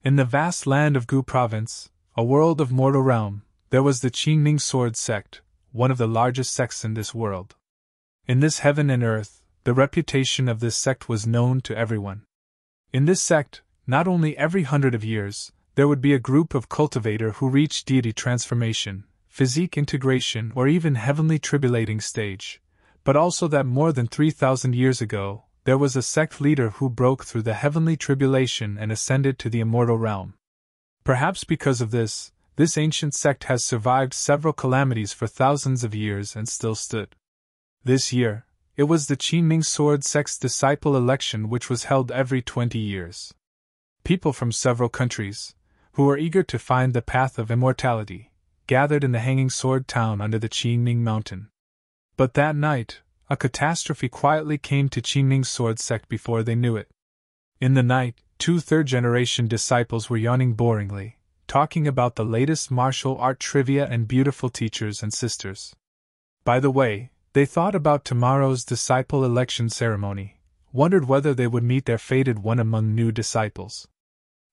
In the vast land of Gu Province, a world of mortal realm, there was the Qingming Sword Sect, one of the largest sects in this world. In this heaven and earth, the reputation of this sect was known to everyone. In this sect, not only every 100 of years, there would be a group of cultivator who reached deity transformation, physique integration, or even heavenly tribulating stage, but also that more than 3,000 years ago, there was a sect leader who broke through the heavenly tribulation and ascended to the immortal realm. Perhaps because of this ancient sect has survived several calamities for thousands of years and still stood. This year, it was the Qingming Sword Sect's disciple election, which was held every 20 years. People from several countries, who were eager to find the path of immortality, gathered in the Hanging Sword Town under the Qingming Mountain. But that night, a catastrophe quietly came to Qingming Sword Sect before they knew it. In the night, 2 third-generation disciples were yawning boringly, talking about the latest martial art trivia and beautiful teachers and sisters. By the way, they thought about tomorrow's disciple election ceremony, wondered whether they would meet their fated one among new disciples.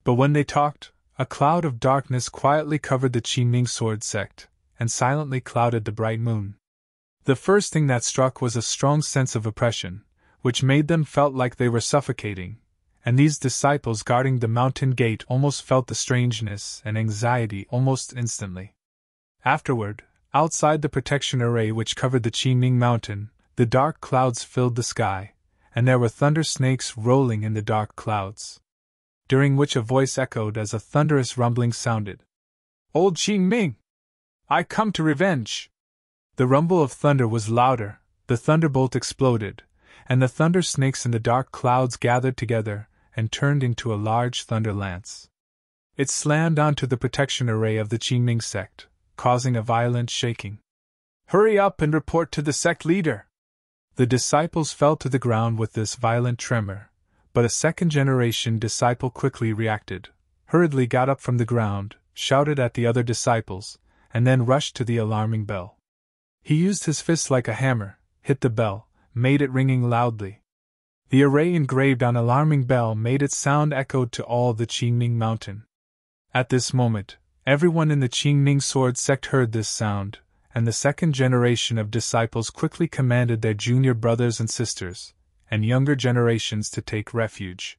But when they talked, a cloud of darkness quietly covered the Qingming Sword Sect, and silently clouded the bright moon. The first thing that struck was a strong sense of oppression, which made them felt like they were suffocating, and these disciples guarding the mountain gate almost felt the strangeness and anxiety almost instantly. Afterward, outside the protection array which covered the Qingming Mountain, the dark clouds filled the sky, and there were thunder snakes rolling in the dark clouds. During which a voice echoed as a thunderous rumbling sounded. "Old Qingming! I come to revenge!" The rumble of thunder was louder, the thunderbolt exploded, and the thunder snakes in the dark clouds gathered together and turned into a large thunder lance. It slammed onto the protection array of the Qingming sect, causing a violent shaking. "Hurry up and report to the sect leader!" The disciples fell to the ground with this violent tremor, but a second-generation disciple quickly reacted, hurriedly got up from the ground, shouted at the other disciples, and then rushed to the alarming bell. He used his fist like a hammer, hit the bell, made it ringing loudly. The array engraved on alarming bell made its sound echoed to all the Qingming Mountain. At this moment, everyone in the Qingming Sword Sect heard this sound, and the second generation of disciples quickly commanded their junior brothers and sisters, and younger generations to take refuge.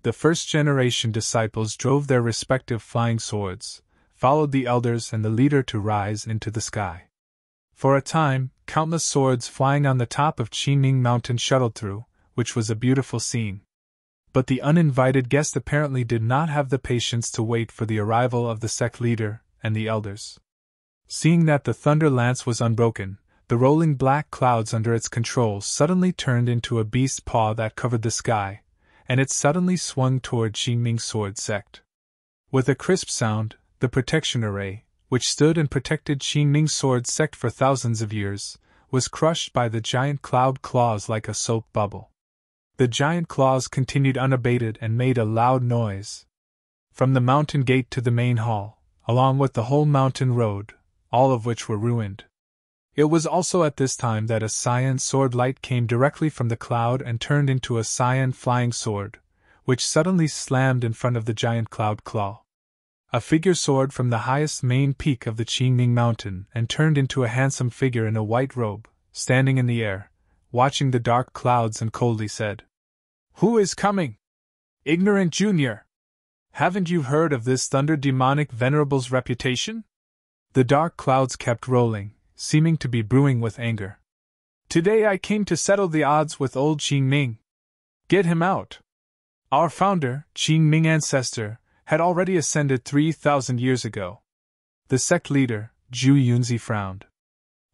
The first-generation disciples drove their respective flying swords, followed the elders and the leader to rise into the sky. For a time, countless swords flying on the top of Qingming Mountain shuttled through, which was a beautiful scene. But the uninvited guest apparently did not have the patience to wait for the arrival of the sect leader and the elders. Seeing that the thunder lance was unbroken, the rolling black clouds under its control suddenly turned into a beast paw that covered the sky, and it suddenly swung toward Qingming Sword Sect. With a crisp sound, the protection array, which stood and protected Qingming Sword Sect for thousands of years, was crushed by the giant cloud claws like a soap bubble. The giant claws continued unabated and made a loud noise. From the mountain gate to the main hall, along with the whole mountain road, all of which were ruined. It was also at this time that a cyan sword light came directly from the cloud and turned into a cyan flying sword, which suddenly slammed in front of the giant cloud claw. A figure soared from the highest main peak of the Qingming Mountain and turned into a handsome figure in a white robe, standing in the air, watching the dark clouds, and coldly said, "Who is coming? Ignorant junior! Haven't you heard of this thunder demonic venerable's reputation?" The dark clouds kept rolling, seeming to be brewing with anger. "Today I came to settle the odds with old Qingming. Get him out." Our founder, Qingming Ancestor, had already ascended 3,000 years ago. The sect leader, Zhu Yunzi, frowned.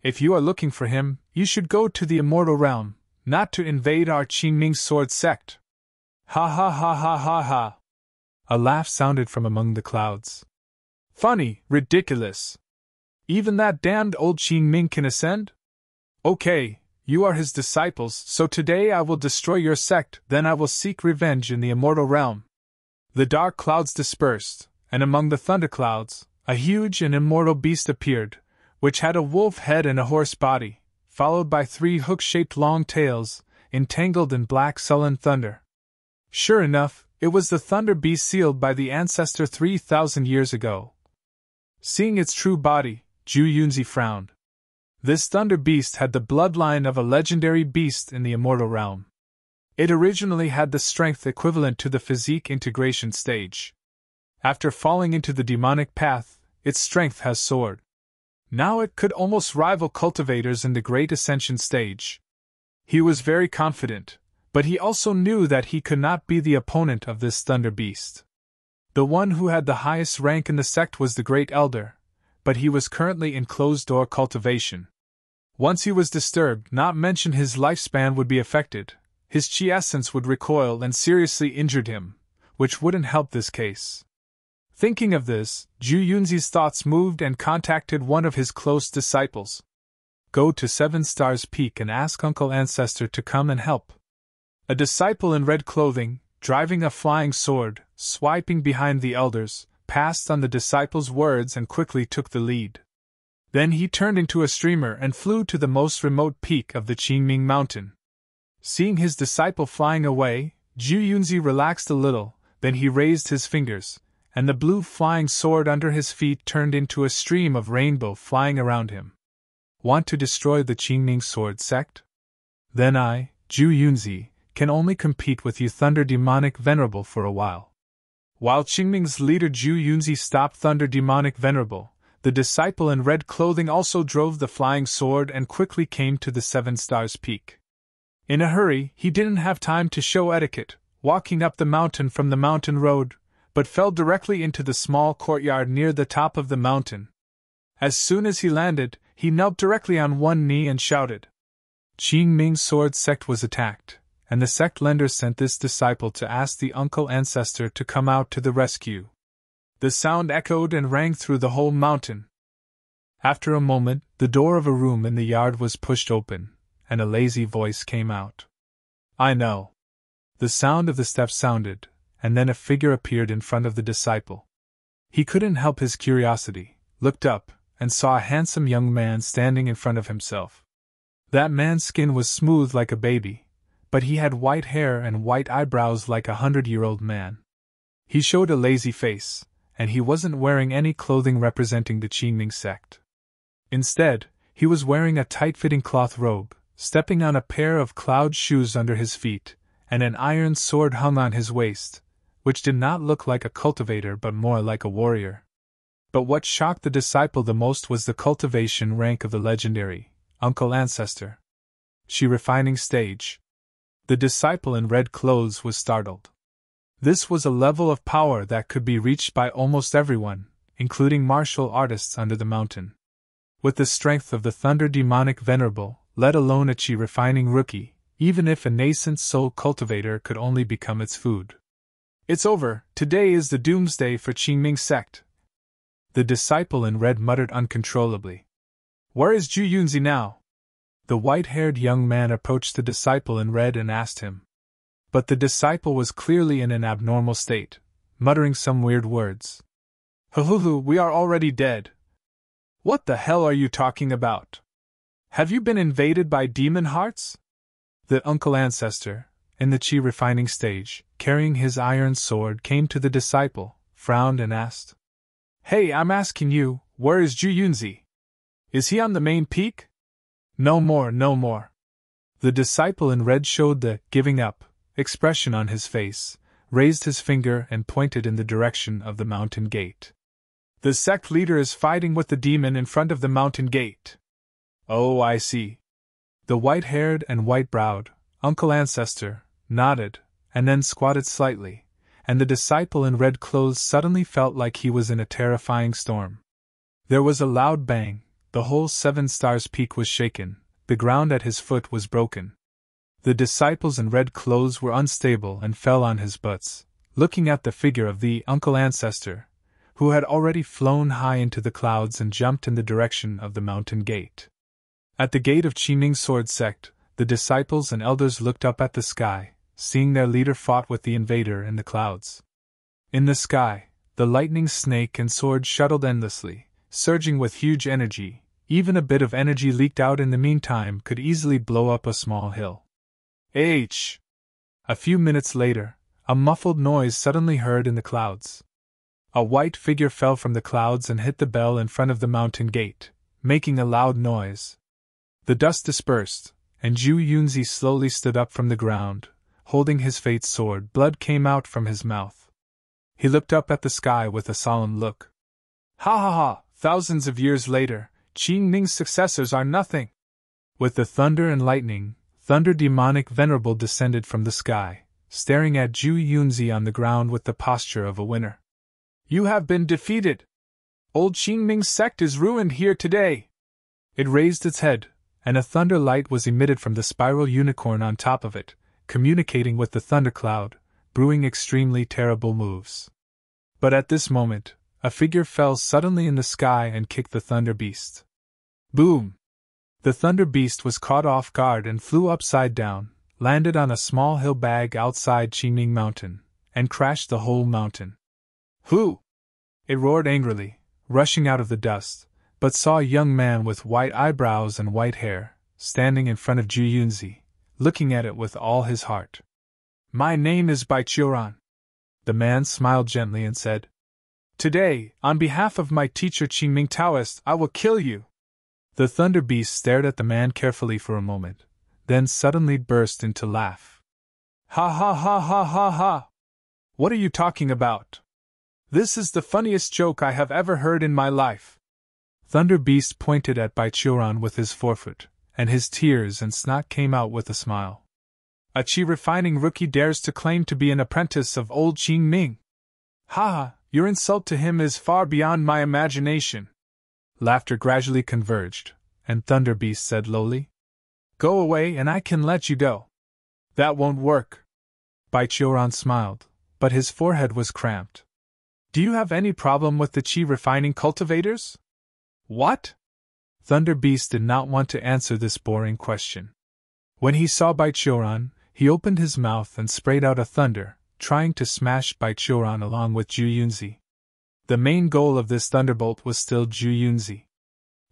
"If you are looking for him, you should go to the immortal realm, not to invade our Qingming Sword Sect." "Ha ha ha ha ha ha!" A laugh sounded from among the clouds. "Funny, ridiculous. Even that damned old Qingming can ascend? Okay, you are his disciples, so today I will destroy your sect, then I will seek revenge in the immortal realm." The dark clouds dispersed, and among the thunderclouds, a huge and immortal beast appeared, which had a wolf head and a horse body, followed by 3 hook-shaped long tails, entangled in black sullen thunder. Sure enough, It was the thunder beast sealed by the Ancestor 3,000 years ago. Seeing its true body, Zhu Yunzi frowned. This thunder beast had the bloodline of a legendary beast in the immortal realm. It originally had the strength equivalent to the physique integration stage. After falling into the demonic path, its strength has soared. Now it could almost rival cultivators in the Great Ascension stage. He was very confident, but he also knew that he could not be the opponent of this thunder beast. The one who had the highest rank in the sect was the Great Elder, but he was currently in closed-door cultivation. Once he was disturbed, not mention his lifespan would be affected, his chi essence would recoil and seriously injured him, which wouldn't help this case. Thinking of this, Zhu Yunzi's thoughts moved and contacted one of his close disciples. Go to 7 Stars Peak and ask Uncle Ancestor to come and help. A disciple in red clothing, driving a flying sword, swiping behind the elders, passed on the disciple's words and quickly took the lead. Then he turned into a streamer and flew to the most remote peak of the Qingming mountain. Seeing his disciple flying away, Zhu Yunzi relaxed a little, then he raised his fingers, and the blue flying sword under his feet turned into a stream of rainbow flying around him. Want to destroy the Qingming sword sect? Then I, Zhu Yunzi, can only compete with you Thunder Demonic Venerable for a while. While Qingming's leader Zhu Yunzi stopped Thunder Demonic Venerable, the disciple in red clothing also drove the flying sword and quickly came to the 7 Stars Peak. In a hurry, he didn't have time to show etiquette, walking up the mountain from the mountain road, but fell directly into the small courtyard near the top of the mountain. As soon as he landed, he knelt directly on one knee and shouted. Qingming's sword sect was attacked, and the sect lender sent this disciple to ask the Uncle Ancestor to come out to the rescue. The sound echoed and rang through the whole mountain. After a moment, the door of a room in the yard was pushed open, and a lazy voice came out. I know. The sound of the steps sounded, and then a figure appeared in front of the disciple. He couldn't help his curiosity, looked up, and saw a handsome young man standing in front of himself. That man's skin was smooth like a baby, but he had white hair and white eyebrows like a 100-year-old man. He showed a lazy face, and he wasn't wearing any clothing representing the Qingming sect. Instead, he was wearing a tight-fitting cloth robe, stepping on a pair of cloud shoes under his feet, and an iron sword hung on his waist, which did not look like a cultivator but more like a warrior. But what shocked the disciple the most was the cultivation rank of the legendary Uncle Ancestor. Refining stage. The disciple in red clothes was startled. This was a level of power that could be reached by almost everyone, including martial artists under the mountain. With the strength of the Thunder Demonic Venerable, let alone a chi refining rookie, even if a nascent soul cultivator could only become its food. It's over, today is the doomsday for Qingming sect. The disciple in red muttered uncontrollably. Where is Zhu Yunzi now? The white-haired young man approached the disciple in red and asked him. But the disciple was clearly in an abnormal state, muttering some weird words. Huhuhu, we are already dead. What the hell are you talking about? Have you been invaded by demon hearts? The Uncle Ancestor, in the chi refining stage, carrying his iron sword, came to the disciple, frowned and asked. Hey, I'm asking you, where is Zhu Yunzi? Is he on the main peak? No more, no more. The disciple in red showed the giving up expression on his face, raised his finger and pointed in the direction of the mountain gate. The sect leader is fighting with the demon in front of the mountain gate. Oh, I see. The white-haired and white-browed Uncle Ancestor nodded, and then squatted slightly, and the disciple in red clothes suddenly felt like he was in a terrifying storm. There was a loud bang, the whole 7 Stars Peak was shaken, the ground at his foot was broken. The disciples in red clothes were unstable and fell on his butts, looking at the figure of the Uncle Ancestor, who had already flown high into the clouds and jumped in the direction of the mountain gate. At the gate of Qingming Sword Sect, the disciples and elders looked up at the sky, seeing their leader fought with the invader in the clouds. In the sky, the lightning snake and sword shuttled endlessly, surging with huge energy. Even a bit of energy leaked out in the meantime could easily blow up a small hill. A few minutes later, a muffled noise suddenly heard in the clouds. A white figure fell from the clouds and hit the bell in front of the mountain gate, making a loud noise. The dust dispersed, and Zhu Yunzi slowly stood up from the ground, holding his fate's sword. Blood came out from his mouth. He looked up at the sky with a solemn look. Ha ha ha! Thousands of years later, Qin Ning's successors are nothing! With the thunder and lightning, Thunder Demonic Venerable descended from the sky, staring at Zhu Yunzi on the ground with the posture of a winner. You have been defeated! Old Qingming's sect is ruined here today! It raised its head, and a thunder light was emitted from the spiral unicorn on top of it, communicating with the thundercloud, brewing extremely terrible moves. But at this moment, a figure fell suddenly in the sky and kicked the thunder beast. Boom! The thunder beast was caught off guard and flew upside down, landed on a small hill bag outside Qingming Mountain, and crashed the whole mountain. Who? It roared angrily, rushing out of the dust, but saw a young man with white eyebrows and white hair, standing in front of Zhu Yunzi, looking at it with all his heart. My name is Baichuran. The man smiled gently and said, Today, on behalf of my teacher Qingming Taoist, I will kill you. The thunder beast stared at the man carefully for a moment, then suddenly burst into laugh. Ha ha ha ha ha ha! What are you talking about? This is the funniest joke I have ever heard in my life. Thunder Beast pointed at Baichuran with his forefoot, and his tears and snot came out with a smile. A chi refining rookie dares to claim to be an apprentice of old Qing Ming. Ha ha, your insult to him is far beyond my imagination. Laughter gradually converged, and Thunder Beast said lowly, Go away and I can let you go. That won't work. Baichuran smiled, but his forehead was cramped. Do you have any problem with the chi refining cultivators? What? Thunder Beast did not want to answer this boring question. When he saw Baichuran, he opened his mouth and sprayed out a thunder, trying to smash Baichuran along with Zhu Yunzi. The main goal of this thunderbolt was still Zhu Yunzi.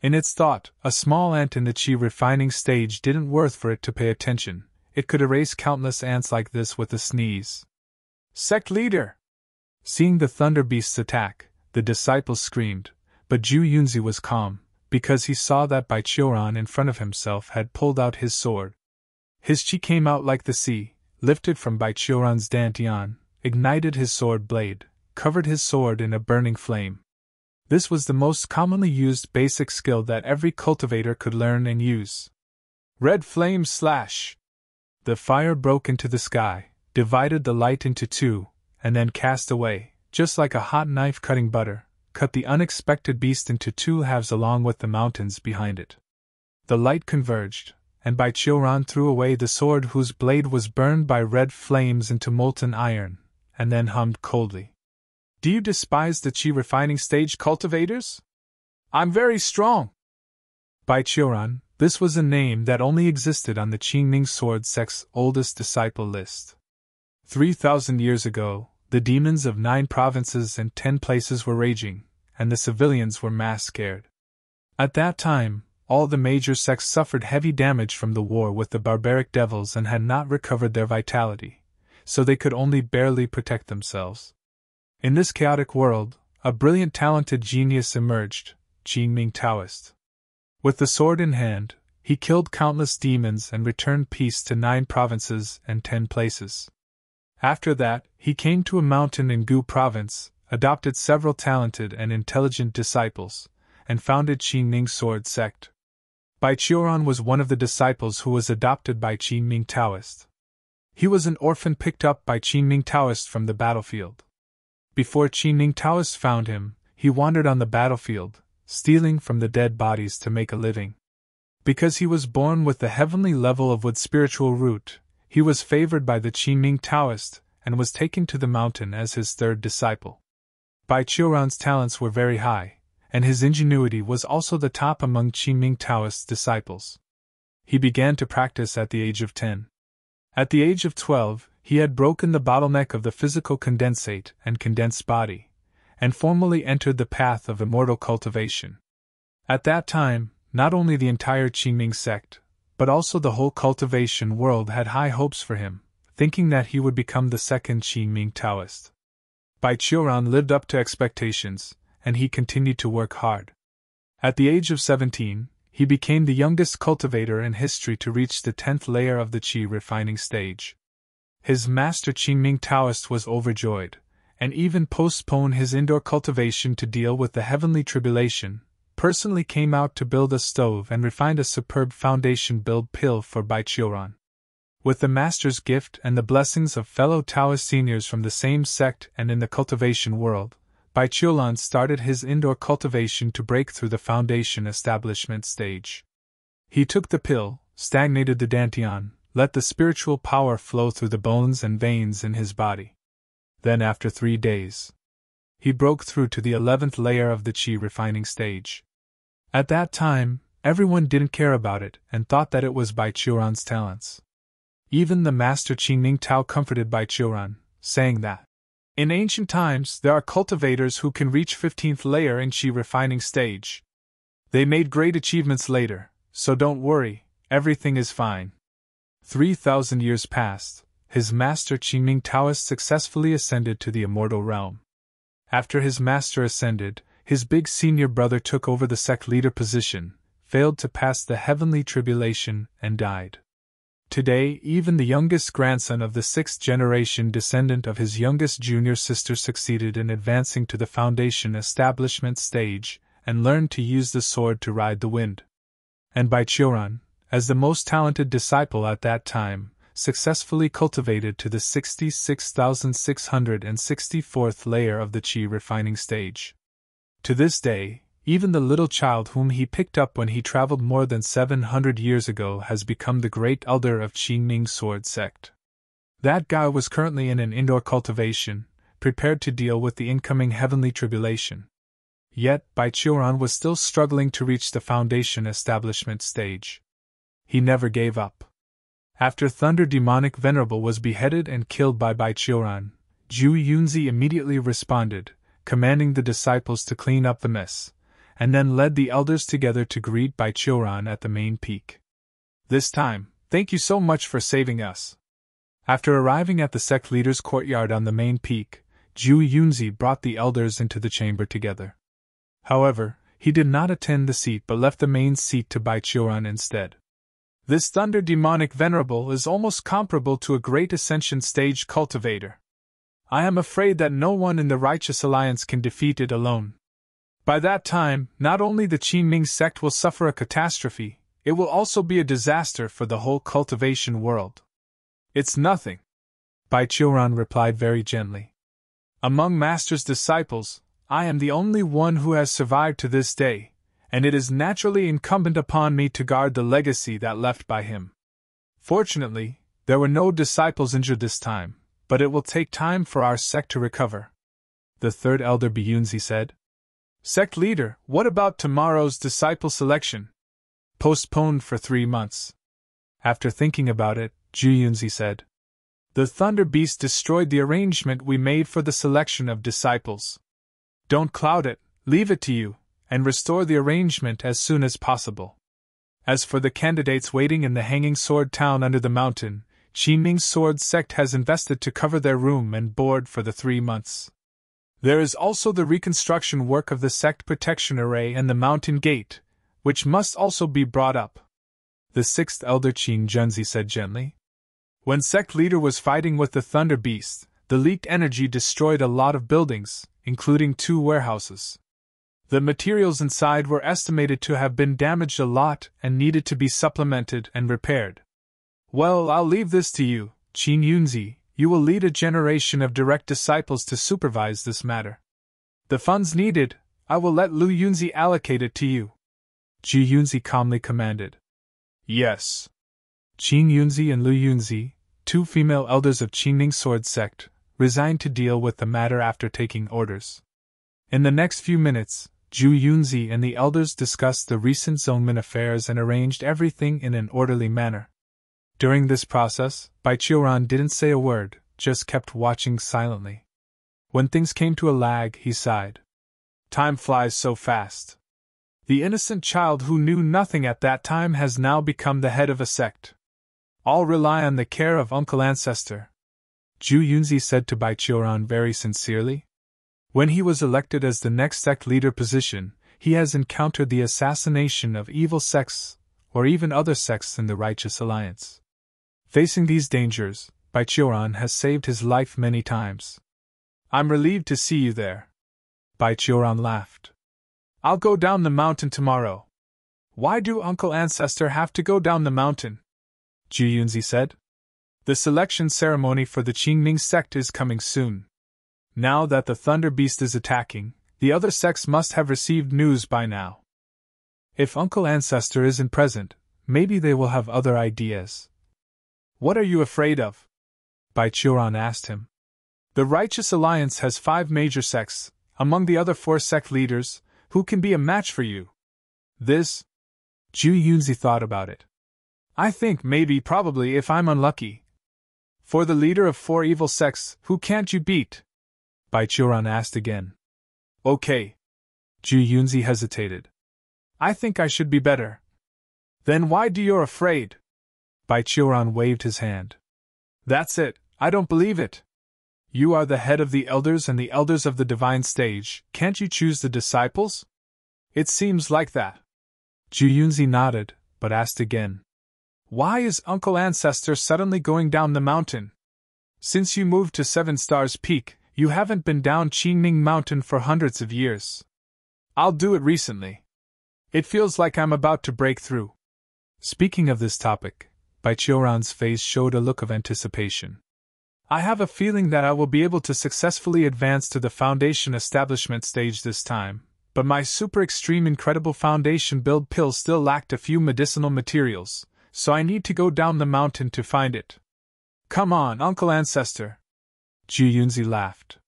In its thought, a small ant in the chi refining stage didn't worth for it to pay attention. It could erase countless ants like this with a sneeze. Sect leader! Seeing the Thunder Beast's attack, the disciples screamed, but Zhu Yunzi was calm, because he saw that Baichuran in front of himself had pulled out his sword. His chi came out like the sea, lifted from Baichuran's dantian, ignited his sword blade, covered his sword in a burning flame. This was the most commonly used basic skill that every cultivator could learn and use. Red flame slash! The fire broke into the sky, divided the light into two, and then cast away, just like a hot knife cutting butter, cut the unexpected beast into two halves along with the mountains behind it. The light converged, and Baichuran threw away the sword whose blade was burned by red flames into molten iron, and then hummed coldly. Do you despise the chi refining stage cultivators? I'm very strong! Baichuran, this was a name that only existed on the Qingming Sword sect's oldest disciple list. 3,000 years ago, the demons of 9 provinces and 10 places were raging, and the civilians were mass scared. At that time, all the major sects suffered heavy damage from the war with the barbaric devils and had not recovered their vitality, so they could only barely protect themselves. In this chaotic world, a brilliant talented genius emerged, Qingming Taoist. With the sword in hand, he killed countless demons and returned peace to 9 provinces and 10 places. After that, he came to a mountain in Gu province, adopted several talented and intelligent disciples, and founded Qingming Sword sect. Baichuran was one of the disciples who was adopted by Qingming Taoist. He was an orphan picked up by Qingming Taoist from the battlefield. Before Qingming Taoist found him, he wandered on the battlefield, stealing from the dead bodies to make a living. Because he was born with the heavenly level of wood spiritual root, he was favored by the Qingming Taoist and was taken to the mountain as his third disciple. Baichuran's talents were very high, and his ingenuity was also the top among Qingming Taoist's disciples. He began to practice at the age of 10. At the age of 12, he had broken the bottleneck of the physical condensate and condensed body, and formally entered the path of immortal cultivation. At that time, not only the entire Qingming sect, but also the whole cultivation world had high hopes for him, thinking that he would become the second Qingming Taoist. Baiqiuran lived up to expectations, and he continued to work hard. At the age of 17, he became the youngest cultivator in history to reach the 10th layer of the Qi refining stage. His master Qingming Taoist was overjoyed, and even postponed his indoor cultivation to deal with the heavenly tribulation, personally came out to build a stove and refined a superb foundation-build pill for Baiqiuran. With the master's gift and the blessings of fellow Taoist seniors from the same sect and in the cultivation world, Baiqiuran started his indoor cultivation to break through the foundation establishment stage. He took the pill, stagnated the dantian, let the spiritual power flow through the bones and veins in his body. Then after 3 days, he broke through to the 11th layer of the Qi refining stage. At that time, everyone didn't care about it and thought that it was Baiqiuran's talents. Even the master Qingming Tao comforted Baiqiuran, saying that in ancient times there are cultivators who can reach 15th layer in Qi refining stage. They made great achievements later, so don't worry, everything is fine. 3,000 years passed, his master Qingming Taoist successfully ascended to the immortal realm. After his master ascended, his big senior brother took over the sect leader position, failed to pass the heavenly tribulation, and died. Today, even the youngest grandson of the 6th generation descendant of his youngest junior sister succeeded in advancing to the foundation establishment stage, and learned to use the sword to ride the wind. And Baiqiuran, as the most talented disciple at that time, successfully cultivated to the 66,664th layer of the Qi refining stage. To this day, even the little child whom he picked up when he traveled more than 700 years ago has become the great elder of Qingming Sword Sect. That guy was currently in an indoor cultivation, prepared to deal with the incoming heavenly tribulation. Yet, Baiqiuran was still struggling to reach the foundation establishment stage. He never gave up. After Thunder Demonic Venerable was beheaded and killed by Baiqiuran, Zhu Yunzi immediately responded, commanding the disciples to clean up the mess, and then led the elders together to greet Baiqiuran at the main peak. This time, thank you so much for saving us. After arriving at the sect leader's courtyard on the main peak, Zhu Yunzi brought the elders into the chamber together. However, he did not attend the seat but left the main seat to Baiqiuran instead. This Thunder Demonic Venerable is almost comparable to a great ascension stage cultivator. I am afraid that no one in the Righteous Alliance can defeat it alone. By that time, not only the Qingming sect will suffer a catastrophe, it will also be a disaster for the whole cultivation world. It's nothing, Baiqiuran replied very gently. Among Master's disciples, I am the only one who has survived to this day, and it is naturally incumbent upon me to guard the legacy that left by him. Fortunately, there were no disciples injured this time, but it will take time for our sect to recover. The third elder Biyunzi said. Sect leader, what about tomorrow's disciple selection? Postponed for 3 months. After thinking about it, Zhu Yunzi said. The Thunder Beast destroyed the arrangement we made for the selection of disciples. Don't cloud it, leave it to you, and restore the arrangement as soon as possible. As for the candidates waiting in the Hanging Sword Town under the mountain, Qingming Sword Sect has invested to cover their room and board for the 3 months. There is also the reconstruction work of the sect protection array and the mountain gate, which must also be brought up. The 6th elder Qing Junzi said gently. When sect leader was fighting with the Thunder Beast, the leaked energy destroyed a lot of buildings, including 2 warehouses. The materials inside were estimated to have been damaged a lot and needed to be supplemented and repaired. Well, I'll leave this to you, Qin Yunzi. You will lead a generation of direct disciples to supervise this matter. The funds needed, I will let Lu Yunzi allocate it to you. Zhu Yunzi calmly commanded. Yes. Qin Yunzi and Lu Yunzi, 2 female elders of Qingming Sword Sect, resigned to deal with the matter after taking orders. In the next few minutes, Zhu Yunzi and the elders discussed the recent Zongmen affairs and arranged everything in an orderly manner. During this process, Baiqiuran didn't say a word, just kept watching silently. When things came to a lag, he sighed. Time flies so fast. The innocent child who knew nothing at that time has now become the head of a sect. All rely on the care of Uncle Ancestor, Zhu Yunzi said to Bai Qiuran very sincerely. When he was elected as the next sect leader position, he has encountered the assassination of evil sects, or even other sects in the Righteous Alliance. Facing these dangers, Bai Qiuran has saved his life many times. I'm relieved to see you there. Bai Qiuran laughed. I'll go down the mountain tomorrow. Why do Uncle Ancestor have to go down the mountain? Zhu Yunzi said. The selection ceremony for the Qingming sect is coming soon. Now that the Thunder Beast is attacking, the other sects must have received news by now. If Uncle Ancestor isn't present, maybe they will have other ideas. What are you afraid of? Bai Qiuran asked him. The Righteous Alliance has 5 major sects, among the other 4 sect leaders, who can be a match for you. This? Zhu Yunzi thought about it. I think maybe probably if I'm unlucky. For the leader of 4 evil sects, who can't you beat? Bai Qiuran asked again. Okay. Zhu Yunzi hesitated. I think I should be better. Then why do you're afraid? Bai Qiuran waved his hand. That's it, I don't believe it. You are the head of the elders and the elders of the divine stage, can't you choose the disciples? It seems like that. Zhu Yunzi nodded, but asked again. Why is Uncle Ancestor suddenly going down the mountain? Since you moved to 7 Stars Peak, you haven't been down Qingming Mountain for hundreds of years. I'll do it recently. It feels like I'm about to break through. Speaking of this topic, Bai Qiuran's face showed a look of anticipation. I have a feeling that I will be able to successfully advance to the Foundation Establishment stage this time, but my super extreme incredible Foundation build pill still lacked a few medicinal materials, so I need to go down the mountain to find it. Come on, Uncle Ancestor. Zhu Yunzi laughed.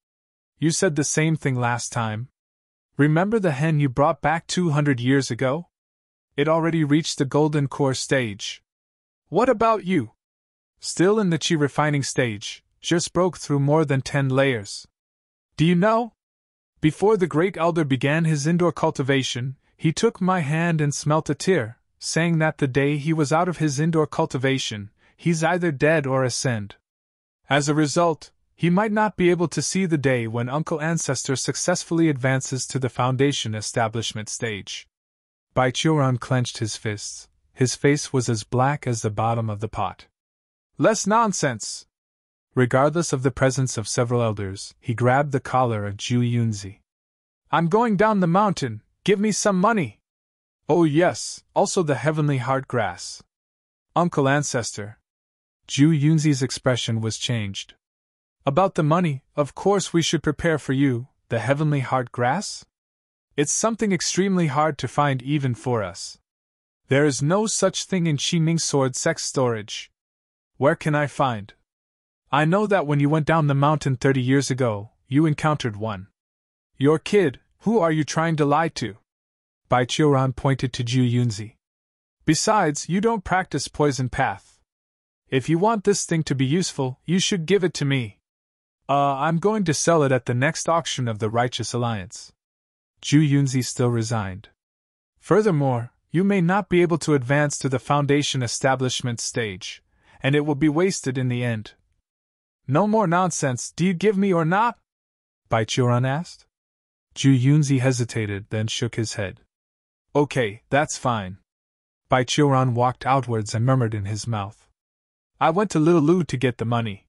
You said the same thing last time. Remember the hen you brought back 200 years ago? It already reached the golden core stage. What about you? Still in the Qi refining stage, just broke through more than 10 layers. Do you know? Before the Great Elder began his indoor cultivation, he took my hand and smelt a tear, saying that the day he was out of his indoor cultivation, he's either dead or ascend. As a result, he might not be able to see the day when Uncle Ancestor successfully advances to the Foundation Establishment stage. Bai Qiuran clenched his fists. His face was as black as the bottom of the pot. Less nonsense! Regardless of the presence of several elders, he grabbed the collar of Zhu Yunzi. I'm going down the mountain, give me some money! Oh yes, also the heavenly heart grass. Uncle Ancestor. Zhu Yunzi's expression was changed. About the money, of course we should prepare for you, the heavenly heart grass? It's something extremely hard to find even for us. There is no such thing in Qingming Sword Sect storage. Where can I find? I know that when you went down the mountain 30 years ago, you encountered one. Your kid, who are you trying to lie to? Bai Qiuran pointed to Zhu Yunzi. Besides, you don't practice poison path. If you want this thing to be useful, you should give it to me. I'm going to sell it at the next auction of the Righteous Alliance. Zhu Yunzi still resigned. Furthermore, you may not be able to advance to the Foundation Establishment stage, and it will be wasted in the end. No more nonsense, do you give me or not? Bai Qiuran asked. Zhu Yunzi hesitated, then shook his head. Okay, that's fine. Bai Qiuran walked outwards and murmured in his mouth. I went to Little Lu to get the money.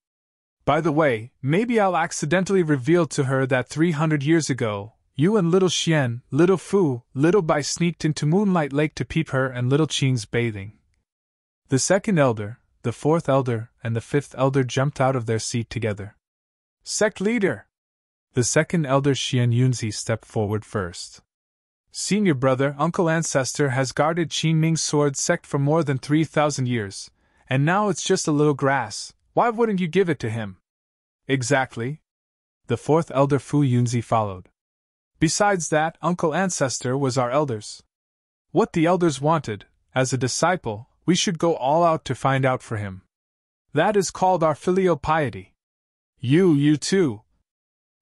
By the way, maybe I'll accidentally reveal to her that 300 years ago, you and Little Xian, Little Fu, Little Bai sneaked into Moonlight Lake to peep her and Little Qing's bathing. The second elder, the fourth elder, and the fifth elder jumped out of their seat together. Sect leader! The second elder Xian Yunzi stepped forward first. Senior brother, Uncle Ancestor has guarded Qingming Sword Sect for more than 3,000 years, and now it's just a little grass. Why wouldn't you give it to him? Exactly. The fourth elder Fu Yunzi followed. Besides that, Uncle Ancestor was our elders. What the elders wanted, as a disciple, we should go all out to find out for him. That is called our filial piety. You too.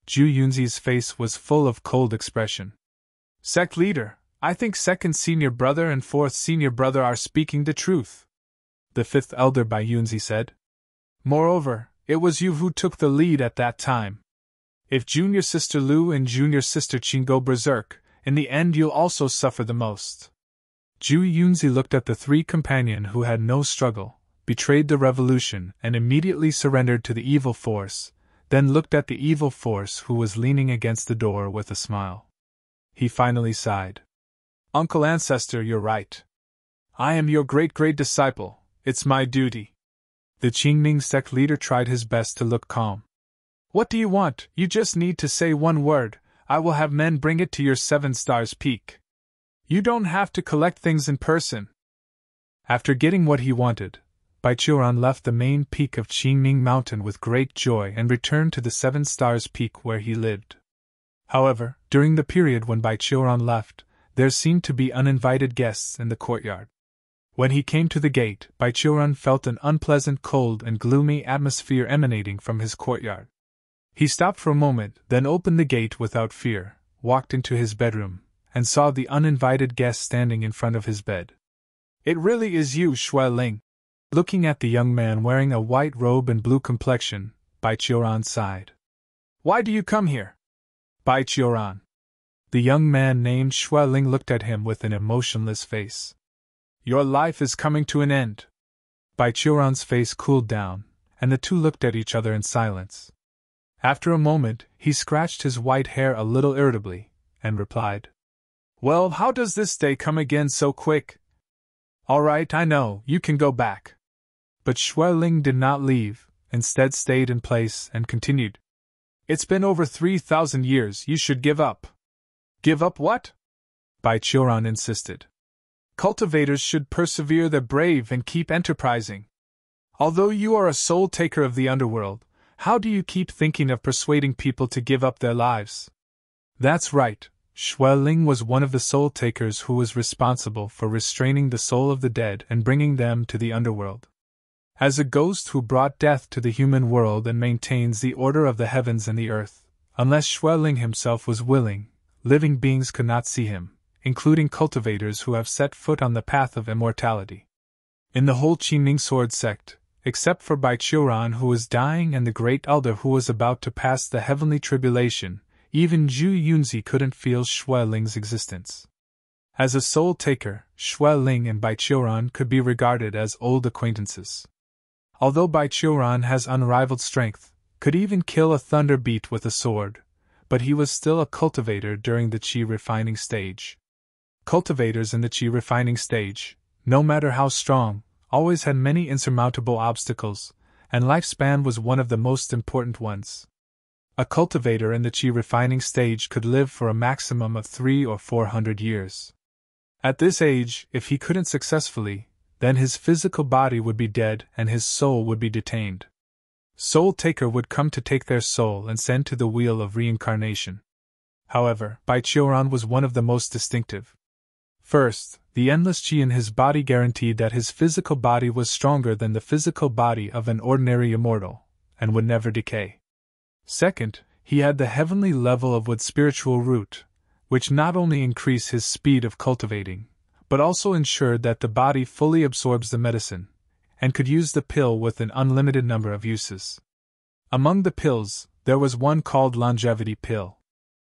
Zhu Yunzi's face was full of cold expression. Sect leader, I think second senior brother and fourth senior brother are speaking the truth. The fifth elder Bai Yunzi said. Moreover, it was you who took the lead at that time. If Junior Sister Lu and Junior Sister Qing go berserk, in the end you'll also suffer the most. Zhu Yunzi looked at the three companions who had no struggle, betrayed the revolution, and immediately surrendered to the evil force, then looked at the evil force who was leaning against the door with a smile. He finally sighed. Uncle Ancestor, you're right. I am your great disciple, it's my duty. The Qingning sect leader tried his best to look calm. What do you want? You just need to say one word, I will have men bring it to your 7 stars peak. You don't have to collect things in person. After getting what he wanted, Baichuran left the main peak of Qingming Mountain with great joy and returned to the 7 stars peak where he lived. However, during the period when Baichuran left, there seemed to be uninvited guests in the courtyard. When he came to the gate, Baichuran felt an unpleasant, cold and gloomy atmosphere emanating from his courtyard. He stopped for a moment, then opened the gate without fear, walked into his bedroom, and saw the uninvited guest standing in front of his bed. It really is you, Xueling. Looking at the young man wearing a white robe and blue complexion, Baichuran sighed. Why do you come here? Baichuran. The young man named Xueling looked at him with an emotionless face. Your life is coming to an end. Baichuran's face cooled down, and the two looked at each other in silence. After a moment, he scratched his white hair a little irritably, and replied, Well, how does this day come again so quick? All right, I know, you can go back. But Xueling did not leave, instead stayed in place and continued. It's been over 3,000 years, you should give up. Give up what? Baichuran insisted. Cultivators should persevere, they're brave and keep enterprising. Although you are a soul taker of the underworld, how do you keep thinking of persuading people to give up their lives? That's right, Xueling was one of the soul takers who was responsible for restraining the soul of the dead and bringing them to the underworld. As a ghost who brought death to the human world and maintains the order of the heavens and the earth, unless Xueling himself was willing, living beings could not see him, including cultivators who have set foot on the path of immortality. In the whole Qingning sword sect, except for Baichuran who was dying and the great elder who was about to pass the heavenly tribulation, even Zhu Yunzi couldn't feel Xueling's existence. As a soul taker, Xueling and Baichuran could be regarded as old acquaintances. Although Baichuran has unrivaled strength, could even kill a thunder beat with a sword, but he was still a cultivator during the qi refining stage. Cultivators in the qi refining stage, no matter how strong, always had many insurmountable obstacles, and lifespan was one of the most important ones. A cultivator in the qi refining stage could live for a maximum of 300 or 400 years. At this age, if he couldn't successfully, then his physical body would be dead and his soul would be detained. Soul Taker would come to take their soul and send to the wheel of reincarnation. However, Baichuran was one of the most distinctive. First, the endless qi in his body guaranteed that his physical body was stronger than the physical body of an ordinary immortal, and would never decay. Second, he had the heavenly level of wood spiritual root, which not only increased his speed of cultivating, but also ensured that the body fully absorbs the medicine, and could use the pill with an unlimited number of uses. Among the pills, there was one called longevity pill.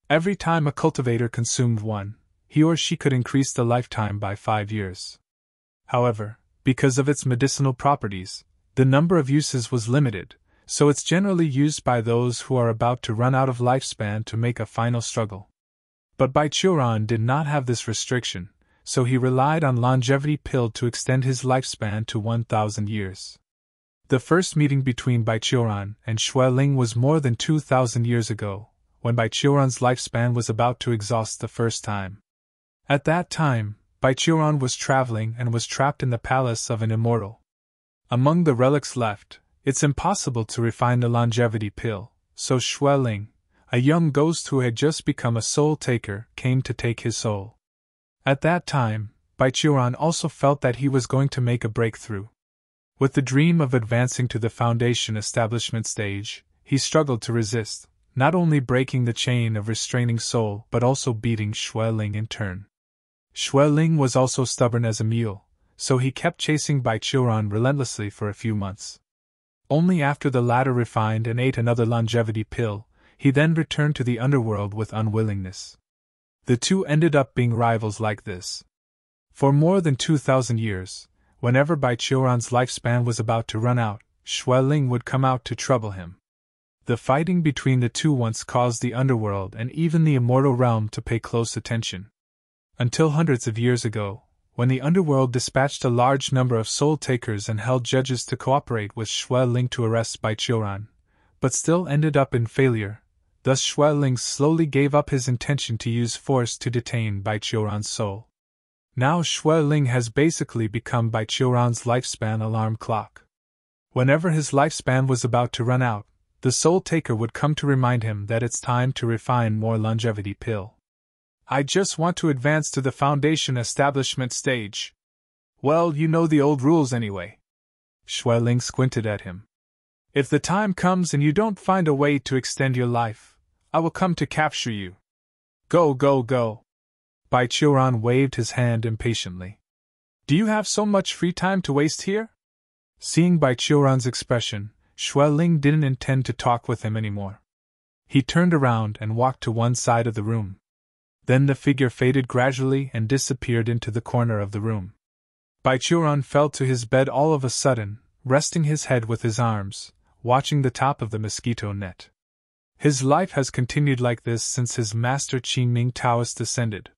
Every time a cultivator consumed one, he or she could increase the lifetime by 5 years. However, because of its medicinal properties, the number of uses was limited, so it's generally used by those who are about to run out of lifespan to make a final struggle. But Baichuran did not have this restriction, so he relied on longevity pill to extend his lifespan to 1,000 years. The first meeting between Baichuran and Xueling was more than 2,000 years ago, when Baichuran's lifespan was about to exhaust the first time. At that time, Baichuran was traveling and was trapped in the palace of an immortal. Among the relics left, it's impossible to refine the longevity pill, so Xueling, a young ghost who had just become a soul taker, came to take his soul. At that time, Baichuran also felt that he was going to make a breakthrough. With the dream of advancing to the foundation establishment stage, he struggled to resist, not only breaking the chain of restraining soul but also beating Xueling in turn. Xueling was also stubborn as a mule, so he kept chasing Baichuran relentlessly for a few months. Only after the latter refined and ate another longevity pill, he then returned to the underworld with unwillingness. The two ended up being rivals like this. For more than 2,000 years, whenever Bai Qiuran's lifespan was about to run out, Xue Ling would come out to trouble him. The fighting between the two once caused the underworld and even the immortal realm to pay close attention. Until hundreds of years ago, when the underworld dispatched a large number of soul takers and held judges to cooperate with Xue Ling to arrest Bai Qiuran, but still ended up in failure. Thus Xue Ling slowly gave up his intention to use force to detain Bai Qiuran's soul. Now Xue Ling has basically become Bai Qiuran's lifespan alarm clock. Whenever his lifespan was about to run out, the soul taker would come to remind him that it's time to refine more longevity pill. I just want to advance to the foundation establishment stage. Well, you know the old rules anyway. Xue Ling squinted at him. If the time comes and you don't find a way to extend your life, I will come to capture you. Go, go, go. Bai Qiuran waved his hand impatiently. Do you have so much free time to waste here? Seeing Bai Qiuran's expression, Xue Ling didn't intend to talk with him anymore. He turned around and walked to one side of the room. Then the figure faded gradually and disappeared into the corner of the room. Bai Qiuran fell to his bed all of a sudden, resting his head with his arms, watching the top of the mosquito net. His life has continued like this since his master Qingming Taoist descended.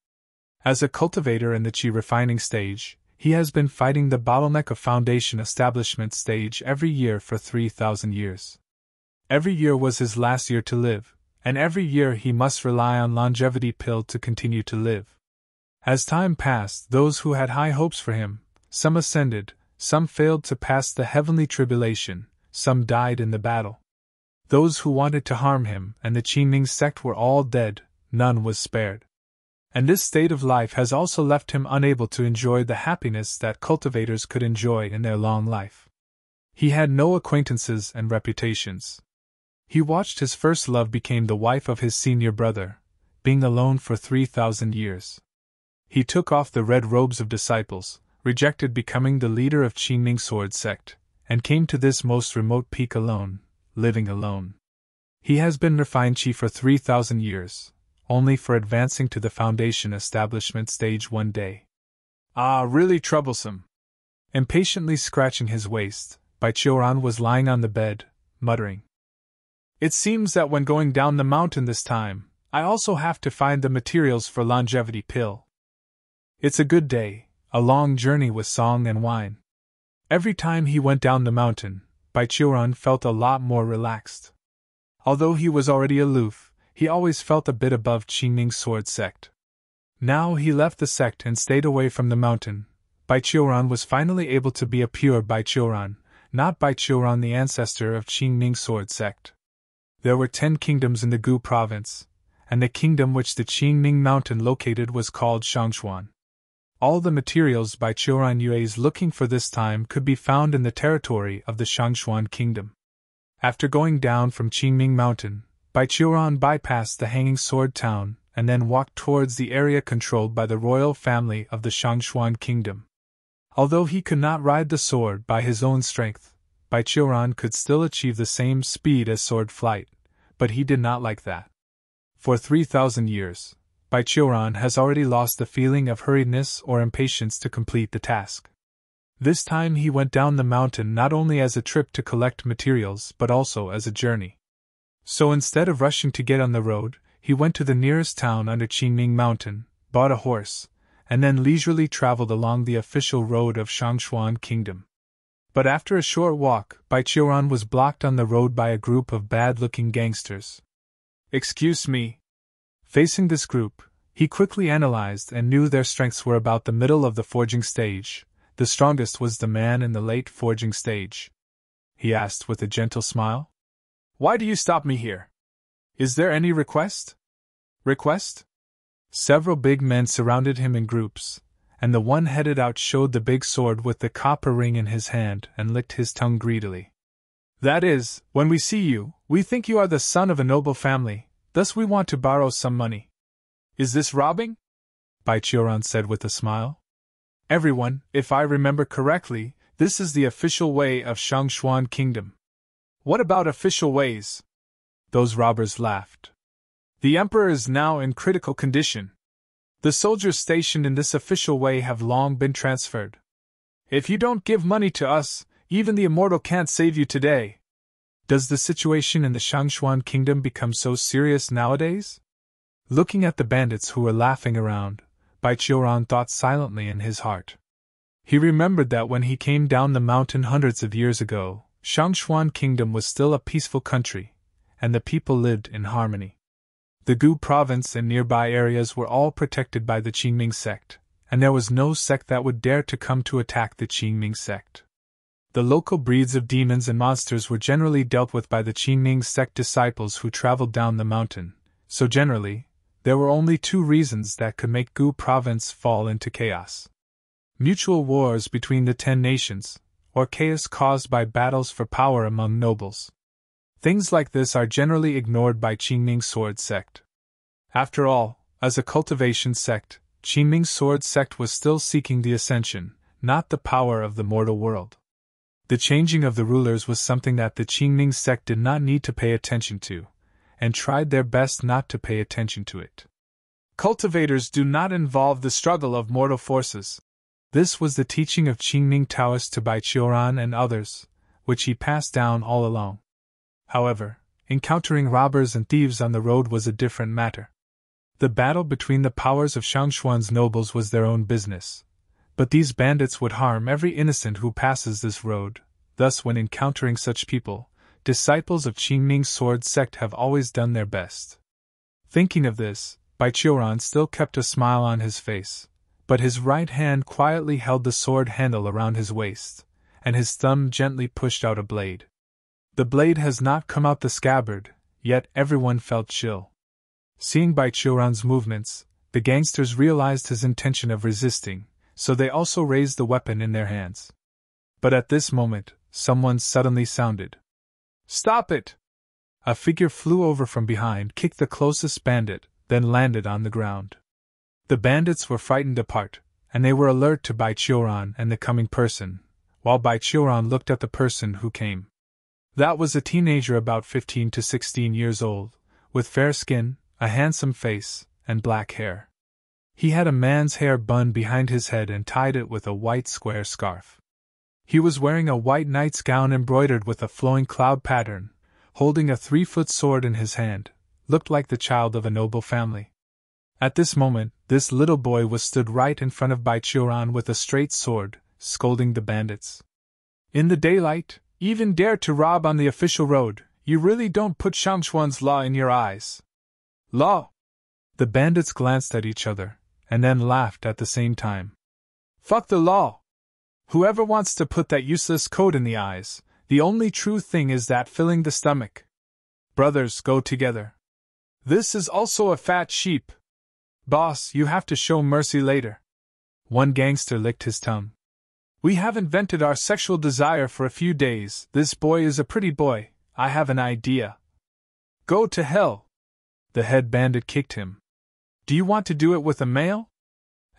As a cultivator in the Qi refining stage, he has been fighting the bottleneck of foundation establishment stage every year for 3,000 years. Every year was his last year to live, and every year he must rely on longevity pill to continue to live. As time passed, those who had high hopes for him, some ascended, some failed to pass the heavenly tribulation, some died in the battle. Those who wanted to harm him and the Qingming sect were all dead, none was spared. And this state of life has also left him unable to enjoy the happiness that cultivators could enjoy in their long life. He had no acquaintances and reputations. He watched his first love become the wife of his senior brother, being alone for 3,000 years. He took off the red robes of disciples, rejected becoming the leader of Qingming sword sect, and came to this most remote peak alone, living alone. He has been refined Qi for 3,000 years, only for advancing to the foundation establishment stage one day. Ah, really troublesome. Impatiently scratching his waist, Bai Qiuran was lying on the bed, muttering. It seems that when going down the mountain this time, I also have to find the materials for longevity pill. It's a good day, a long journey with song and wine. Every time he went down the mountain, Bai Qiuran felt a lot more relaxed. Although he was already aloof, he always felt a bit above Qingming sword sect. Now he left the sect and stayed away from the mountain. Bai Qiuran was finally able to be a pure Bai Qiuran, not Bai Qiuran the ancestor of Qingming sword sect. There were 10 kingdoms in the Gu province, and the kingdom which the Qingming mountain located was called Shangxuan. All the materials Bai Qiuran is looking for this time could be found in the territory of the Shangxuan kingdom. After going down from Qingming mountain, Bai Qiuran bypassed the Hanging Sword town and then walked towards the area controlled by the royal family of the Shangxuan kingdom. Although he could not ride the sword by his own strength, Bai Qiuran could still achieve the same speed as sword flight, but he did not like that. For 3,000 years, Bai Qiuran has already lost the feeling of hurriedness or impatience to complete the task. This time he went down the mountain not only as a trip to collect materials but also as a journey. So instead of rushing to get on the road, he went to the nearest town under Qingming mountain, bought a horse, and then leisurely traveled along the official road of Shangxuan kingdom. But after a short walk, Bai Qiuran was blocked on the road by a group of bad-looking gangsters. Excuse me. Facing this group, he quickly analyzed and knew their strengths were about the middle of the forging stage. The strongest was the man in the late forging stage. He asked with a gentle smile. Why do you stop me here? Is there any request? Request? Several big men surrounded him in groups, and the one headed out showed the big sword with the copper ring in his hand and licked his tongue greedily. That is, when we see you, we think you are the son of a noble family, thus we want to borrow some money. Is this robbing? Bai Qiuran said with a smile. Everyone, if I remember correctly, this is the official way of Shangxuan kingdom. What about official ways? Those robbers laughed. The Emperor is now in critical condition. The soldiers stationed in this official way have long been transferred. If you don't give money to us, even the immortal can't save you today. Does the situation in the Shangxuan kingdom become so serious nowadays? Looking at the bandits who were laughing around, Betrothal thought silently in his heart. He remembered that when he came down the mountain hundreds of years ago, Shangxuan kingdom was still a peaceful country, and the people lived in harmony. The Gu province and nearby areas were all protected by the Qingming sect, and there was no sect that would dare to come to attack the Qingming sect. The local breeds of demons and monsters were generally dealt with by the Qingming sect disciples who traveled down the mountain, so generally, there were only two reasons that could make Gu province fall into chaos. Mutual wars between the 10 nations, or chaos caused by battles for power among nobles. Things like this are generally ignored by Qingming sword sect. After all, as a cultivation sect, Qingming sword sect was still seeking the ascension, not the power of the mortal world. The changing of the rulers was something that the Qingming sect did not need to pay attention to, and tried their best not to pay attention to it. Cultivators do not involve the struggle of mortal forces. This was the teaching of Qingming Taoists to Betrothal and others, which he passed down all along. However, encountering robbers and thieves on the road was a different matter. The battle between the powers of Shangxuan's nobles was their own business, but these bandits would harm every innocent who passes this road. Thus, when encountering such people, disciples of Qingming sword sect have always done their best. Thinking of this, Betrothal still kept a smile on his face, but his right hand quietly held the sword handle around his waist, and his thumb gently pushed out a blade. The blade has not come out the scabbard, yet everyone felt chill. Seeing Betrothal's movements, the gangsters realized his intention of resisting, so they also raised the weapon in their hands. But at this moment, someone suddenly sounded, "Stop it!" A figure flew over from behind, kicked the closest bandit, then landed on the ground. The bandits were frightened apart, and they were alert to Betrothal and the coming person, while Betrothal looked at the person who came. That was a teenager about 15 to 16 years old, with fair skin, a handsome face, and black hair. He had a man's hair bun behind his head and tied it with a white square scarf. He was wearing a white knight's gown embroidered with a flowing cloud pattern, holding a 3-foot sword in his hand, looked like the child of a noble family. At this moment, this little boy was stood right in front of Betrothal with a straight sword, scolding the bandits. "In the daylight, even dare to rob on the official road, you really don't put Shangxuan's law in your eyes." "Law?" The bandits glanced at each other, and then laughed at the same time. "Fuck the law! Whoever wants to put that useless code in the eyes, the only true thing is that filling the stomach. Brothers go together. This is also a fat sheep. Boss, you have to show mercy later." One gangster licked his tongue. "We haven't vented our sexual desire for a few days. This boy is a pretty boy. I have an idea." "Go to hell!" The head bandit kicked him. "Do you want to do it with a male?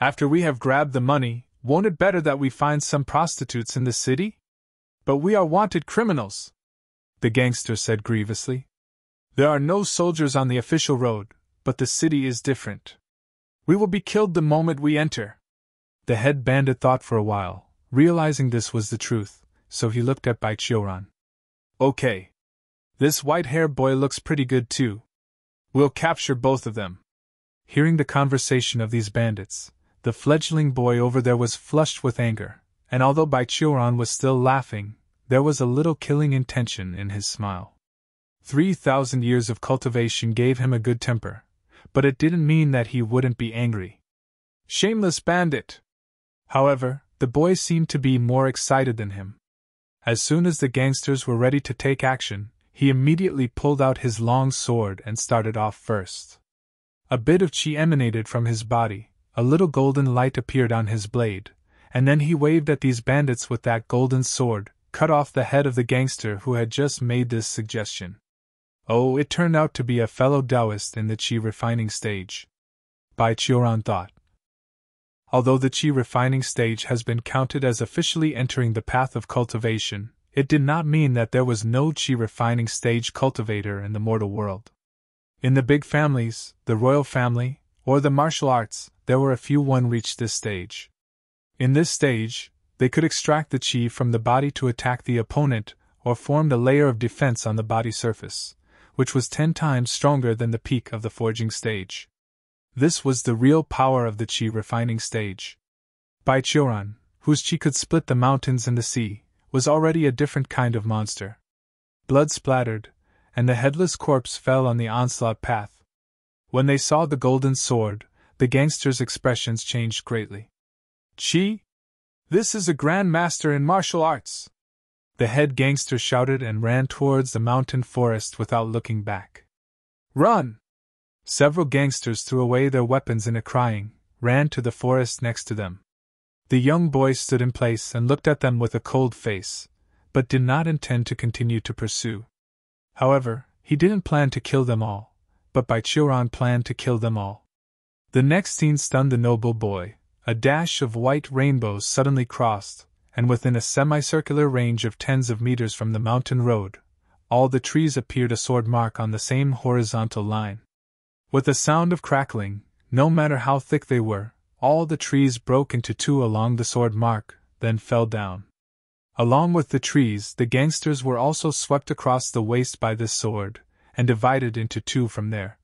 After we have grabbed the money, won't it better that we find some prostitutes in the city? But we are wanted criminals," the gangster said grievously. "There are no soldiers on the official road, but the city is different. We will be killed the moment we enter." The head bandit thought for a while, realizing this was the truth, so he looked at Betrothal. "Okay. This white-haired boy looks pretty good too. We'll capture both of them." Hearing the conversation of these bandits, the fledgling boy over there was flushed with anger, and although Betrothal was still laughing, there was a little killing intention in his smile. 3,000 years of cultivation gave him a good temper, but it didn't mean that he wouldn't be angry. "Shameless bandit!" However, the boy seemed to be more excited than him. As soon as the gangsters were ready to take action, he immediately pulled out his long sword and started off first. A bit of chi emanated from his body, a little golden light appeared on his blade, and then he waved at these bandits with that golden sword, cut off the head of the gangster who had just made this suggestion. Oh, it turned out to be a fellow Taoist in the chi refining stage. Betrothal thought. Although the chi refining stage has been counted as officially entering the path of cultivation, it did not mean that there was no qi refining stage cultivator in the mortal world. In the big families, the royal family, or the martial arts, there were a few one reached this stage. In this stage, they could extract the qi from the body to attack the opponent or formed a layer of defense on the body surface, which was 10 times stronger than the peak of the forging stage. This was the real power of the qi refining stage. Baiqiuran, whose qi could split the mountains and the sea, was already a different kind of monster. Blood splattered, and the headless corpse fell on the onslaught path. When they saw the golden sword, the gangsters' expressions changed greatly. Qi? This is a grand master in martial arts! The head gangster shouted and ran towards the mountain forest without looking back. Run! Several gangsters threw away their weapons and crying, ran to the forest next to them. The young boy stood in place and looked at them with a cold face, but did not intend to continue to pursue. However, he didn't plan to kill them all, but Baiqiuran planned to kill them all. The next scene stunned the noble boy. A dash of white rainbows suddenly crossed, and within a semicircular range of tens of meters from the mountain road, all the trees appeared a sword mark on the same horizontal line. With a sound of crackling, no matter how thick they were, all the trees broke into two along the sword mark, then fell down. Along with the trees, the gangsters were also swept across the waste by this sword, and divided into two from there.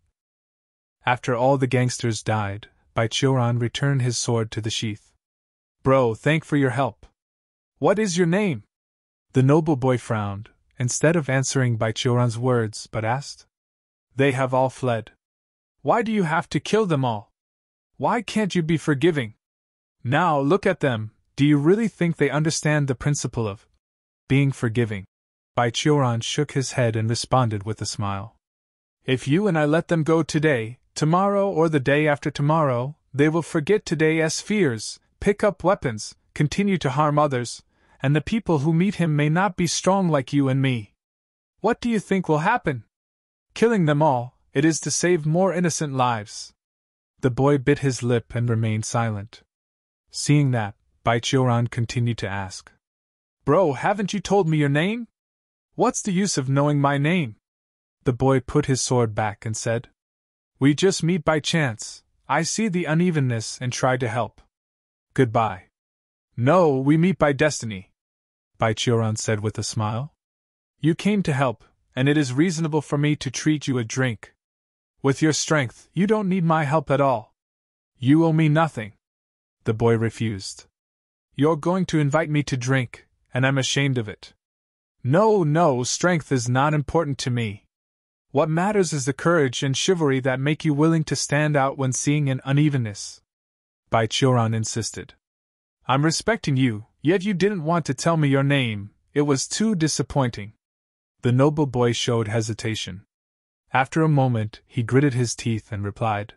After all the gangsters died, Baiqiuran returned his sword to the sheath. Bro, thank for your help. What is your name? The noble boy frowned, instead of answering Baiqiuran's words, but asked. They have all fled. Why do you have to kill them all? Why can't you be forgiving? Now look at them, do you really think they understand the principle of being forgiving? Baiqiuran shook his head and responded with a smile. If you and I let them go today, tomorrow or the day after tomorrow, they will forget today's fears, pick up weapons, continue to harm others, and the people who meet him may not be strong like you and me. What do you think will happen? Killing them all, it is to save more innocent lives. The boy bit his lip and remained silent. Seeing that, Baiqiuran continued to ask. Bro, haven't you told me your name? What's the use of knowing my name? The boy put his sword back and said. We just meet by chance. I see the unevenness and try to help. Goodbye. No, we meet by destiny, Baiqiuran said with a smile. You came to help, and it is reasonable for me to treat you a drink. With your strength, you don't need my help at all. You owe me nothing. The boy refused. You're going to invite me to drink, and I'm ashamed of it. No, strength is not important to me. What matters is the courage and chivalry that make you willing to stand out when seeing an unevenness. Baiqiuran insisted. I'm respecting you, yet you didn't want to tell me your name. It was too disappointing. The noble boy showed hesitation. After a moment, he gritted his teeth and replied.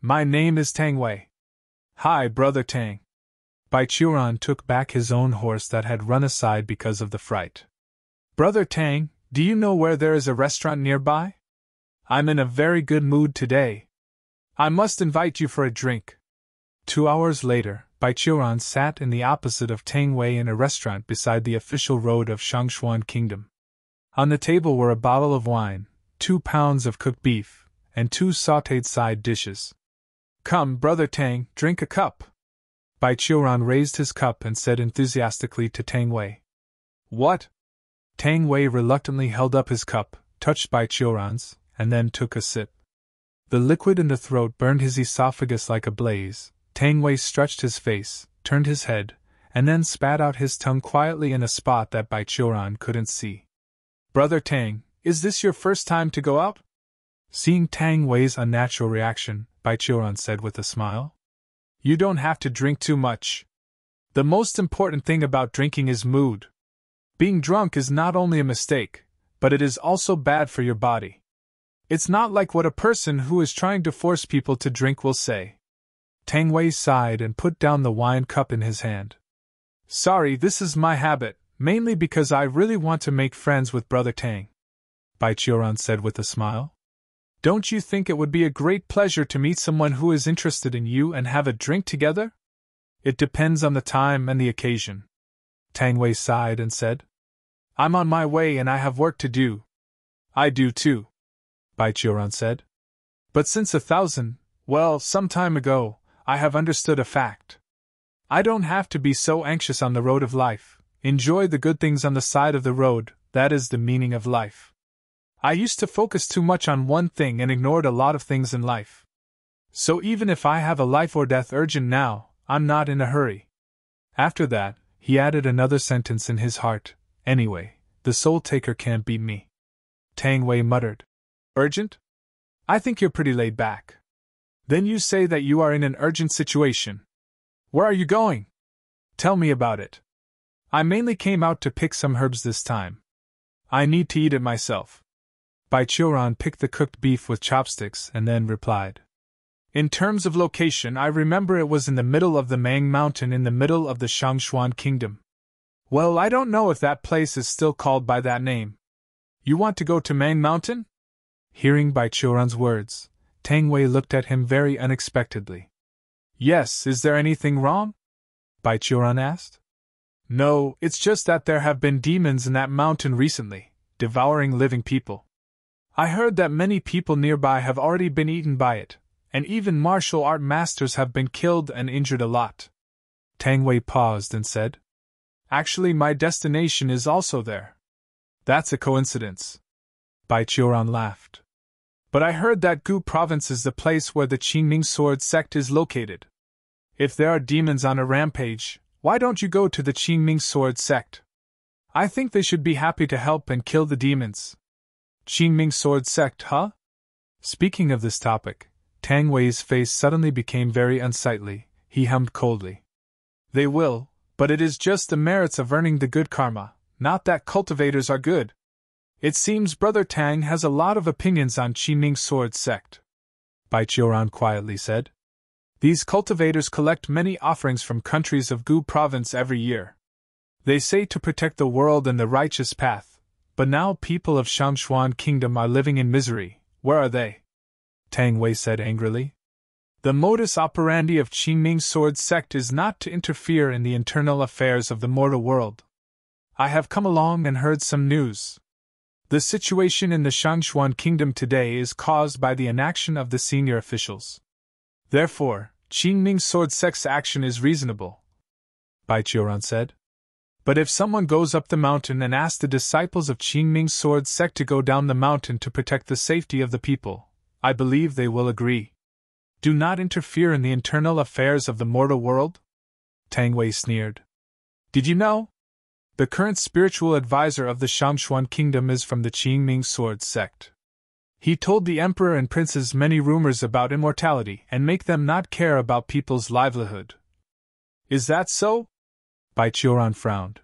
My name is Tang Wei. Hi, Brother Tang. Baiqiuran took back his own horse that had run aside because of the fright. Brother Tang, do you know where there is a restaurant nearby? I'm in a very good mood today. I must invite you for a drink. 2 hours later, Baiqiuran sat in the opposite of Tang Wei in a restaurant beside the official road of Shangxuan Kingdom. On the table were a bottle of wine, 2 pounds of cooked beef, and 2 sautéed side dishes. Come, Brother Tang, drink a cup. Baiqiuran raised his cup and said enthusiastically to Tang Wei. What? Tang Wei reluctantly held up his cup, touched Baiqiuran's, and then took a sip. The liquid in the throat burned his esophagus like a blaze. Tang Wei stretched his face, turned his head, and then spat out his tongue quietly in a spot that Baiqiuran couldn't see. Brother Tang, is this your first time to go out? Seeing Tang Wei's unnatural reaction, Baiqiuran said with a smile. You don't have to drink too much. The most important thing about drinking is mood. Being drunk is not only a mistake, but it is also bad for your body. It's not like what a person who is trying to force people to drink will say. Tang Wei sighed and put down the wine cup in his hand. Sorry, this is my habit, mainly because I really want to make friends with Brother Tang, Baiqiuran said with a smile. Don't you think it would be a great pleasure to meet someone who is interested in you and have a drink together? It depends on the time and the occasion. Tang Wei sighed and said. I'm on my way and I have work to do. I do too, Baichuran said. But since some time ago, I have understood a fact. I don't have to be so anxious on the road of life. Enjoy the good things on the side of the road, that is the meaning of life. I used to focus too much on one thing and ignored a lot of things in life. So even if I have a life or death urgent now, I'm not in a hurry. After that, he added another sentence in his heart, anyway, the soul taker can't beat me. Tang Wei muttered. Urgent? I think you're pretty laid back. Then you say that you are in an urgent situation. Where are you going? Tell me about it. I mainly came out to pick some herbs this time. I need to eat it myself. Baichuran picked the cooked beef with chopsticks and then replied. In terms of location, I remember it was in the middle of the Mang mountain in the middle of the Shangxuan kingdom. Well, I don't know if that place is still called by that name. You want to go to Mang mountain? Hearing Baichuran's words, Tang Wei looked at him very unexpectedly. Yes, is there anything wrong? Baichuran asked. No, it's just that there have been demons in that mountain recently, devouring living people. I heard that many people nearby have already been eaten by it, and even martial art masters have been killed and injured a lot. Tang Wei paused and said, Actually, my destination is also there. That's a coincidence. Baichuran laughed. But I heard that Gu province is the place where the Qingming sword sect is located. If there are demons on a rampage, why don't you go to the Qingming sword sect? I think they should be happy to help and kill the demons. Qingming sword sect, huh? Speaking of this topic, Tang Wei's face suddenly became very unsightly. He hummed coldly. They will, but it is just the merits of earning the good karma, not that cultivators are good. It seems Brother Tang has a lot of opinions on Qingming sword sect. Baichuran quietly said. These cultivators collect many offerings from countries of Gu province every year. They say to protect the world and the righteous path, but now people of Shangxuan kingdom are living in misery. Where are they? Tang Wei said angrily. The modus operandi of Qingming sword sect is not to interfere in the internal affairs of the mortal world. I have come along and heard some news. The situation in the Shangxuan kingdom today is caused by the inaction of the senior officials. Therefore, Qingming sword sect's action is reasonable, Baichuran said. But if someone goes up the mountain and asks the disciples of Qingming sword sect to go down the mountain to protect the safety of the people, I believe they will agree. Do not interfere in the internal affairs of the mortal world? Tang Wei sneered. Did you know? The current spiritual advisor of the Shangxuan kingdom is from the Qingming sword sect. He told the emperor and princes many rumors about immortality and make them not care about people's livelihood. Is that so? Baichuran frowned.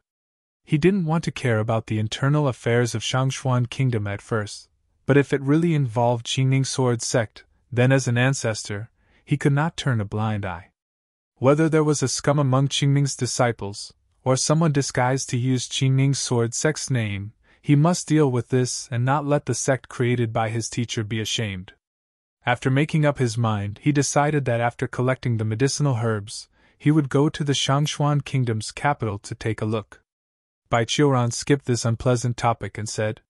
He didn't want to care about the internal affairs of Shangxuan kingdom at first, but if it really involved Qingming sword sect, then as an ancestor, he could not turn a blind eye. Whether there was a scum among Qingming's disciples, or someone disguised to use Qingming sword sect's name, he must deal with this and not let the sect created by his teacher be ashamed. After making up his mind, he decided that after collecting the medicinal herbs, he would go to the Shangxuan kingdom's capital to take a look. Baichuran skipped this unpleasant topic and said,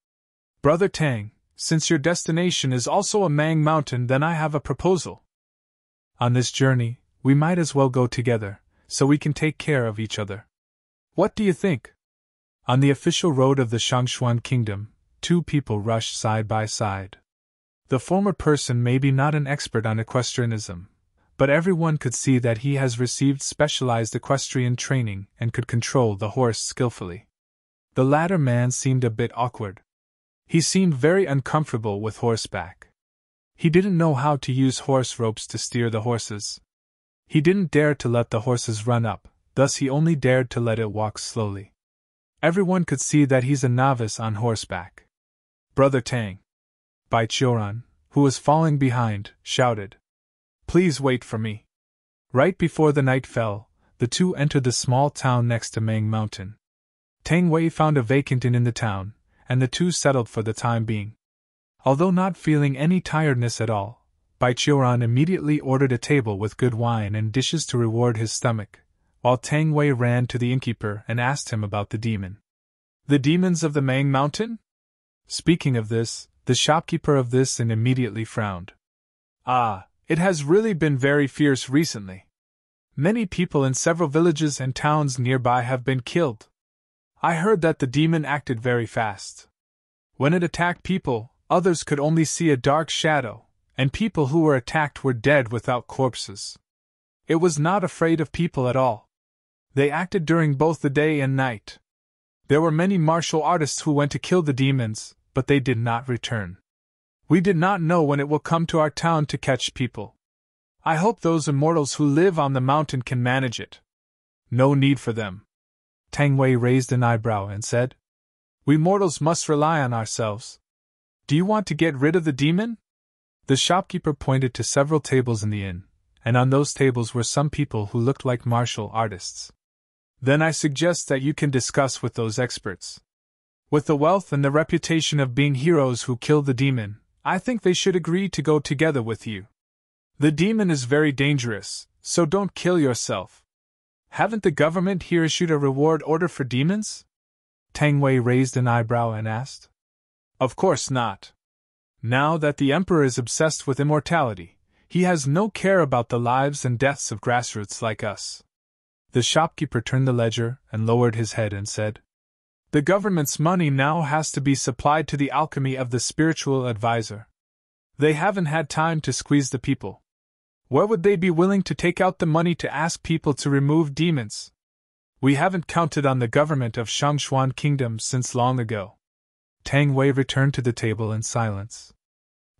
Brother Tang, since your destination is also a Mang mountain, then I have a proposal. On this journey, we might as well go together, so we can take care of each other. What do you think? On the official road of the Shangxuan kingdom, two people rushed side by side. The former person may be not an expert on equestrianism, but everyone could see that he has received specialized equestrian training and could control the horse skillfully. The latter man seemed a bit awkward. He seemed very uncomfortable with horseback. He didn't know how to use horse ropes to steer the horses. He didn't dare to let the horses run up, thus he only dared to let it walk slowly. Everyone could see that he's a novice on horseback. Brother Tang. Baichuran, who was falling behind, shouted. Please wait for me. Right before the night fell, the two entered the small town next to Mang Mountain. Tang Wei found a vacant inn in the town, and the two settled for the time being. Although not feeling any tiredness at all, Baichuran immediately ordered a table with good wine and dishes to reward his stomach, while Tang Wei ran to the innkeeper and asked him about the demon. The demons of the Mang Mountain? Speaking of this, the shopkeeper of this inn immediately frowned. Ah, it has really been very fierce recently. Many people in several villages and towns nearby have been killed. I heard that the demon acted very fast. When it attacked people, others could only see a dark shadow, and people who were attacked were dead without corpses. It was not afraid of people at all. They acted during both the day and night. There were many martial artists who went to kill the demons, but they did not return. We did not know when it will come to our town to catch people. I hope those immortals who live on the mountain can manage it. No need for them. Tang Wei raised an eyebrow and said, We mortals must rely on ourselves. Do you want to get rid of the demon? The shopkeeper pointed to several tables in the inn, and on those tables were some people who looked like martial artists. Then I suggest that you can discuss with those experts. With the wealth and the reputation of being heroes who killed the demon, I think they should agree to go together with you. The demon is very dangerous, so don't kill yourself. Haven't the government here issued a reward order for demons? Tang Wei raised an eyebrow and asked. Of course not. Now that the emperor is obsessed with immortality, he has no care about the lives and deaths of grassroots like us. The shopkeeper turned the ledger and lowered his head and said, The government's money now has to be supplied to the alchemy of the spiritual advisor. They haven't had time to squeeze the people. Where would they be willing to take out the money to ask people to remove demons? We haven't counted on the government of Shangxuan Kingdom since long ago. Tang Wei returned to the table in silence.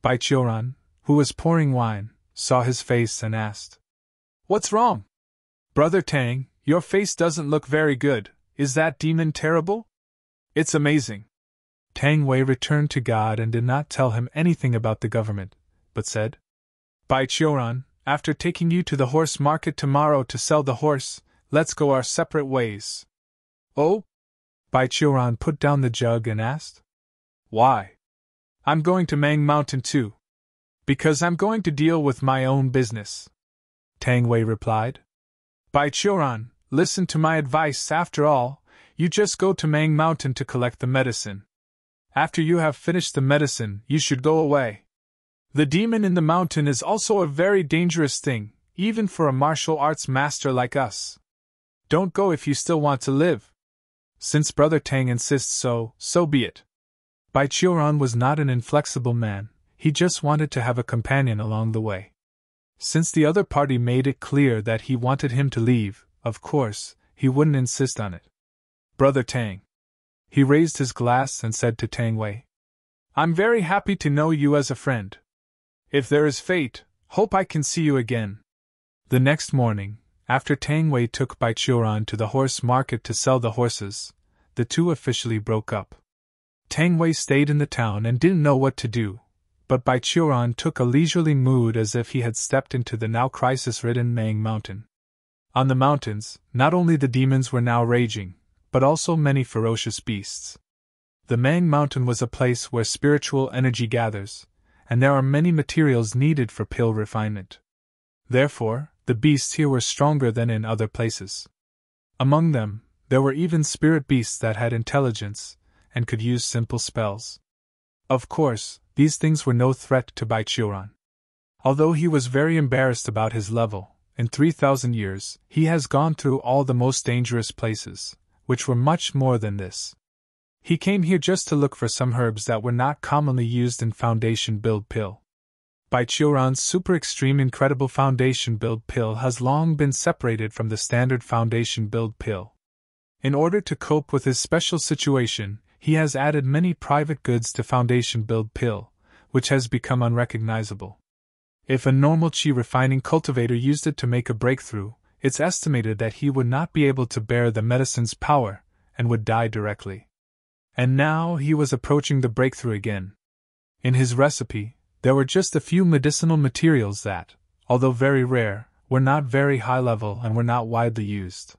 Bai Qiuran, who was pouring wine, saw his face and asked, What's wrong? Brother Tang, your face doesn't look very good. Is that demon terrible? It's amazing. Tang Wei returned to God and did not tell him anything about the government, but said, Bai Qiuran, after taking you to the horse market tomorrow to sell the horse, let's go our separate ways. Oh? Bai Qiuran put down the jug and asked, Why? I'm going to Mang Mountain too. Because I'm going to deal with my own business. Tang Wei replied. Bai Qiuran, listen to my advice. After all, you just go to Mang Mountain to collect the medicine. After you have finished the medicine, you should go away. The demon in the mountain is also a very dangerous thing, even for a martial arts master like us. Don't go if you still want to live. Since Brother Tang insists so be it. Bai Qiuran was not an inflexible man, he just wanted to have a companion along the way. Since the other party made it clear that he wanted him to leave, of course, he wouldn't insist on it. Brother Tang. He raised his glass and said to Tang Wei, I'm very happy to know you as a friend. If there is fate, hope I can see you again. The next morning, after Tang Wei took Bai Qiuran to the horse market to sell the horses, the two officially broke up. Tang Wei stayed in the town and didn't know what to do, but Bai Qiuran took a leisurely mood as if he had stepped into the now crisis-ridden Mang Mountain. On the mountains, not only the demons were now raging, but also many ferocious beasts. The Mang Mountain was a place where spiritual energy gathers, and there are many materials needed for pill refinement. Therefore, the beasts here were stronger than in other places. Among them, there were even spirit beasts that had intelligence, and could use simple spells. Of course, these things were no threat to Bai Qiuran. Although he was very embarrassed about his level, in 3,000 years, he has gone through all the most dangerous places, which were much more than this. He came here just to look for some herbs that were not commonly used in Foundation Build Pill. Bai Qiuran's super extreme incredible Foundation Build Pill has long been separated from the standard Foundation Build Pill. In order to cope with his special situation, he has added many private goods to Foundation Build Pill, which has become unrecognizable. If a normal chi refining cultivator used it to make a breakthrough, it's estimated that he would not be able to bear the medicine's power, and would die directly. And now he was approaching the breakthrough again. In his recipe, there were just a few medicinal materials that, although very rare, were not very high level and were not widely used.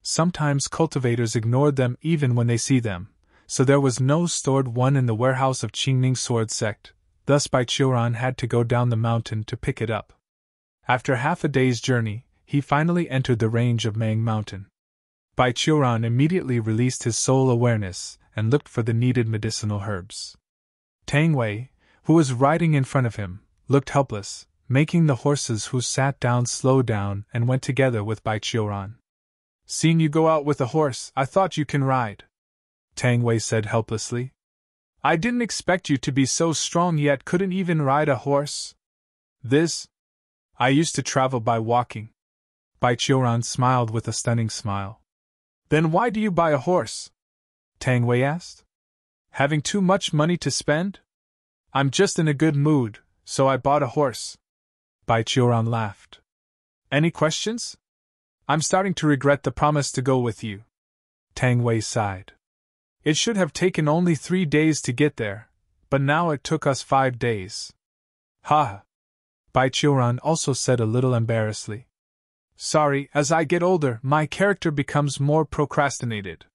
Sometimes cultivators ignored them even when they see them, so there was no stored one in the warehouse of Qingning Sword Sect, thus Bai Qiuran had to go down the mountain to pick it up. After half a day's journey, he finally entered the range of Mang Mountain. Baichuran immediately released his soul awareness and looked for the needed medicinal herbs. Tang Wei, who was riding in front of him, looked helpless, making the horses who sat down slow down and went together with Baichuran. "Seeing you go out with a horse, I thought you can ride," Tang Wei said helplessly. "I didn't expect you to be so strong yet couldn't even ride a horse." I used to travel by walking." Baichuran smiled with a stunning smile. "Then why do you buy a horse?" Tang Wei asked. "Having too much money to spend? I'm just in a good mood, so I bought a horse." Baichuran laughed. "Any questions? I'm starting to regret the promise to go with you." Tang Wei sighed. "It should have taken only 3 days to get there, but now it took us 5 days." "Ha!" Baichuran also said a little embarrassedly. "Sorry, as I get older, my character becomes more procrastinated.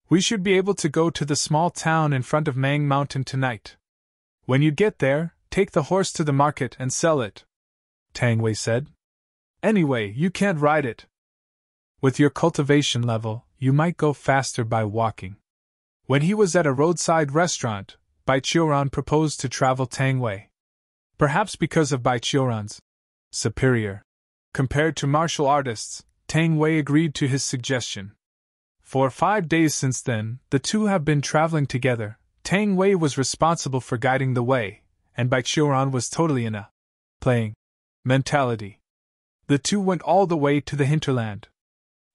We should be able to go to the small town in front of Mang Mountain tonight. When you get there, take the horse to the market and sell it," Tang Wei said. "Anyway, you can't ride it. With your cultivation level, you might go faster by walking." When he was at a roadside restaurant, Baichuran proposed to travel Tang Wei. Perhaps because of Baichuran's superior compared to martial artists, Tang Wei agreed to his suggestion. For 5 days since then, the two have been traveling together. Tang Wei was responsible for guiding the way, and Baichuran was totally in a playing mentality. The two went all the way to the hinterland.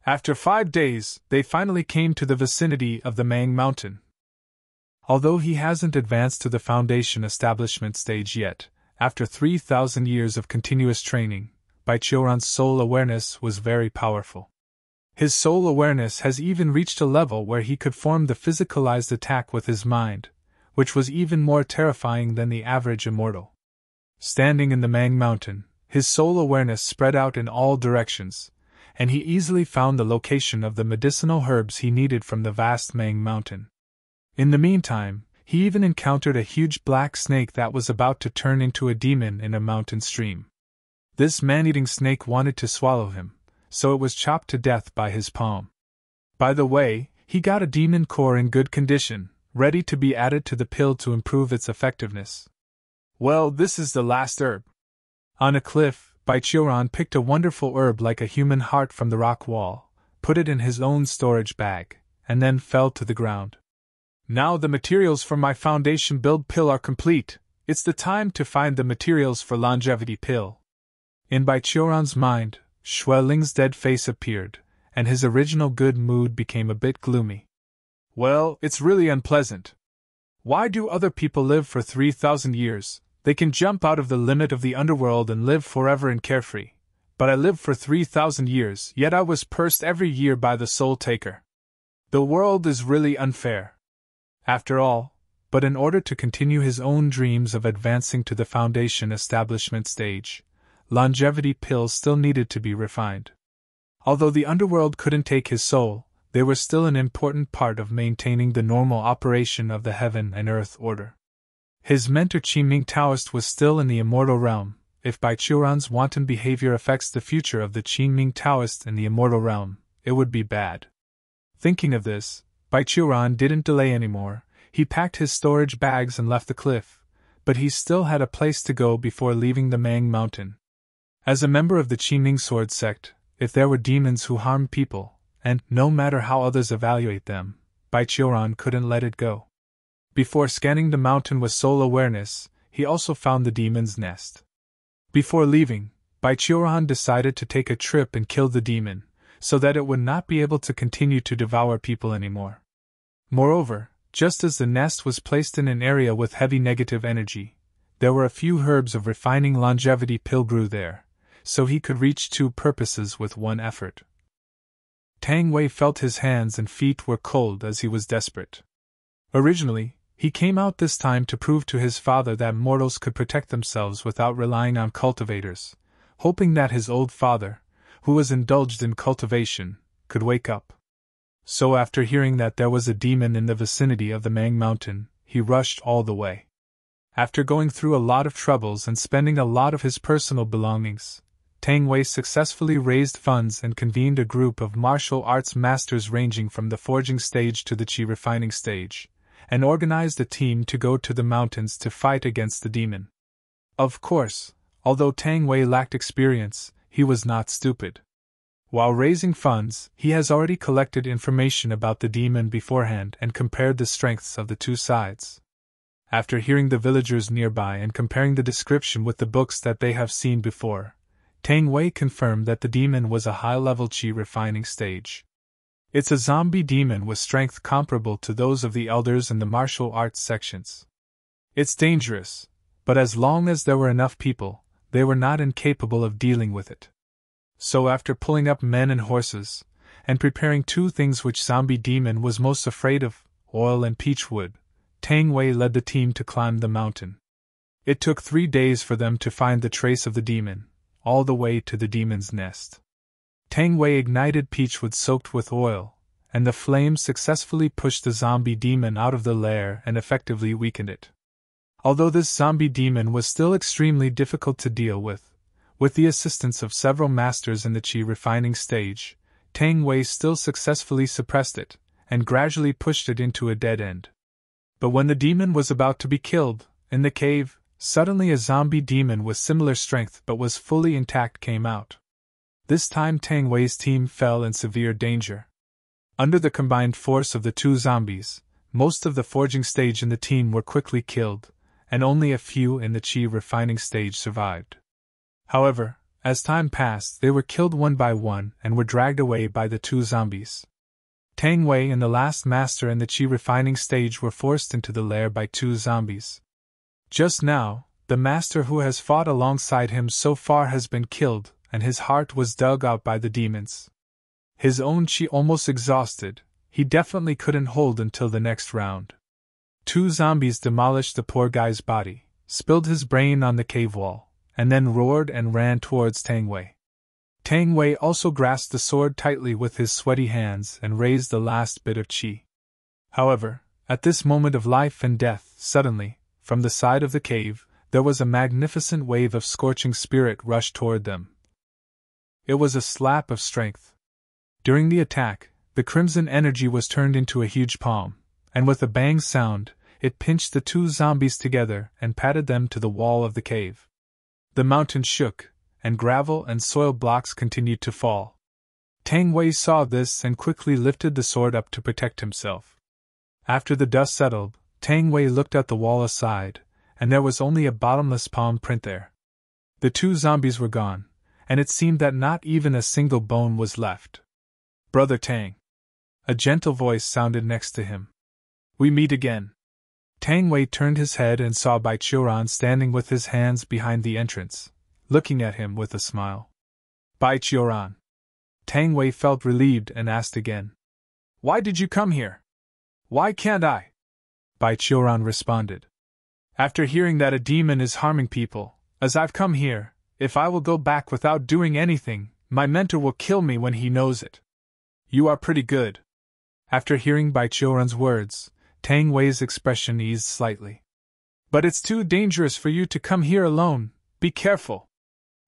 After 5 days, they finally came to the vicinity of the Mang Mountain. Although he hasn't advanced to the foundation establishment stage yet, after 3,000 years of continuous training, Baichuran's soul awareness was very powerful. His soul awareness has even reached a level where he could form the physicalized attack with his mind, which was even more terrifying than the average immortal. Standing in the Mang Mountain, his soul awareness spread out in all directions, and he easily found the location of the medicinal herbs he needed from the vast Mang Mountain. In the meantime, he even encountered a huge black snake that was about to turn into a demon in a mountain stream. This man-eating snake wanted to swallow him, so it was chopped to death by his palm. By the way, he got a demon core in good condition, ready to be added to the pill to improve its effectiveness. Well, this is the last herb. On a cliff, Baichuran picked a wonderful herb like a human heart from the rock wall, put it in his own storage bag, and then fell to the ground. Now the materials for my foundation build pill are complete. It's the time to find the materials for longevity pill. In Baichuran's mind, Xueling's dead face appeared, and his original good mood became a bit gloomy. Well, it's really unpleasant. Why do other people live for 3,000 years? They can jump out of the limit of the underworld and live forever and carefree. But I lived for 3,000 years, yet I was cursed every year by the soul taker. The world is really unfair. After all, but in order to continue his own dreams of advancing to the foundation establishment stage, longevity pills still needed to be refined. Although the underworld couldn't take his soul, they were still an important part of maintaining the normal operation of the heaven and earth order. His mentor Qiming Taoist was still in the immortal realm. If Baichuran's wanton behavior affects the future of the Qiming Taoist in the immortal realm, it would be bad. Thinking of this, Baichuran didn't delay anymore. He packed his storage bags and left the cliff, but he still had a place to go before leaving the Mang Mountain. As a member of the Qiming Sword sect, if there were demons who harmed people, and no matter how others evaluate them, Baichuran couldn't let it go. Before scanning the mountain with soul awareness, he also found the demon's nest. Before leaving, Baichuran decided to take a trip and kill the demon, so that it would not be able to continue to devour people anymore. Moreover, just as the nest was placed in an area with heavy negative energy, there were a few herbs of refining longevity pill grew there, so he could reach 2 purposes with one effort. Tang Wei felt his hands and feet were cold as he was desperate. Originally, he came out this time to prove to his father that mortals could protect themselves without relying on cultivators, hoping that his old father, who was indulged in cultivation, could wake up. So after hearing that there was a demon in the vicinity of the Mang Mountain, he rushed all the way. After going through a lot of troubles and spending a lot of his personal belongings, Tang Wei successfully raised funds and convened a group of martial arts masters ranging from the forging stage to the qi refining stage, and organized a team to go to the mountains to fight against the demon. Of course, although Tang Wei lacked experience, he was not stupid. While raising funds, he has already collected information about the demon beforehand and compared the strengths of the two sides. After hearing the villagers nearby and comparing the description with the books that they have seen before, Tang Wei confirmed that the demon was a high-level qi refining stage. It's a zombie demon with strength comparable to those of the elders in the martial arts sections. It's dangerous, but as long as there were enough people, they were not incapable of dealing with it. So after pulling up men and horses, and preparing two things which zombie demon was most afraid of, oil and peach wood, Tang Wei led the team to climb the mountain. It took 3 days for them to find the trace of the demon, all the way to the demon's nest. Tang Wei ignited peachwood soaked with oil, and the flames successfully pushed the zombie demon out of the lair and effectively weakened it. Although this zombie demon was still extremely difficult to deal with the assistance of several masters in the qi refining stage, Tang Wei still successfully suppressed it, and gradually pushed it into a dead end. But when the demon was about to be killed, in the cave, suddenly a zombie demon with similar strength but was fully intact came out. This time Tang Wei's team fell in severe danger. Under the combined force of the two zombies, most of the forging stage in the team were quickly killed, and only a few in the qi refining stage survived. However, as time passed, they were killed one by one and were dragged away by the two zombies. Tang Wei and the last master in the qi refining stage were forced into the lair by two zombies. Just now, the master who has fought alongside him so far has been killed, and his heart was dug out by the demons. His own qi almost exhausted, he definitely couldn't hold until the next round. Two zombies demolished the poor guy's body, spilled his brain on the cave wall, and then roared and ran towards Tang Wei. Tang Wei also grasped the sword tightly with his sweaty hands and raised the last bit of qi. However, at this moment of life and death, suddenly, from the side of the cave, there was a magnificent wave of scorching spirit rush toward them. It was a slap of strength. During the attack, the crimson energy was turned into a huge palm, and with a bang sound, it pinched the two zombies together and patted them to the wall of the cave. The mountain shook, and gravel and soil blocks continued to fall. Tang Wei saw this and quickly lifted the sword up to protect himself. After the dust settled, Tang Wei looked at the wall aside, and there was only a bottomless palm print there. The two zombies were gone, and it seemed that not even a single bone was left. "Brother Tang." A gentle voice sounded next to him. "We meet again." Tang Wei turned his head and saw Betrothal standing with his hands behind the entrance, looking at him with a smile. "Betrothal." Tang Wei felt relieved and asked again. "Why did you come here?" "Why can't I?" Betrothal responded. "After hearing that a demon is harming people, as I've come here, if I will go back without doing anything, my mentor will kill me when he knows it." "You are pretty good." After hearing Betrothal's words, Tang Wei's expression eased slightly. "But it's too dangerous for you to come here alone, be careful."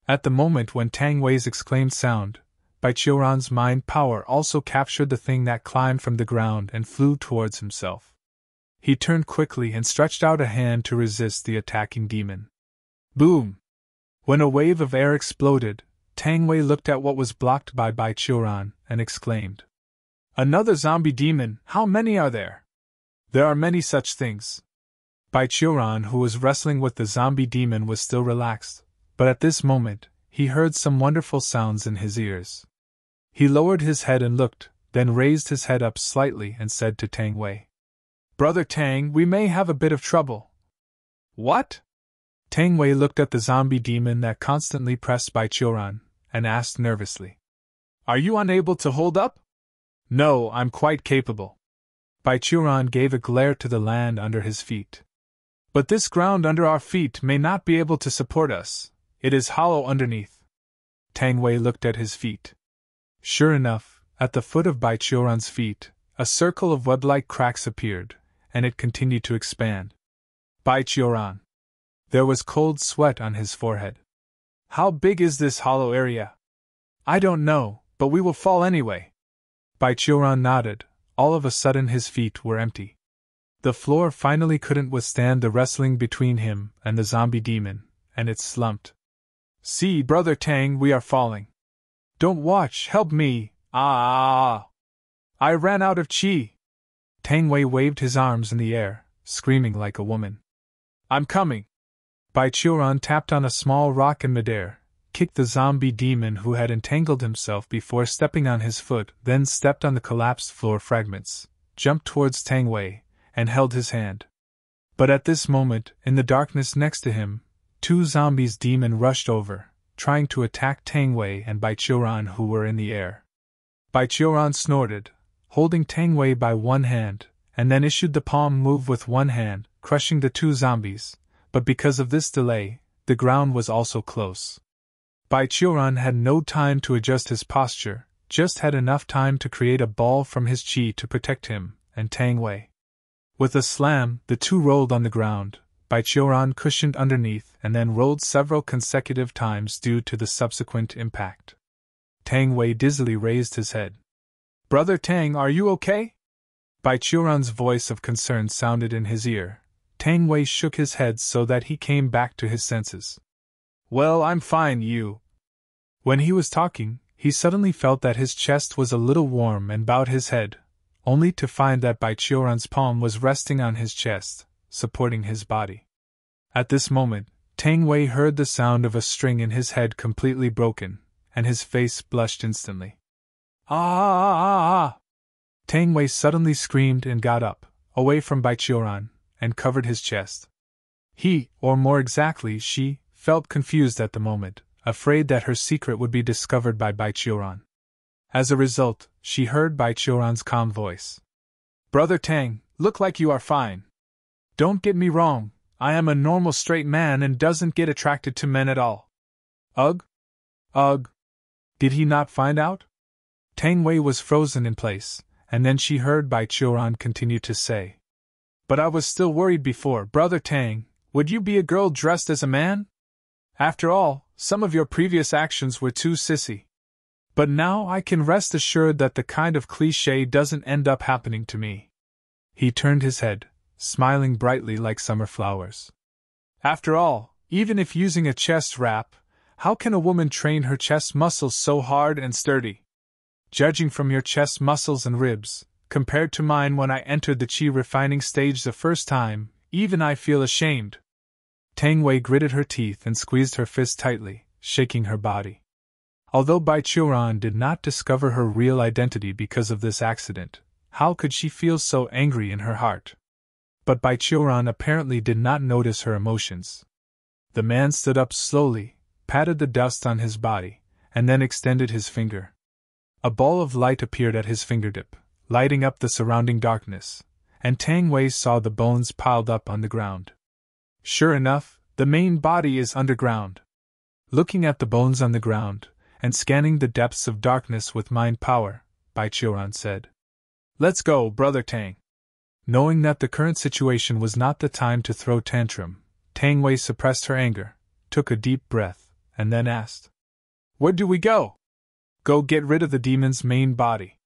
At the moment when Tang Wei's exclaimed sound, Betrothal's mind power also captured the thing that climbed from the ground and flew towards himself. He turned quickly and stretched out a hand to resist the attacking demon. Boom! When a wave of air exploded, Tang Wei looked at what was blocked by Betrothal and exclaimed, "Another zombie demon, how many are there?" "There are many such things." Betrothal, who was wrestling with the zombie demon, was still relaxed, but at this moment, he heard some wonderful sounds in his ears. He lowered his head and looked, then raised his head up slightly and said to Tang Wei, "Brother Tang, we may have a bit of trouble." "What?" Tang Wei looked at the zombie demon that constantly pressed Betrothal, and asked nervously, "Are you unable to hold up?" "No, I'm quite capable." Betrothal gave a glare to the land under his feet. "But this ground under our feet may not be able to support us, it is hollow underneath." Tang Wei looked at his feet. Sure enough, at the foot of Betrothal's feet, a circle of web-like cracks appeared, and it continued to expand. Betrothal. There was cold sweat on his forehead. How big is this hollow area? I don't know, but we will fall anyway. Baichuran nodded. All of a sudden his feet were empty. The floor finally couldn't withstand the wrestling between him and the zombie demon, and it slumped. See, Brother Tang, we are falling. Don't watch, help me, ah! I ran out of chi. Tang Wei waved his arms in the air, screaming like a woman. I'm coming. Baichuran tapped on a small rock in midair, kicked the zombie demon who had entangled himself before stepping on his foot, then stepped on the collapsed floor fragments, jumped towards Tang Wei, and held his hand. But at this moment, in the darkness next to him, two zombies demon rushed over, trying to attack Tang Wei and Baichuran who were in the air. Baichuran snorted, holding Tang Wei by one hand, and then issued the palm move with one hand, crushing the two zombies, but because of this delay, the ground was also close. Baichuran had no time to adjust his posture, just had enough time to create a ball from his chi to protect him and Tang Wei. With a slam, the two rolled on the ground. Baichuran cushioned underneath and then rolled several consecutive times due to the subsequent impact. Tang Wei dizzily raised his head. Brother Tang, are you okay? Baichuran's voice of concern sounded in his ear. Tang Wei shook his head so that he came back to his senses. Well, I'm fine, you. When he was talking, he suddenly felt that his chest was a little warm and bowed his head, only to find that Baichuran's palm was resting on his chest, supporting his body. At this moment, Tang Wei heard the sound of a string in his head completely broken, and his face blushed instantly. Ah! Tang Wei suddenly screamed and got up, away from Baichuran, and covered his chest. He, or more exactly she, felt confused at the moment, afraid that her secret would be discovered by Baichuran. As a result, she heard Baichuran's calm voice. Brother Tang, look like you are fine. Don't get me wrong, I am a normal straight man and doesn't get attracted to men at all. Ugh? Ugh. Did he not find out? Tang Wei was frozen in place, and then she heard Baichuran continue to say. But I was still worried before, Brother Tang, would you be a girl dressed as a man? After all, some of your previous actions were too sissy. But now I can rest assured that the kind of cliché doesn't end up happening to me. He turned his head, smiling brightly like summer flowers. After all, even if using a chest wrap, how can a woman train her chest muscles so hard and sturdy? Judging from your chest muscles and ribs, compared to mine when I entered the chi refining stage the first time, even I feel ashamed. Tang Wei gritted her teeth and squeezed her fist tightly, shaking her body. Although Baichuran did not discover her real identity because of this accident, how could she feel so angry in her heart? But Baichuran apparently did not notice her emotions. The man stood up slowly, patted the dust on his body, and then extended his finger. A ball of light appeared at his fingertip, lighting up the surrounding darkness, and Tang Wei saw the bones piled up on the ground. Sure enough, the main body is underground. Looking at the bones on the ground, and scanning the depths of darkness with mind power, Baichuran said. Let's go, Brother Tang. Knowing that the current situation was not the time to throw tantrum, Tang Wei suppressed her anger, took a deep breath, and then asked. Where do we go? Go get rid of the demon's main body.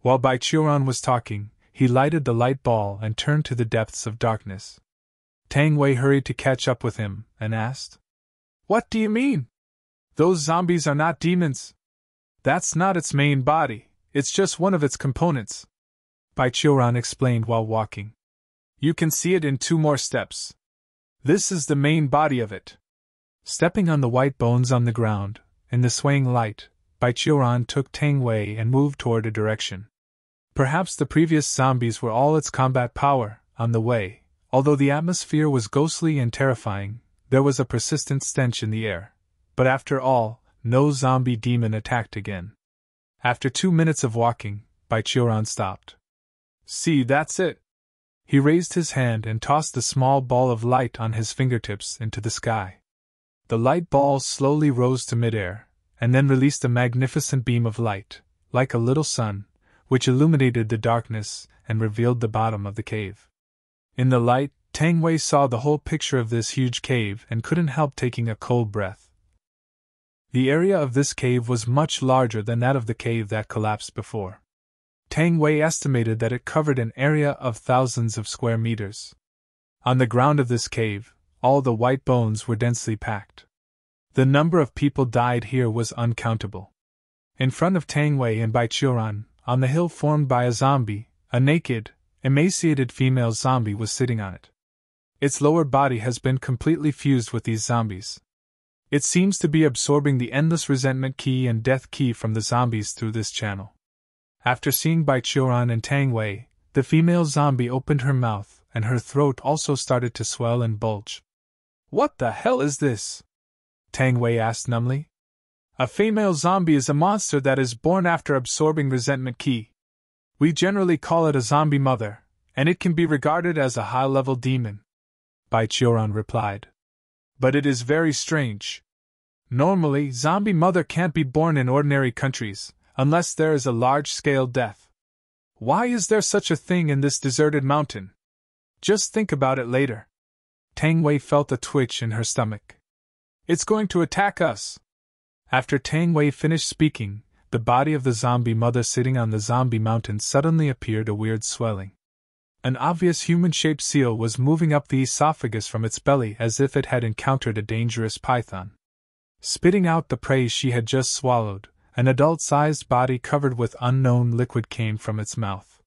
While Baichuran was talking, he lighted the light ball and turned to the depths of darkness. Tang Wei hurried to catch up with him, and asked. What do you mean? Those zombies are not demons. That's not its main body, it's just one of its components. Baichuran explained while walking. You can see it in 2 more steps. This is the main body of it. Stepping on the white bones on the ground, in the swaying light, Baichuran took Tang Wei and moved toward a direction. Perhaps the previous zombies were all its combat power. On the way, although the atmosphere was ghostly and terrifying, there was a persistent stench in the air. But after all, no zombie demon attacked again. After 2 minutes of walking, Baichuran stopped. See, that's it. He raised his hand and tossed the small ball of light on his fingertips into the sky. The light ball slowly rose to midair, and then released a magnificent beam of light, like a little sun, which illuminated the darkness and revealed the bottom of the cave. In the light, Tang Wei saw the whole picture of this huge cave and couldn't help taking a cold breath. The area of this cave was much larger than that of the cave that collapsed before. Tang Wei estimated that it covered an area of thousands of square meters. On the ground of this cave, all the white bones were densely packed. The number of people died here was uncountable. In front of Tang Wei and Baichuan, on the hill formed by a zombie, a naked, emaciated female zombie was sitting on it. Its lower body has been completely fused with these zombies. It seems to be absorbing the endless resentment key and death key from the zombies through this channel. After seeing Baichuan and Tang Wei, the female zombie opened her mouth, and her throat also started to swell and bulge. "What the hell is this?" Tang Wei asked numbly. "A female zombie is a monster that is born after absorbing resentment key. We generally call it a zombie mother, and it can be regarded as a high-level demon," Baichuan replied. "But it is very strange. Normally, zombie mother can't be born in ordinary countries, unless there is a large-scale death. Why is there such a thing in this deserted mountain? Just think about it later." Tang Wei felt a twitch in her stomach. "It's going to attack us." After Tang Wei finished speaking, the body of the zombie mother sitting on the zombie mountain suddenly appeared a weird swelling. An obvious human-shaped seal was moving up the esophagus from its belly as if it had encountered a dangerous python. Spitting out the prey she had just swallowed, an adult-sized body covered with unknown liquid came from its mouth.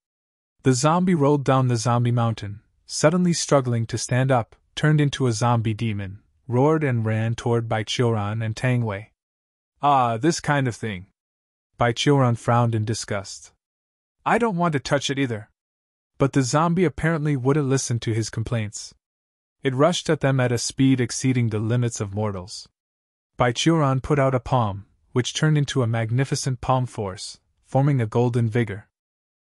The zombie rolled down the zombie mountain, suddenly struggling to stand up, turned into a zombie demon, roared and ran toward Baichuan and Tang Wei. "Ah, this kind of thing." Baichuan frowned in disgust. "I don't want to touch it either." But the zombie apparently wouldn't listen to his complaints. It rushed at them at a speed exceeding the limits of mortals. Baichuan put out a palm, which turned into a magnificent palm force, forming a golden vigor.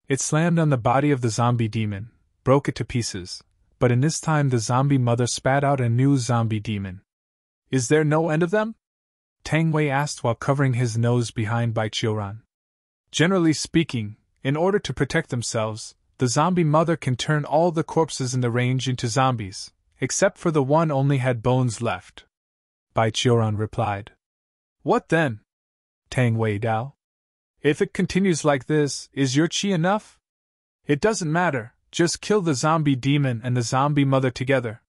It slammed on the body of the zombie demon, broke it to pieces, but in this time the zombie mother spat out a new zombie demon. "Is there no end of them?" Tang Wei asked while covering his nose behind Baichuan. "Generally speaking, in order to protect themselves, the zombie mother can turn all the corpses in the range into zombies, except for the one only had bones left," Baichuan replied. "What then?" Tang Wei Dao. "If it continues like this, is your chi enough? It doesn't matter, just kill the zombie demon and the zombie mother together."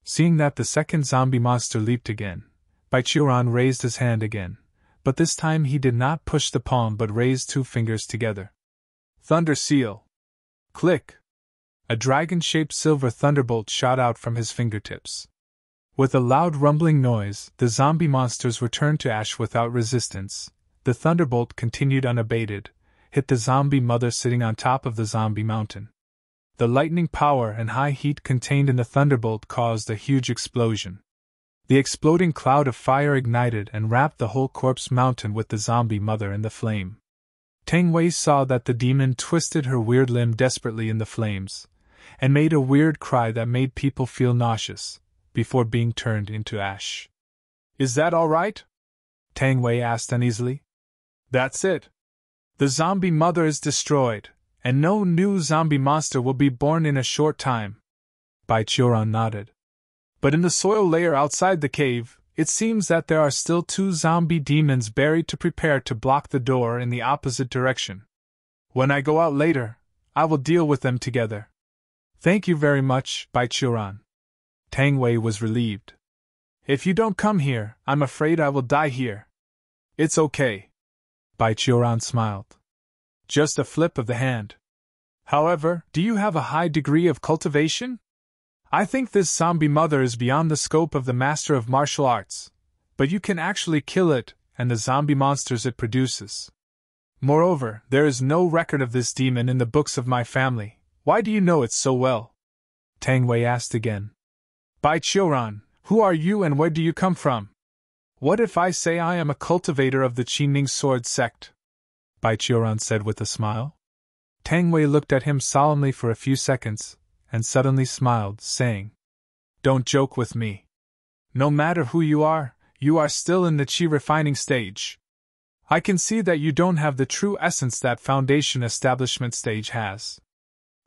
Seeing that the second zombie monster leaped again, Baichuan raised his hand again, but this time he did not push the palm but raised two fingers together. "Thunder seal!" Click! A dragon-shaped silver thunderbolt shot out from his fingertips. With a loud rumbling noise, the zombie monsters were turned to ash without resistance. The thunderbolt continued unabated, hit the zombie mother sitting on top of the zombie mountain. The lightning power and high heat contained in the thunderbolt caused a huge explosion. The exploding cloud of fire ignited and wrapped the whole corpse mountain with the zombie mother in the flame. Tang Wei saw that the demon twisted her weird limb desperately in the flames, and made a weird cry that made people feel nauseous, before being turned into ash. "Is that all right?" Tang Wei asked uneasily. "That's it. The zombie mother is destroyed, and no new zombie monster will be born in a short time." Baichuan nodded. "But in the soil layer outside the cave, it seems that there are still two zombie demons buried to prepare to block the door in the opposite direction. When I go out later, I will deal with them together." "Thank you very much, Baichuan." Tang Wei was relieved. "If you don't come here, I'm afraid I will die here." "It's okay." Baichuan smiled. "Just a flip of the hand. However, do you have a high degree of cultivation? I think this zombie mother is beyond the scope of the master of martial arts, but you can actually kill it and the zombie monsters it produces. Moreover, there is no record of this demon in the books of my family. Why do you know it so well?" Tang Wei asked again. "Baichuan, who are you and where do you come from? What if I say I am a cultivator of the Qingning sword sect?" Baichuan said with a smile. Tang Wei looked at him solemnly for a few seconds, and suddenly smiled, saying, "Don't joke with me. No matter who you are still in the chi refining stage. I can see that you don't have the true essence that foundation establishment stage has.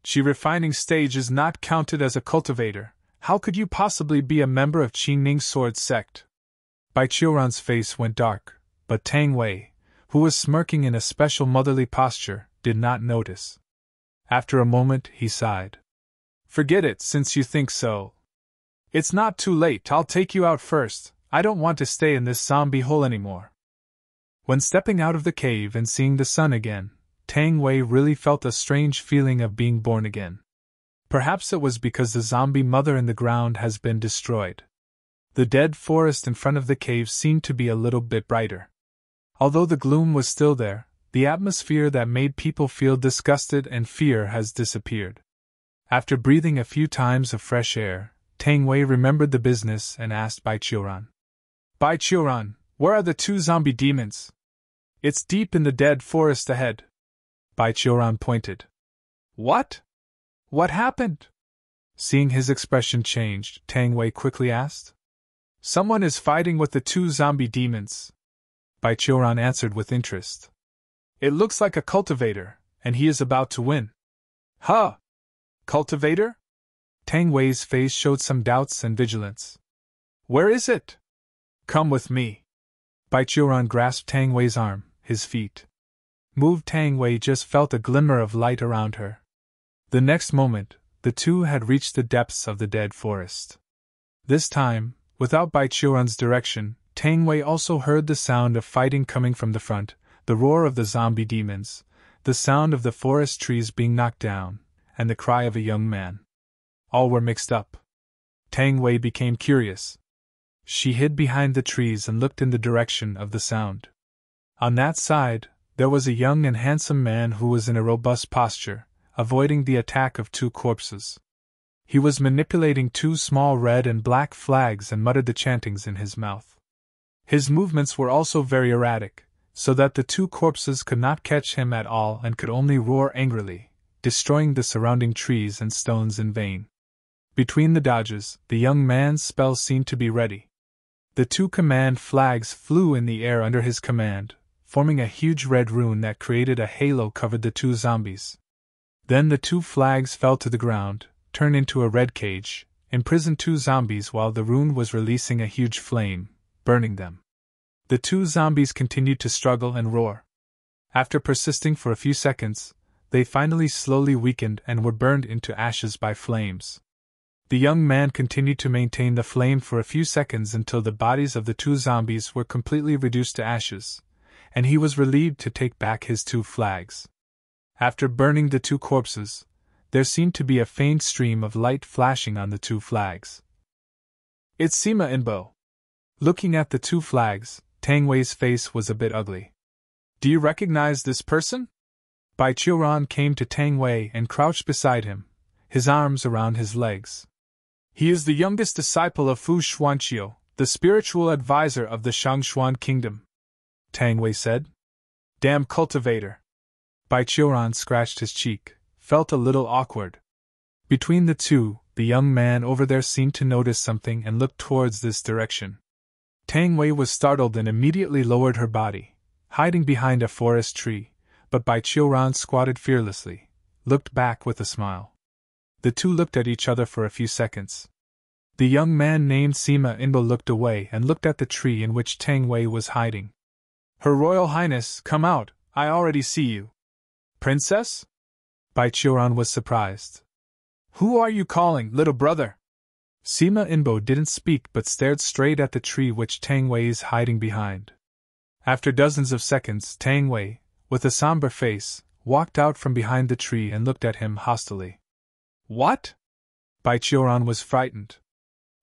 Chi refining stage is not counted as a cultivator. How could you possibly be a member of Qingning sword sect?" Baichuan's face went dark, but Tang Wei, who was smirking in a special motherly posture, did not notice. After a moment, he sighed. Forget it, since you think so. It's not too late, I'll take you out first. I don't want to stay in this zombie hole anymore. When stepping out of the cave and seeing the sun again, Tang Wei really felt a strange feeling of being born again. Perhaps it was because the zombie mother in the ground has been destroyed. The dead forest in front of the cave seemed to be a little bit brighter. Although the gloom was still there, the atmosphere that made people feel disgusted and fear has disappeared. After breathing a few times of fresh air, Tang Wei remembered the business and asked Bai Qiuran. Bai Qiuran, where are the two zombie demons? It's deep in the dead forest ahead. Bai Qiuran pointed. What? What happened? Seeing his expression changed, Tang Wei quickly asked. Someone is fighting with the two zombie demons. Bai Qiuran answered with interest. It looks like a cultivator, and he is about to win. Huh? Cultivator? Tang Wei's face showed some doubts and vigilance. Where is it? Come with me. Bai Qiuran grasped Tang Wei's arm, his feet. Moved. Tang Wei just felt a glimmer of light around her. The next moment, the two had reached the depths of the dead forest. This time, without Bai Qiuran's direction, Tang Wei also heard the sound of fighting coming from the front, the roar of the zombie demons, the sound of the forest trees being knocked down, and the cry of a young man. All were mixed up. Tang Wei became curious. She hid behind the trees and looked in the direction of the sound. On that side, there was a young and handsome man who was in a robust posture, avoiding the attack of two corpses. He was manipulating two small red and black flags and muttered the chantings in his mouth. His movements were also very erratic, so that the two corpses could not catch him at all and could only roar angrily, destroying the surrounding trees and stones in vain. Between the dodges, the young man's spell seemed to be ready. The two command flags flew in the air under his command, forming a huge red rune that created a halo covered the two zombies. Then the two flags fell to the ground, turned into a red cage, imprisoned two zombies while the rune was releasing a huge flame, burning them. The two zombies continued to struggle and roar. After persisting for a few seconds, they finally slowly weakened and were burned into ashes by flames. The young man continued to maintain the flame for a few seconds until the bodies of the two zombies were completely reduced to ashes, and he was relieved to take back his two flags. After burning the two corpses, there seemed to be a faint stream of light flashing on the two flags. It's Sima Inbo. Looking at the two flags, Tang Wei's face was a bit ugly. Do you recognize this person? Bai Qiuran came to Tang Wei and crouched beside him, his arms around his legs. He is the youngest disciple of Fu Xuanqiu, the spiritual advisor of the Shangxuan kingdom, Tang Wei said. Damn cultivator. Bai Qiuran scratched his cheek, felt a little awkward. Between the two, the young man over there seemed to notice something and looked towards this direction. Tang Wei was startled and immediately lowered her body, hiding behind a forest tree, but Bai Qiuran squatted fearlessly, looked back with a smile. The two looked at each other for a few seconds. The young man named Sima Inbo looked away and looked at the tree in which Tang Wei was hiding. Her Royal Highness, come out, I already see you. Princess? Bai Qiuran was surprised. Who are you calling, little brother? Sima Inbo didn't speak but stared straight at the tree which Tang Wei is hiding behind. After dozens of seconds, Tang Wei, with a somber face, walked out from behind the tree and looked at him hostilely. What? Bai Qiuran was frightened.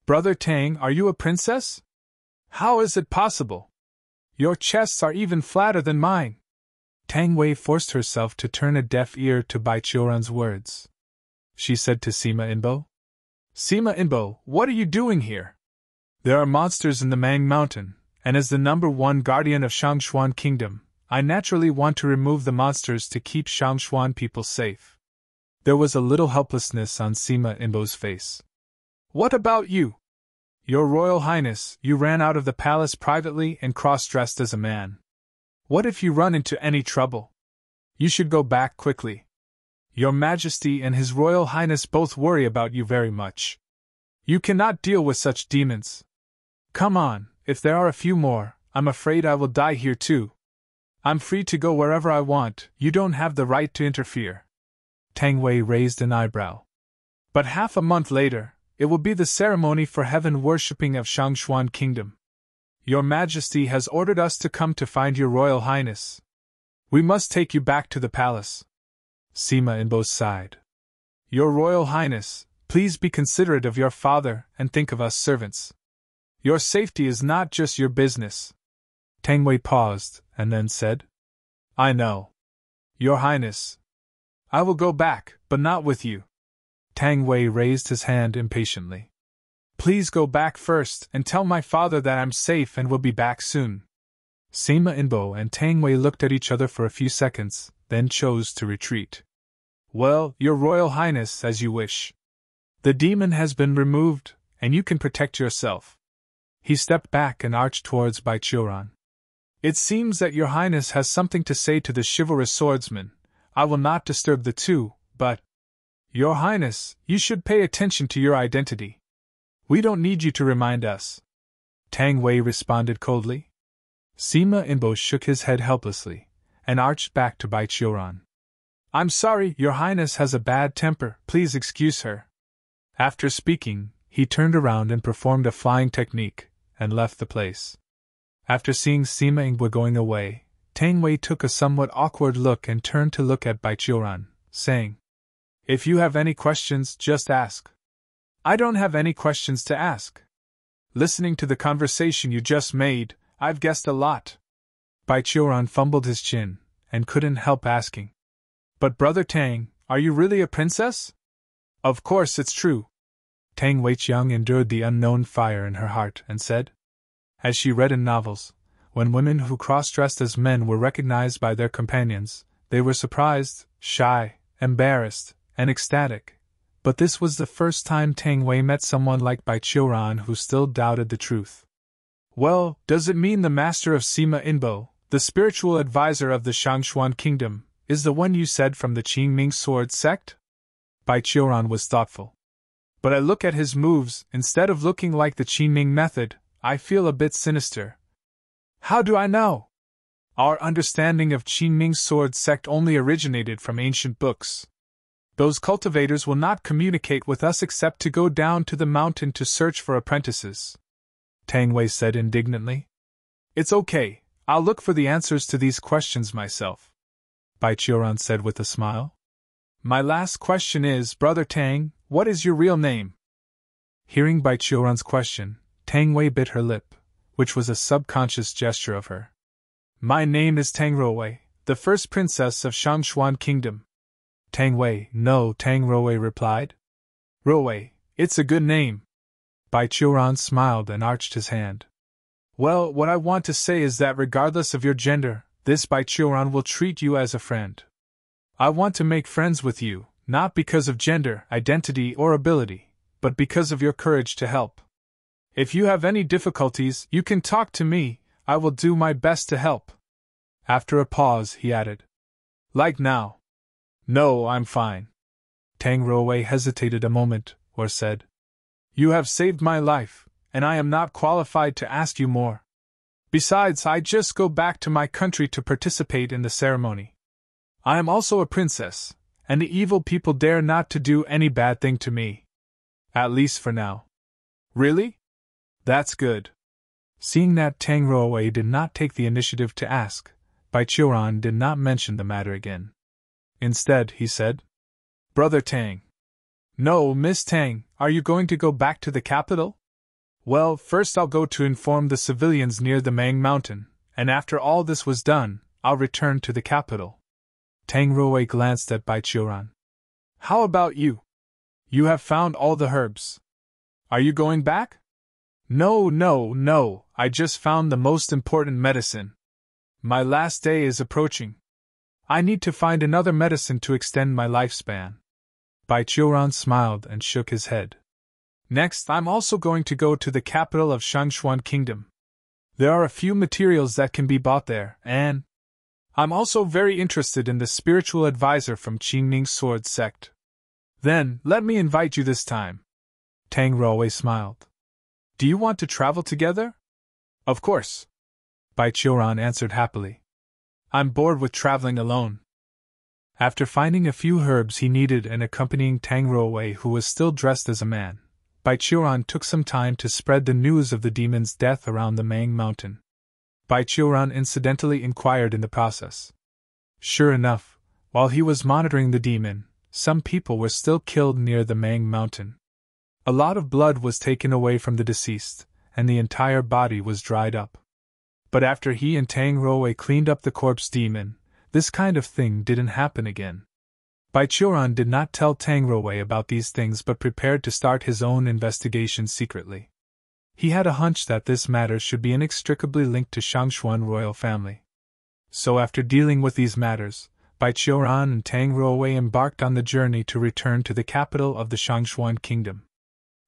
Brother Tang, are you a princess? How is it possible? Your chests are even flatter than mine. Tang Wei forced herself to turn a deaf ear to Bai Qiuran's words. She said to Sima Inbo. Sima Inbo, what are you doing here? There are monsters in the Mang mountain, and as the #1 guardian of Shangxuan kingdom, I naturally want to remove the monsters to keep Shangxuan people safe. There was a little helplessness on Sima Inbo's face. What about you? Your Royal Highness, you ran out of the palace privately and cross-dressed as a man. What if you run into any trouble? You should go back quickly. Your Majesty and His Royal Highness both worry about you very much. You cannot deal with such demons. Come on, if there are a few more, I'm afraid I will die here too. I'm free to go wherever I want, you don't have the right to interfere. Tang Wei raised an eyebrow. But half a month later, it will be the ceremony for heaven worshipping of Shangxuan Kingdom. Your Majesty has ordered us to come to find your Royal Highness. We must take you back to the palace. Sima Inbo sighed. Your Royal Highness, please be considerate of your father and think of us servants. Your safety is not just your business. Tang Wei paused, and then said, I know. Your Highness. I will go back, but not with you. Tang Wei raised his hand impatiently. Please go back first and tell my father that I'm safe and will be back soon. Sima Inbo and Tang Wei looked at each other for a few seconds, then chose to retreat. Well, Your Royal Highness, as you wish. The demon has been removed, and you can protect yourself. He stepped back and arched towards Baichuran. It seems that Your Highness has something to say to the chivalrous swordsman. I will not disturb the two, but... Your Highness, you should pay attention to your identity. We don't need you to remind us. Tang Wei responded coldly. Sima Inbo shook his head helplessly, and arched back to Baichuran. I'm sorry, Your Highness has a bad temper, please excuse her. After speaking, he turned around and performed a flying technique, and left the place. After seeing Sima Inbo going away, Tang Wei took a somewhat awkward look and turned to look at Baichuran, saying, If you have any questions, just ask. I don't have any questions to ask. Listening to the conversation you just made, I've guessed a lot. Baichuran fumbled his chin, and couldn't help asking. But Brother Tang, are you really a princess? Of course it's true. Tang Weiqiang endured the unknown fire in her heart and said, as she read in novels, when women who cross-dressed as men were recognized by their companions, they were surprised, shy, embarrassed, and ecstatic. But this was the first time Tang Wei met someone like Baichuran who still doubted the truth. Well, does it mean the master of Sima Inbo, the spiritual advisor of the Shangxuan kingdom, is the one you said from the Qingming sword sect? Baichuran was thoughtful. But I look at his moves, instead of looking like the Qingming method, I feel a bit sinister. How do I know? Our understanding of Qingming sword sect only originated from ancient books. Those cultivators will not communicate with us except to go down to the mountain to search for apprentices. Tang Wei said indignantly. It's okay, I'll look for the answers to these questions myself. Baichuran said with a smile. My last question is, Brother Tang, what is your real name? Hearing Baichuran's question, Tang Wei bit her lip, which was a subconscious gesture of her. My name is Tang Ruowei, the first princess of Shangxuan Kingdom. Tang Wei, no, Tang Ruowei replied. Ruowei, it's a good name. Baichuran smiled and arched his hand. Well, what I want to say is that regardless of your gender, this Baichuran will treat you as a friend. I want to make friends with you, not because of gender, identity, or ability, but because of your courage to help. If you have any difficulties, you can talk to me, I will do my best to help. After a pause, he added. Like now. No, I'm fine. Tang Ruowei hesitated a moment, or said. You have saved my life, and I am not qualified to ask you more. Besides, I just go back to my country to participate in the ceremony. I am also a princess, and the evil people dare not to do any bad thing to me. At least for now. Really? That's good. Seeing that Tang Ruowei did not take the initiative to ask, Baichuran did not mention the matter again. Instead, he said, Brother Tang. No, Miss Tang, are you going to go back to the capital? Well, first I'll go to inform the civilians near the Mang mountain, and after all this was done, I'll return to the capital. Tang Ruowei glanced at Baichuran. How about you? You have found all the herbs. Are you going back? No, I just found the most important medicine. My last day is approaching. I need to find another medicine to extend my lifespan. Baichuran smiled and shook his head. Next, I'm also going to go to the capital of Shangxuan Kingdom. There are a few materials that can be bought there, and I'm also very interested in the spiritual advisor from Qingming sword sect. Then, let me invite you this time. Tang Ruowei smiled. Do you want to travel together? Of course. Bai Qiuran answered happily. I'm bored with traveling alone. After finding a few herbs he needed and accompanying Tang Ruowei, who was still dressed as a man, Bai Qiuran took some time to spread the news of the demon's death around the Mang mountain. Bai Qiuran incidentally inquired in the process. Sure enough, while he was monitoring the demon, some people were still killed near the Mang mountain. A lot of blood was taken away from the deceased, and the entire body was dried up. But after he and Tang Ruowei cleaned up the corpse demon, this kind of thing didn't happen again. Bai Qiuran did not tell Tang Ruowei about these things but prepared to start his own investigation secretly. He had a hunch that this matter should be inextricably linked to Shangxuan royal family. So after dealing with these matters, Bai Qiuran and Tang Ruowei embarked on the journey to return to the capital of the Shangxuan kingdom.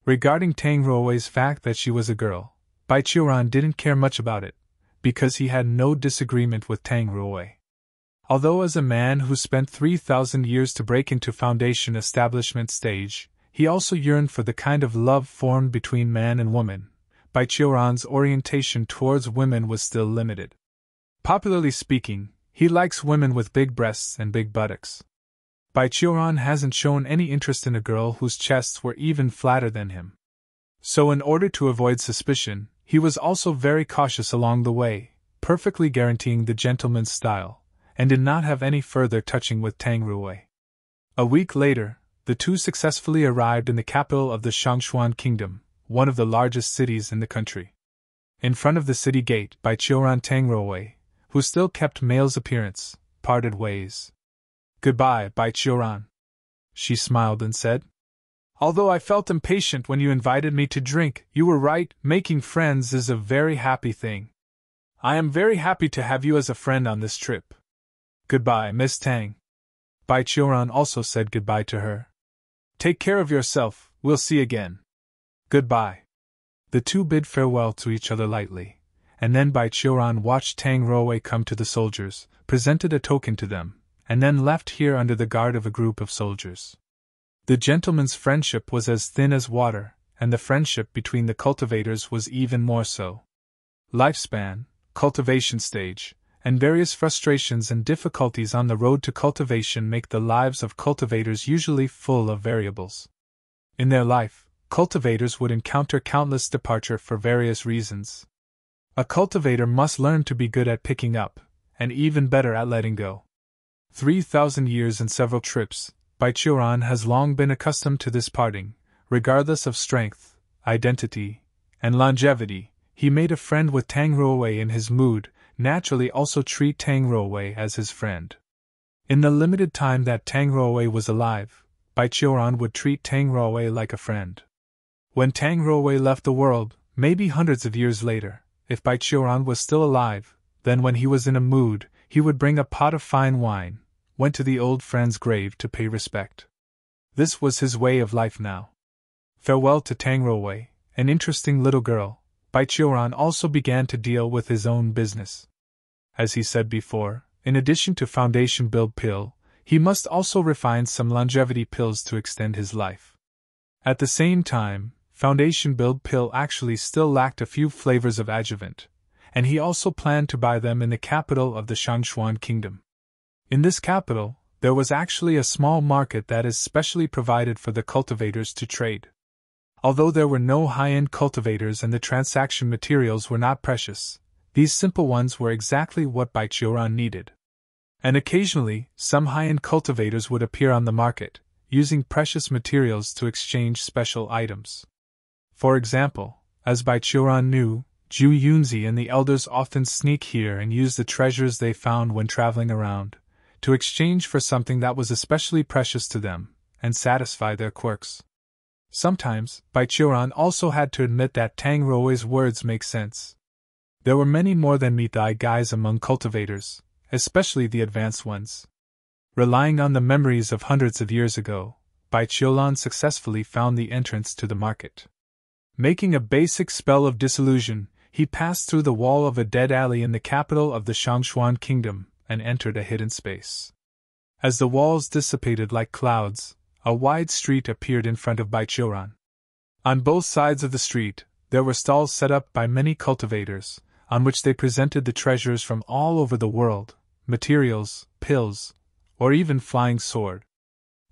Regarding Tang Ruowei's fact that she was a girl, Bai Qiuran didn't care much about it, because he had no disagreement with Tang Ruowei. Although as a man who spent 3,000 years to break into foundation establishment stage, he also yearned for the kind of love formed between man and woman. Bai Qiuran's orientation towards women was still limited. Popularly speaking, he likes women with big breasts and big buttocks. Bai Qiuran hasn't shown any interest in a girl whose chests were even flatter than him. So in order to avoid suspicion, he was also very cautious along the way, perfectly guaranteeing the gentleman's style, and did not have any further touching with Tang Ruowei. A week later, the two successfully arrived in the capital of the Shangxuan kingdom, one of the largest cities in the country. In front of the city gate, Bai Qiuran Tang Ruowei, who still kept male's appearance, parted ways. Goodbye, Bai Qiuran. She smiled and said. Although I felt impatient when you invited me to drink, you were right, making friends is a very happy thing. I am very happy to have you as a friend on this trip. Goodbye, Miss Tang. Bai Qiuran also said goodbye to her. Take care of yourself, we'll see again. Goodbye. The two bid farewell to each other lightly, and then Bai Qiuran watched Tang Ruowei come to the soldiers, presented a token to them, and then left here under the guard of a group of soldiers. The gentleman's friendship was as thin as water, and the friendship between the cultivators was even more so. Lifespan, cultivation stage, and various frustrations and difficulties on the road to cultivation make the lives of cultivators usually full of variables. In their life, cultivators would encounter countless departure for various reasons. A cultivator must learn to be good at picking up, and even better at letting go. 3,000 years and several trips, Bai Qiuran has long been accustomed to this parting. Regardless of strength, identity, and longevity, he made a friend with Tang Ruowei in his mood, naturally also treat Tang Ruowei as his friend. In the limited time that Tang Ruowei was alive, Bai Qiuran would treat Tang Ruowei like a friend. When Tang Ruowei left the world, maybe hundreds of years later, if Bai Qiuran was still alive, then when he was in a mood, he would bring a pot of fine wine, went to the old friend's grave to pay respect. This was his way of life now. Farewell to Tang Ruowei, an interesting little girl. Bai Qiuran also began to deal with his own business. As he said before, in addition to foundation build pill, he must also refine some longevity pills to extend his life. At the same time, foundation build pill actually still lacked a few flavors of adjuvant, and he also planned to buy them in the capital of the Shangxuan kingdom. In this capital, there was actually a small market that is specially provided for the cultivators to trade. Although there were no high-end cultivators and the transaction materials were not precious, these simple ones were exactly what Bai Qiuran needed. And occasionally, some high-end cultivators would appear on the market, using precious materials to exchange special items. For example, as Bai Qiuran knew, Zhu Yunzi and the elders often sneak here and use the treasures they found when traveling around, to exchange for something that was especially precious to them, and satisfy their quirks. Sometimes, Bai Qiuran also had to admit that Tang Ruowei's words make sense. There were many more than meet the eye guys among cultivators, especially the advanced ones. Relying on the memories of hundreds of years ago, Bai Qiuran successfully found the entrance to the market. Making a basic spell of disillusion, he passed through the wall of a dead alley in the capital of the Shangxuan kingdom, and entered a hidden space. As the walls dissipated like clouds, a wide street appeared in front of Bai Qiuran. On both sides of the street, there were stalls set up by many cultivators, on which they presented the treasures from all over the world, materials, pills, or even flying sword.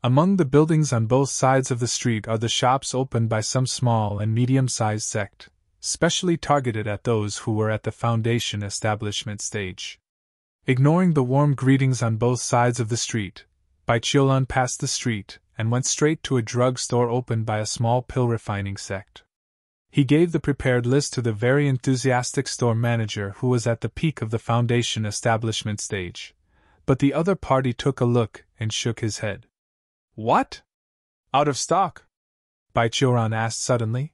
Among the buildings on both sides of the street are the shops opened by some small and medium-sized sect, specially targeted at those who were at the foundation establishment stage. Ignoring the warm greetings on both sides of the street, Betrothal passed the street and went straight to a drug store opened by a small pill refining sect. He gave the prepared list to the very enthusiastic store manager who was at the peak of the foundation establishment stage, but the other party took a look and shook his head. "What? Out of stock?" Betrothal asked suddenly.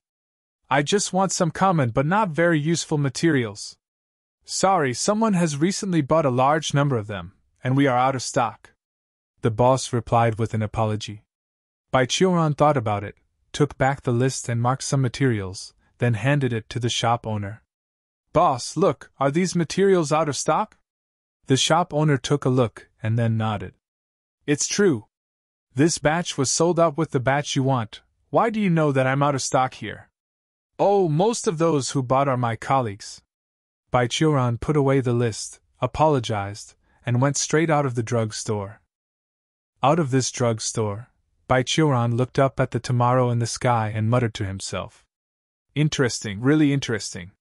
"I just want some common but not very useful materials. Sorry, someone has recently bought a large number of them, and we are out of stock," the boss replied with an apology. Betrothal thought about it, took back the list and marked some materials, then handed it to the shop owner. "Boss, look, are these materials out of stock?" The shop owner took a look and then nodded. "It's true. This batch was sold out with the batch you want. Why do you know that I'm out of stock here?" "Oh, most of those who bought are my colleagues." Betrothal put away the list, apologized, and went straight out of the drug store. Out of this drug store, Betrothal looked up at the tomorrow in the sky and muttered to himself. "Interesting, really interesting."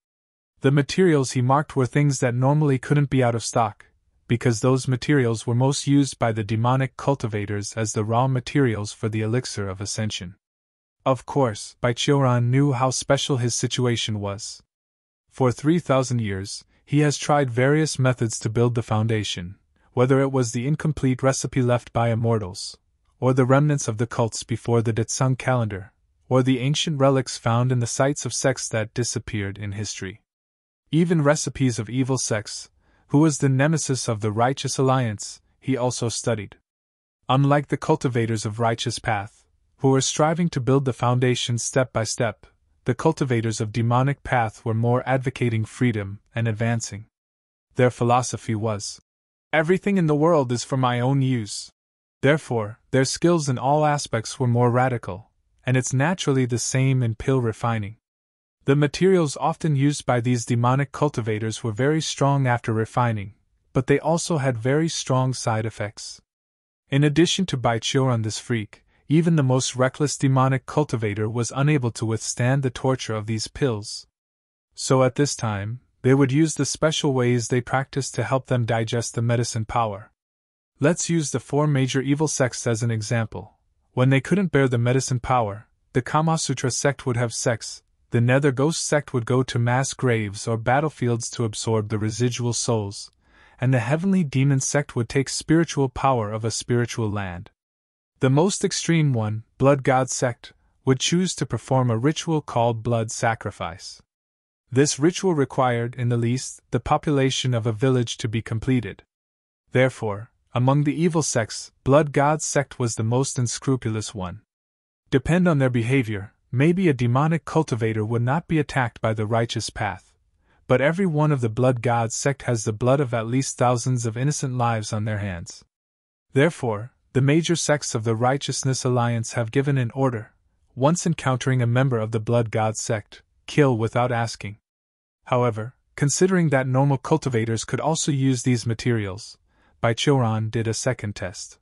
The materials he marked were things that normally couldn't be out of stock, because those materials were most used by the demonic cultivators as the raw materials for the elixir of ascension. Of course, Betrothal knew how special his situation was. For 3,000 years, he has tried various methods to build the foundation, whether it was the incomplete recipe left by immortals, or the remnants of the cults before the Detsung calendar, or the ancient relics found in the sites of sects that disappeared in history. Even recipes of evil sects, who was the nemesis of the Righteous Alliance, he also studied. Unlike the cultivators of Righteous Path, who were striving to build the foundation step by step, the cultivators of Demonic Path were more advocating freedom and advancing. Their philosophy was, "Everything in the world is for my own use." Therefore, their skills in all aspects were more radical, and it's naturally the same in pill refining. The materials often used by these demonic cultivators were very strong after refining, but they also had very strong side effects. In addition to Betrothal this freak, even the most reckless demonic cultivator was unable to withstand the torture of these pills. So at this time, they would use the special ways they practiced to help them digest the medicine power. Let's use the 4 major evil sects as an example. When they couldn't bear the medicine power, the Kamasutra sect would have sex, the Nether Ghost sect would go to mass graves or battlefields to absorb the residual souls, and the Heavenly Demon sect would take spiritual power of a spiritual land. The most extreme one, Blood God sect, would choose to perform a ritual called blood sacrifice. This ritual required, in the least, the population of a village to be completed. Therefore, among the evil sects, Blood God sect was the most unscrupulous one. Depend on their behavior, maybe a demonic cultivator would not be attacked by the Righteous Path, but every one of the Blood God sect has the blood of at least thousands of innocent lives on their hands. Therefore, the major sects of the Righteousness Alliance have given an order, once encountering a member of the Blood God sect, kill without asking. However, considering that normal cultivators could also use these materials, Betrothal did a second test.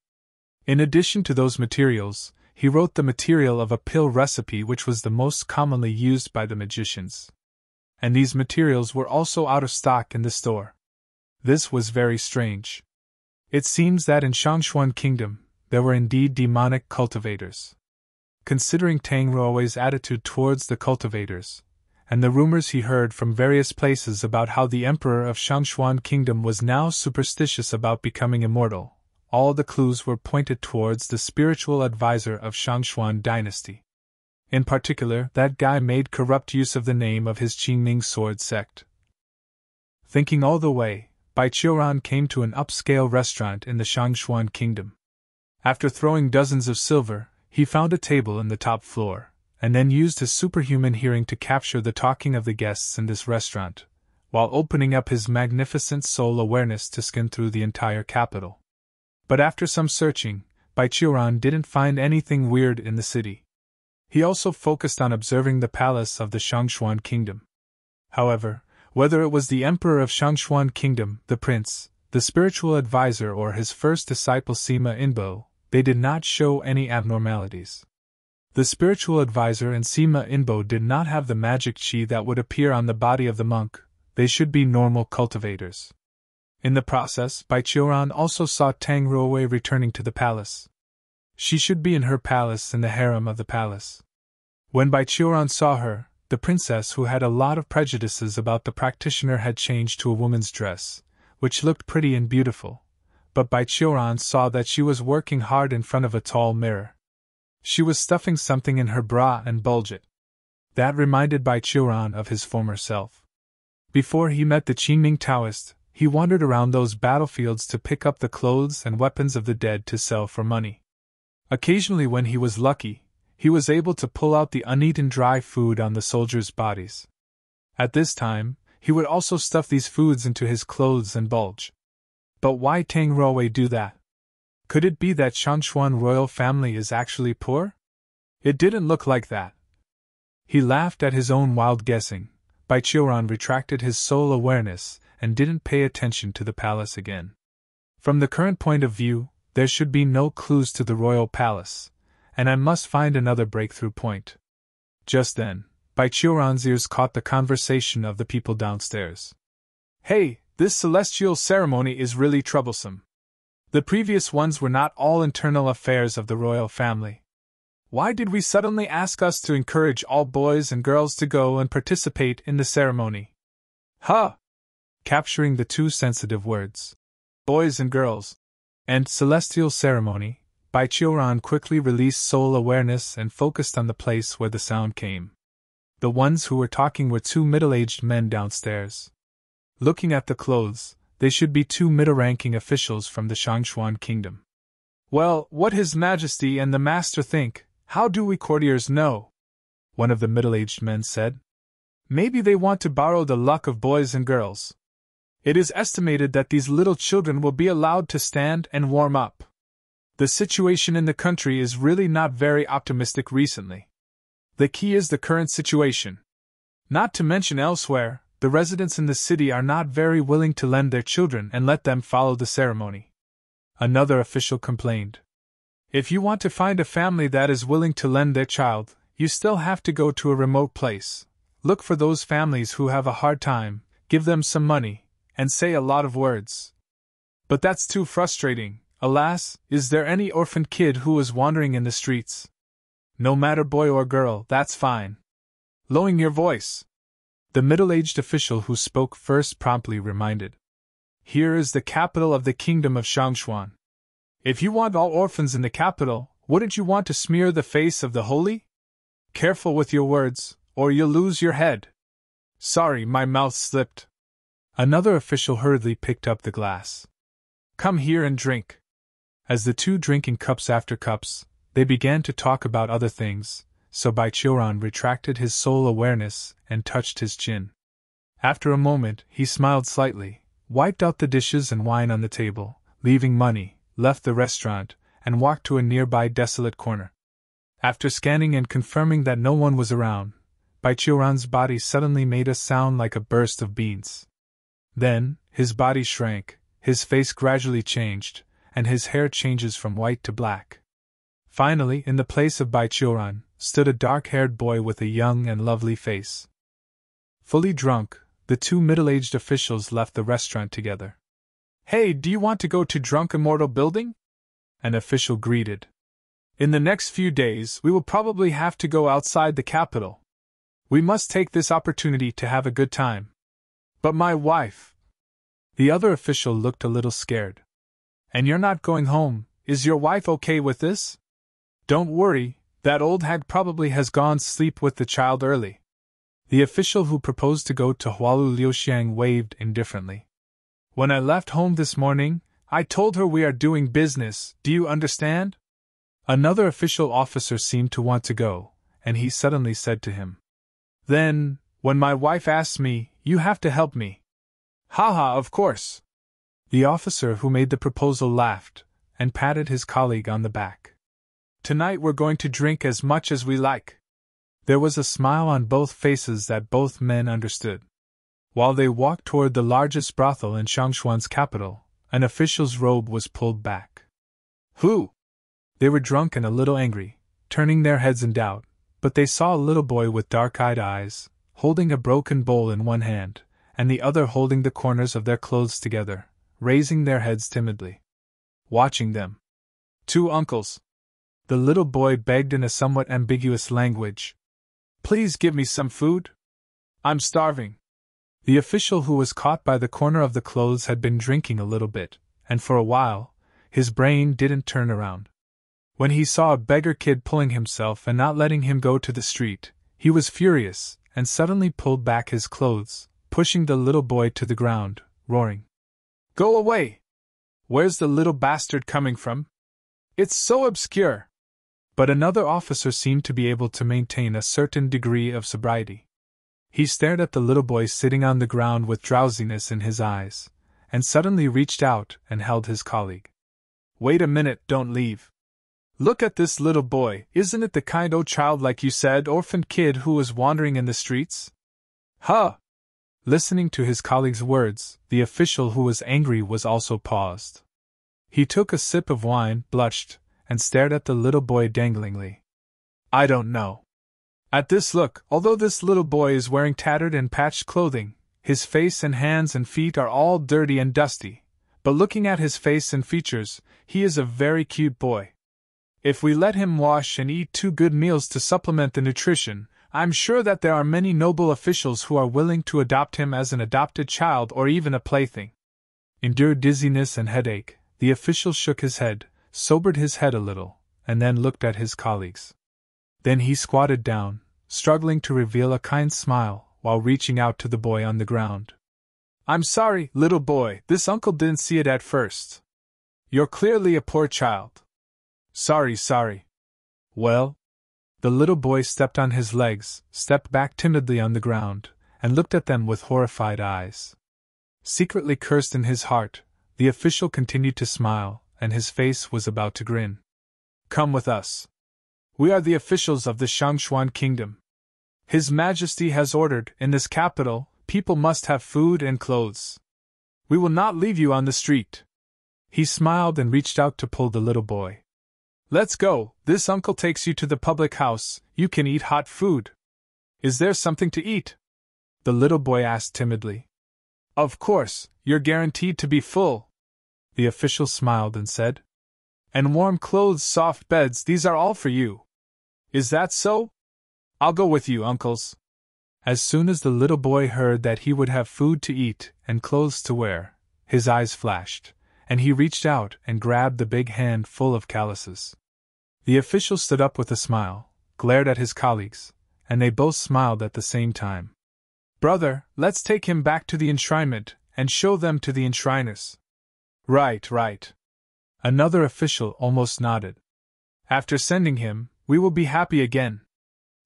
In addition to those materials, he wrote the material of a pill recipe which was the most commonly used by the magicians. And these materials were also out of stock in the store. This was very strange. It seems that in Shangxuan Kingdom, there were indeed demonic cultivators. Considering Tang Ruo's attitude towards the cultivators, and the rumors he heard from various places about how the Emperor of Shangxuan Kingdom was now superstitious about becoming immortal, all the clues were pointed towards the spiritual advisor of Shangxuan dynasty. In particular, that guy made corrupt use of the name of his Qingning sword sect. Thinking all the way, Betrothal came to an upscale restaurant in the Shangxuan Kingdom. After throwing dozens of silver, he found a table in the top floor, and then used his superhuman hearing to capture the talking of the guests in this restaurant, while opening up his magnificent soul awareness to skim through the entire capital. But after some searching, Betrothal didn't find anything weird in the city. He also focused on observing the palace of the Shangxuan Kingdom. However, Whether it was the Emperor of Shangxuan Kingdom, the Prince, the spiritual advisor, or his first disciple Sima Inbo, they did not show any abnormalities. The spiritual advisor and Sima Inbo did not have the magic chi that would appear on the body of the monk. They should be normal cultivators. In the process, Bai Qiuran also saw Tang Ruowei returning to the palace. She should be in her palace in the harem of the palace. When Bai Qiuran saw her, the princess, who had a lot of prejudices about the practitioner, had changed to a woman's dress, which looked pretty and beautiful, but Bai Qiuran saw that she was working hard in front of a tall mirror. She was stuffing something in her bra and bulged it. That reminded Bai Qiuran of his former self. Before he met the Qingming Taoist, he wandered around those battlefields to pick up the clothes and weapons of the dead to sell for money. Occasionally, when he was lucky, he was able to pull out the uneaten dry food on the soldiers' bodies. At this time, he would also stuff these foods into his clothes and bulge. But why Tang Ruowei do that? Could it be that Shangxuan royal family is actually poor? It didn't look like that. He laughed at his own wild guessing. Bai Qiuran retracted his soul awareness and didn't pay attention to the palace again. From the current point of view, there should be no clues to the royal palace, and I must find another breakthrough point. Just then, Bai Qiuran's ears caught the conversation of the people downstairs. Hey, this celestial ceremony is really troublesome. The previous ones were not all internal affairs of the royal family. Why did we suddenly ask us to encourage all boys and girls to go and participate in the ceremony? Huh! Capturing the two sensitive words, boys and girls, and celestial ceremony, Bai Qiuran quickly released soul awareness and focused on the place where the sound came. The ones who were talking were two middle-aged men downstairs. Looking at the clothes, they should be two middle-ranking officials from the Shangxuan kingdom. Well, what His Majesty and the Master think, how do we courtiers know? One of the middle-aged men said. Maybe they want to borrow the luck of boys and girls. It is estimated that these little children will be allowed to stand and warm up. The situation in the country is really not very optimistic recently. The key is the current situation. Not to mention elsewhere, the residents in the city are not very willing to lend their children and let them follow the ceremony. Another official complained. If you want to find a family that is willing to lend their child, you still have to go to a remote place. Look for those families who have a hard time, give them some money, and say a lot of words. But that's too frustrating. Alas, is there any orphan kid who is wandering in the streets? No matter boy or girl, that's fine. Lowering your voice. The middle-aged official who spoke first promptly reminded. Here is the capital of the kingdom of Shangxuan. If you want all orphans in the capital, wouldn't you want to smear the face of the holy? Careful with your words, or you'll lose your head. Sorry, my mouth slipped. Another official hurriedly picked up the glass. Come here and drink. As the two drinking cups after cups, they began to talk about other things, so Bai Qiuran retracted his soul awareness and touched his chin. After a moment, he smiled slightly, wiped out the dishes and wine on the table, leaving money, left the restaurant, and walked to a nearby desolate corner. After scanning and confirming that no one was around, Bai Qiuran's body suddenly made a sound like a burst of beans. Then, his body shrank, his face gradually changed, and his hair changes from white to black. Finally, in the place of Bai Qiuran, stood a dark-haired boy with a young and lovely face. Fully drunk, the two middle-aged officials left the restaurant together. Hey, do you want to go to Drunk Immortal Building? An official greeted. In the next few days, we will probably have to go outside the capital. We must take this opportunity to have a good time. But my wife... The other official looked a little scared. And you're not going home, is your wife okay with this? Don't worry, that old hag probably has gone sleep with the child early. The official who proposed to go to Hualu Liuxiang waved indifferently. When I left home this morning, I told her we are doing business, do you understand? Another official officer seemed to want to go, and he suddenly said to him. Then, when my wife asks me, you have to help me. Haha, of course. The officer who made the proposal laughed, and patted his colleague on the back. Tonight we're going to drink as much as we like. There was a smile on both faces that both men understood. While they walked toward the largest brothel in Shangxuan's capital, an official's robe was pulled back. Who? They were drunk and a little angry, turning their heads in doubt, but they saw a little boy with dark-eyed eyes, holding a broken bowl in one hand, and the other holding the corners of their clothes together, raising their heads timidly. Watching them. 2 uncles. The little boy begged in a somewhat ambiguous language. Please give me some food. I'm starving. The official who was caught by the corner of the clothes had been drinking a little bit, and for a while, his brain didn't turn around. When he saw a beggar kid pulling himself and not letting him go to the street, he was furious, and suddenly pulled back his clothes, pushing the little boy to the ground, roaring. Go away! Where's the little bastard coming from? It's so obscure! But another officer seemed to be able to maintain a certain degree of sobriety. He stared at the little boy sitting on the ground with drowsiness in his eyes, and suddenly reached out and held his colleague. Wait a minute, don't leave. Look at this little boy, isn't it the kind old child like you said, orphaned kid who was wandering in the streets? Huh! Listening to his colleague's words, the official who was angry was also paused. He took a sip of wine, blushed, and stared at the little boy danglingly. I don't know. At this look, although this little boy is wearing tattered and patched clothing, his face and hands and feet are all dirty and dusty, but looking at his face and features, he is a very cute boy. If we let him wash and eat 2 good meals to supplement the nutrition, I'm sure that there are many noble officials who are willing to adopt him as an adopted child or even a plaything. Endured dizziness and headache, the official shook his head, sobered his head a little, and then looked at his colleagues. Then he squatted down, struggling to reveal a kind smile, while reaching out to the boy on the ground. I'm sorry, little boy, this uncle didn't see it at first. You're clearly a poor child. Sorry. Well? The little boy stepped on his legs, stepped back timidly on the ground, and looked at them with horrified eyes. Secretly cursed in his heart, the official continued to smile, and his face was about to grin. Come with us. We are the officials of the Shangxuan kingdom. His Majesty has ordered, in this capital, people must have food and clothes. We will not leave you on the street. He smiled and reached out to pull the little boy. Let's go, this uncle takes you to the public house, you can eat hot food. Is there something to eat? The little boy asked timidly. Of course, you're guaranteed to be full. The official smiled and said. And warm clothes, soft beds, these are all for you. Is that so? I'll go with you, uncles. As soon as the little boy heard that he would have food to eat and clothes to wear, his eyes flashed, and he reached out and grabbed the big hand full of calluses. The official stood up with a smile, glared at his colleagues, and they both smiled at the same time. Brother, let's take him back to the enshrinement and show them to the enshriners. Right. Another official almost nodded. After sending him, we will be happy again.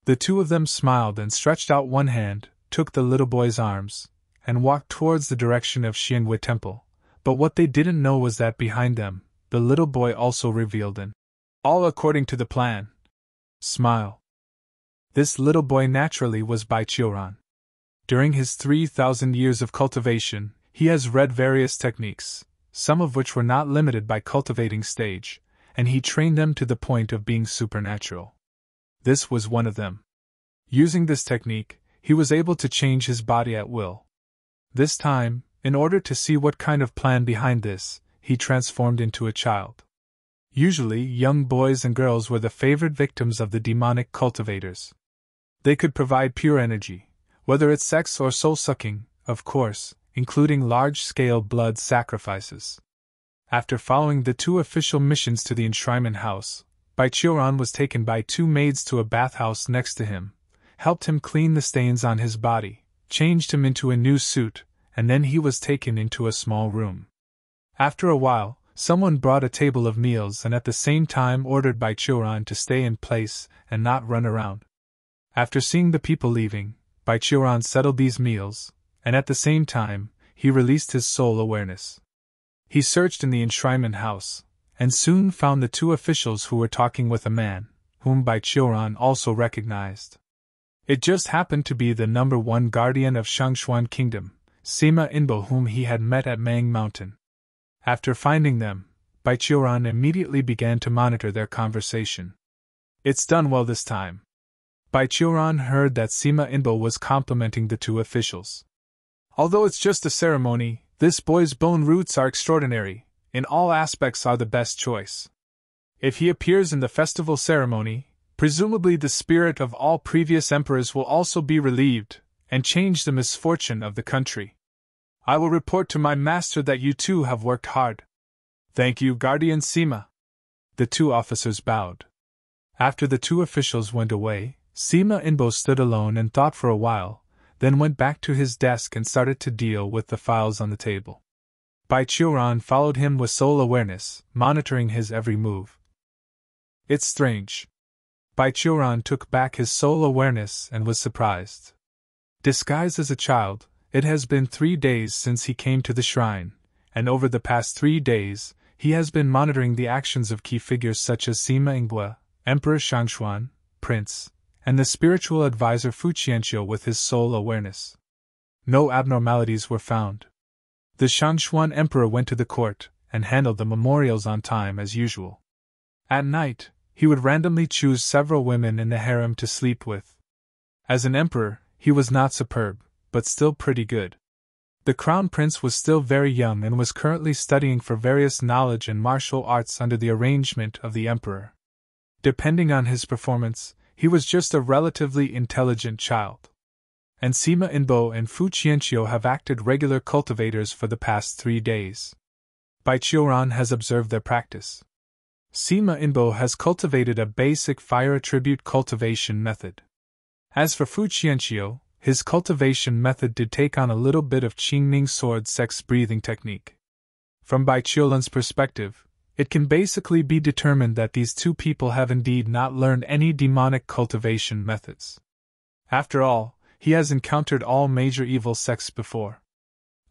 The 2 of them smiled and stretched out one hand, took the little boy's arms, and walked towards the direction of Xianghui Temple, but what they didn't know was that behind them, the little boy also revealed an all according to the plan. Smile. This little boy naturally was Betrothal. During his 3,000 years of cultivation, he has read various techniques, some of which were not limited by cultivating stage, and he trained them to the point of being supernatural. This was one of them. Using this technique, he was able to change his body at will. This time, in order to see what kind of plan behind this, he transformed into a child. Usually, young boys and girls were the favorite victims of the demonic cultivators. They could provide pure energy, whether it's sex or soul-sucking, of course, including large-scale blood sacrifices. After following the 2 official missions to the enshrinement house, Betrothal was taken by 2 maids to a bathhouse next to him, helped him clean the stains on his body, changed him into a new suit, and then he was taken into a small room. After a while, someone brought a table of meals and at the same time ordered Betrothal to stay in place and not run around. After seeing the people leaving, Betrothal settled these meals, and at the same time, he released his soul awareness. He searched in the enshrinement house, and soon found the 2 officials who were talking with a man, whom Betrothal also recognized. It just happened to be the number 1 guardian of Shangxuan Kingdom, Sima Inbo, whom he had met at Mang Mountain. After finding them, Baichuran immediately began to monitor their conversation. "It's done well this time." Baichuran heard that Sima Inbo was complimenting the two officials. "Although it's just a ceremony, this boy's bone roots are extraordinary, in all aspects are the best choice. If he appears in the festival ceremony, presumably the spirit of all previous emperors will also be relieved, and change the misfortune of the country. I will report to my master that you two have worked hard." "Thank you, Guardian Sima." The two officers bowed. After the two officials went away, Sima Inbo stood alone and thought for a while, then went back to his desk and started to deal with the files on the table. Baichuran followed him with soul awareness, monitoring his every move. "It's strange." Baichuran took back his soul awareness and was surprised. Disguised as a child, it has been 3 days since he came to the shrine, and over the past 3 days, he has been monitoring the actions of key figures such as Sima Ingwe, Emperor Shangxuan, Prince, and the spiritual advisor Fuqianqiu with his soul awareness. No abnormalities were found. The Shangxuan Emperor went to the court and handled the memorials on time as usual. At night, he would randomly choose several women in the harem to sleep with. As an emperor, he was not superb, but still pretty good. The crown prince was still very young and was currently studying for various knowledge and martial arts under the arrangement of the emperor. Depending on his performance, he was just a relatively intelligent child. And Sima Inbo and Fuqianqiu have acted regular cultivators for the past 3 days. Baichuran has observed their practice. Sima Inbo has cultivated a basic fire attribute cultivation method. As for Fuqianqiu, his cultivation method did take on a little bit of Qingning sword sex breathing technique. From Baichuran's perspective, it can basically be determined that these two people have indeed not learned any demonic cultivation methods. After all, he has encountered all major evil sects before.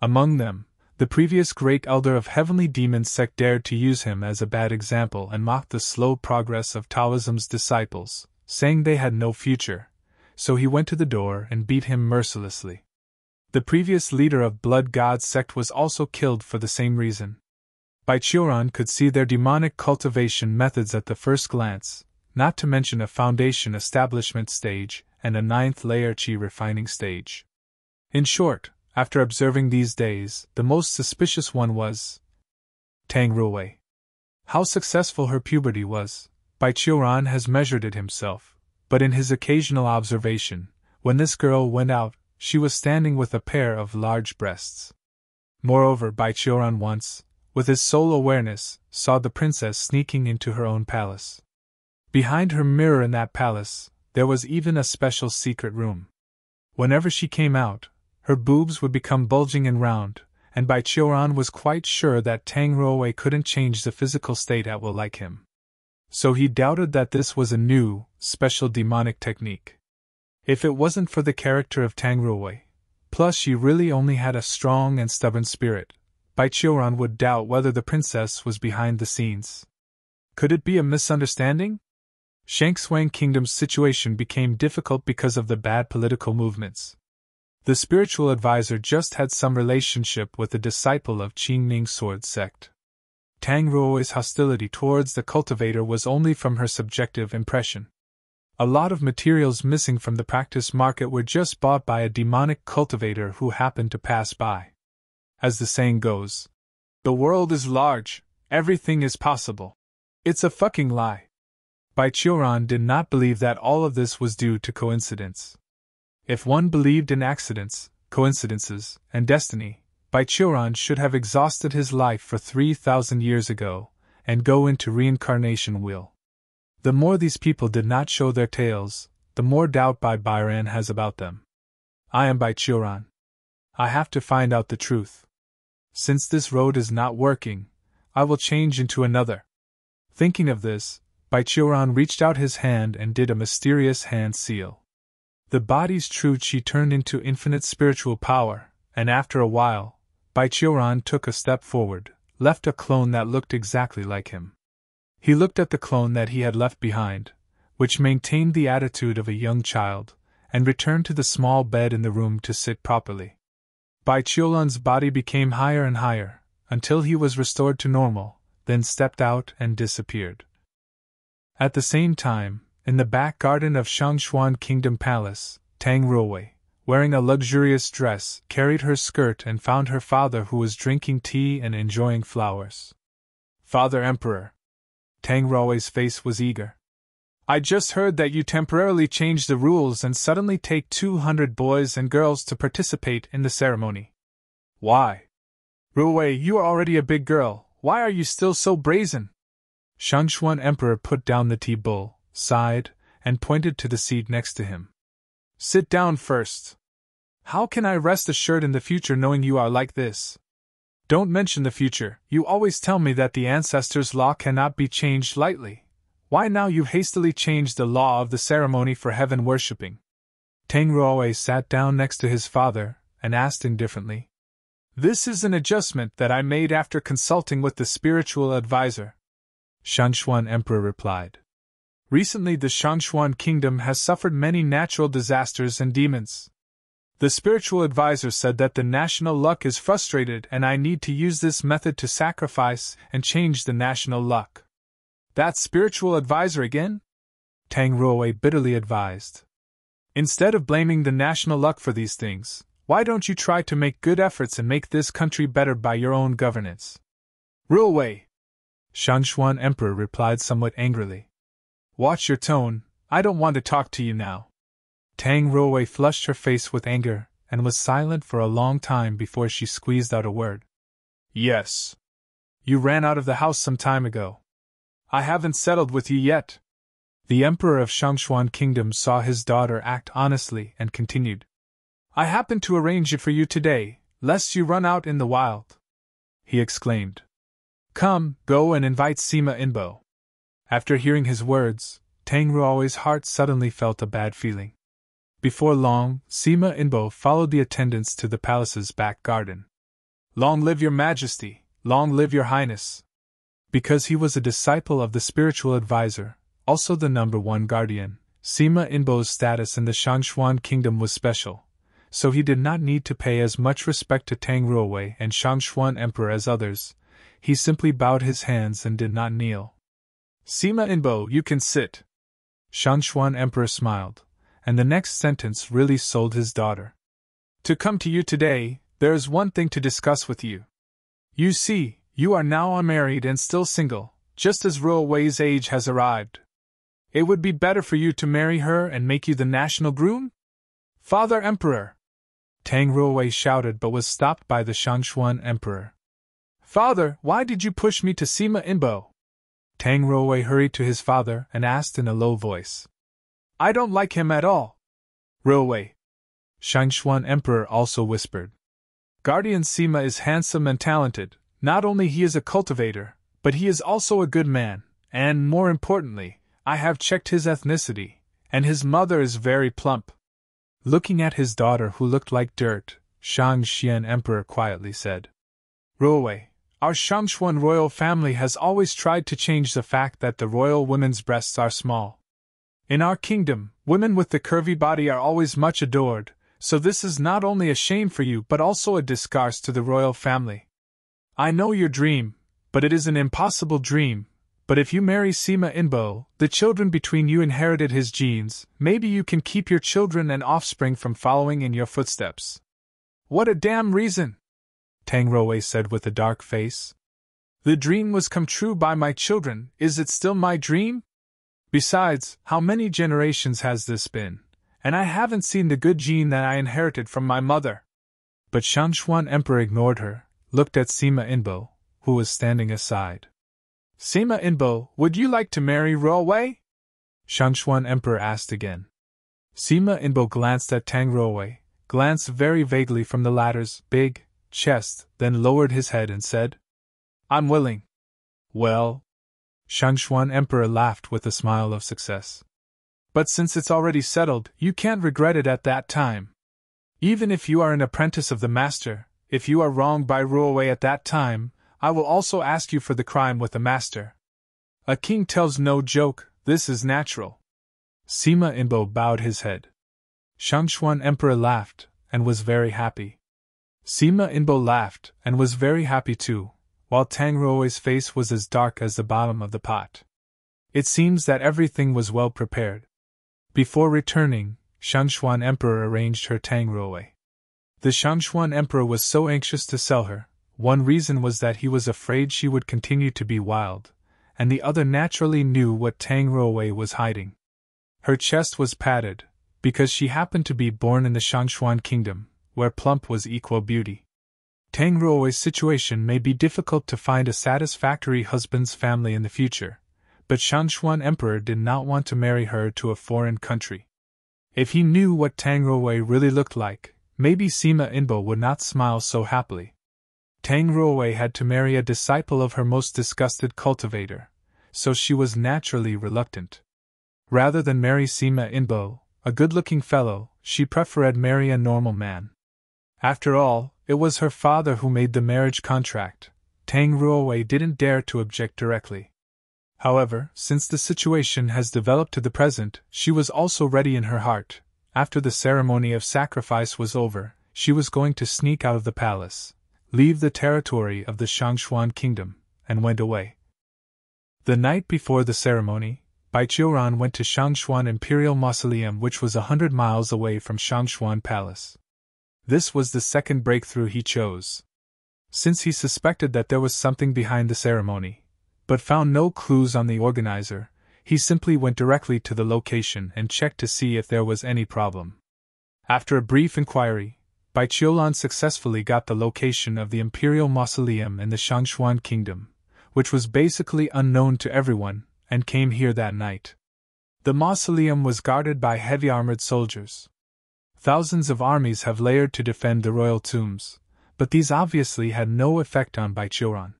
Among them, the previous great elder of Heavenly Demon sect dared to use him as a bad example and mocked the slow progress of Taoism's disciples, saying they had no future, so he went to the door and beat him mercilessly. The previous leader of Blood God sect was also killed for the same reason. Baichuran could see their demonic cultivation methods at the first glance, not to mention a foundation establishment stage and a 9th layer Qi refining stage. In short, after observing these days, the most suspicious one was Tang Ruwei. How successful her puberty was, Baichuran has measured it himself, but in his occasional observation, when this girl went out, she was standing with a pair of large breasts. Moreover, Baichuran once, with his soul awareness, saw the princess sneaking into her own palace. Behind her mirror in that palace, there was even a special secret room. Whenever she came out, her boobs would become bulging and round, and Baichuran was quite sure that Tang Ruwei couldn't change the physical state at will like him. So he doubted that this was a new, special demonic technique. If it wasn't for the character of Tang Ruwei, plus she really only had a strong and stubborn spirit, Baichuran would doubt whether the princess was behind the scenes. Could it be a misunderstanding? Shangxuan Kingdom's situation became difficult because of the bad political movements. The spiritual advisor just had some relationship with a disciple of Qingning sword sect. Tang Ruo's hostility towards the cultivator was only from her subjective impression. A lot of materials missing from the practice market were just bought by a demonic cultivator who happened to pass by. As the saying goes, the world is large, everything is possible. It's a fucking lie. Baichuran did not believe that all of this was due to coincidence. If one believed in accidents, coincidences, and destiny, Baichuran should have exhausted his life for 3,000 years ago, and go into reincarnation wheel. The more these people did not show their tails, the more doubt Baichuran has about them. I am Baichuran. I have to find out the truth. Since this road is not working, I will change into another. Thinking of this, Baichuran reached out his hand and did a mysterious hand seal. The body's true Qi turned into infinite spiritual power, and after a while, Baichuran took a step forward, left a clone that looked exactly like him. He looked at the clone that he had left behind, which maintained the attitude of a young child, and returned to the small bed in the room to sit properly. Bai Qiulan's body became higher and higher, until he was restored to normal, then stepped out and disappeared. At the same time, in the back garden of Shangxuan Kingdom Palace, Tang Ruowei, wearing a luxurious dress, carried her skirt and found her father, who was drinking tea and enjoying flowers. "Father Emperor." Tang Ruowei's face was eager. "I just heard that you temporarily changed the rules and suddenly take 200 boys and girls to participate in the ceremony. Why? Ruowei, you are already a big girl, why are you still so brazen?" Shangxuan Emperor put down the tea bowl, sighed, and pointed to the seat next to him. "Sit down first. How can I rest assured in the future knowing you are like this? Don't mention the future, you always tell me that the Ancestor's law cannot be changed lightly. Why now you hastily changed the law of the ceremony for heaven worshipping?" Tang Ruowei sat down next to his father, and asked indifferently. "This is an adjustment that I made after consulting with the spiritual advisor," Shangxuan Emperor replied. "Recently the Shangxuan kingdom has suffered many natural disasters and demons. The spiritual advisor said that the national luck is frustrated and I need to use this method to sacrifice and change the national luck." "That spiritual advisor again?" Tang Ruowei bitterly advised. "Instead of blaming the national luck for these things, why don't you try to make good efforts and make this country better by your own governance?" "Ruowei," Shangxuan Emperor replied somewhat angrily. "Watch your tone, I don't want to talk to you now." Tang Ruowei flushed her face with anger, and was silent for a long time before she squeezed out a word. "Yes. You ran out of the house some time ago. I haven't settled with you yet." The Emperor of Shangxuan Kingdom saw his daughter act honestly and continued. "I happened to arrange it for you today, lest you run out in the wild," he exclaimed. "Come, go and invite Sima Inbo." After hearing his words, Tang Ruowei's heart suddenly felt a bad feeling. Before long, Sima Inbo followed the attendants to the palace's back garden. "Long live your majesty, long live your highness." Because he was a disciple of the spiritual advisor, also the #1 guardian, Sima Inbo's status in the Shangxuan kingdom was special, so he did not need to pay as much respect to Tang Ruowei and Shangxuan Emperor as others. He simply bowed his hands and did not kneel. "Sima Inbo, you can sit." Shangxuan Emperor smiled, and the next sentence really sold his daughter. "To come to you today, there is one thing to discuss with you. You see, you are now unmarried and still single, just as Ruowei's age has arrived. It would be better for you to marry her and make you the national groom?" "Father Emperor!" Tang Ruowei shouted but was stopped by the Shangxuan Emperor. "Father, why did you push me to Sima Inbo?" Tang Ruowei hurried to his father and asked in a low voice. "I don't like him at all." "Ruowei," Shangxuan Emperor also whispered. "Guardian Sima is handsome and talented. Not only he is a cultivator, but he is also a good man, and, more importantly, I have checked his ethnicity, and his mother is very plump." Looking at his daughter who looked like dirt, Shangxian Emperor quietly said, "Ruowei, our Shangxuan royal family has always tried to change the fact that the royal women's breasts are small. In our kingdom, women with the curvy body are always much adored, so this is not only a shame for you but also a disgrace to the royal family. I know your dream, but it is an impossible dream. But if you marry Sima Inbo, the children between you inherited his genes, maybe you can keep your children and offspring from following in your footsteps." "What a damn reason!" Tang Ruowei said with a dark face. "The dream was come true by my children, is it still my dream? Besides, how many generations has this been? And I haven't seen the good gene that I inherited from my mother." But Shangxuan Emperor ignored her, looked at Sima Inbo, who was standing aside. "Sima Inbo, would you like to marry Ruowei?" Shangxuan Emperor asked again. Sima Inbo glanced at Tang Ruowei, glanced very vaguely from the latter's big chest, then lowered his head and said, "I'm willing." "Well," Shangxuan Emperor laughed with a smile of success. "But since it's already settled, you can't regret it at that time. Even if you are an apprentice of the master, if you are wronged by Ruowei at that time, I will also ask you for the crime with the master. A king tells no joke, this is natural." Sima Inbo bowed his head. Shangxuan Emperor laughed, and was very happy. Sima Inbo laughed and was very happy too, while Tang Ruo's face was as dark as the bottom of the pot. It seems that everything was well prepared. Before returning, Shangxuan Emperor arranged her Tang Ruo. The Shangxuan Emperor was so anxious to sell her. One reason was that he was afraid she would continue to be wild, and the other naturally knew what Tang Ruo was hiding. Her chest was padded, because she happened to be born in the Shangxuan kingdom, where plump was equal beauty. Tang Ruo's situation may be difficult to find a satisfactory husband's family in the future, but Shangxuan Emperor did not want to marry her to a foreign country. If he knew what Tang Ruo really looked like, maybe Sima Inbo would not smile so happily. Tang Ruo had to marry a disciple of her most disgusted cultivator, so she was naturally reluctant. Rather than marry Sima Inbo, a good-looking fellow, she preferred marry a normal man. After all, it was her father who made the marriage contract. Tang Ruo didn't dare to object directly. However, since the situation has developed to the present, she was also ready in her heart. After the ceremony of sacrifice was over, she was going to sneak out of the palace, leave the territory of the Shangxuan kingdom, and went away. The night before the ceremony, Baiqiuran went to Shangxuan Imperial Mausoleum, which was 100 miles away from Shangxuan Palace. This was the second breakthrough he chose. Since he suspected that there was something behind the ceremony, but found no clues on the organizer, he simply went directly to the location and checked to see if there was any problem. After a brief inquiry, Baiqiuran successfully got the location of the Imperial Mausoleum in the Shangxuan Kingdom, which was basically unknown to everyone, and came here that night. The mausoleum was guarded by heavy armored soldiers. Thousands of armies have layered to defend the royal tombs, but these obviously had no effect on Baiqiuran.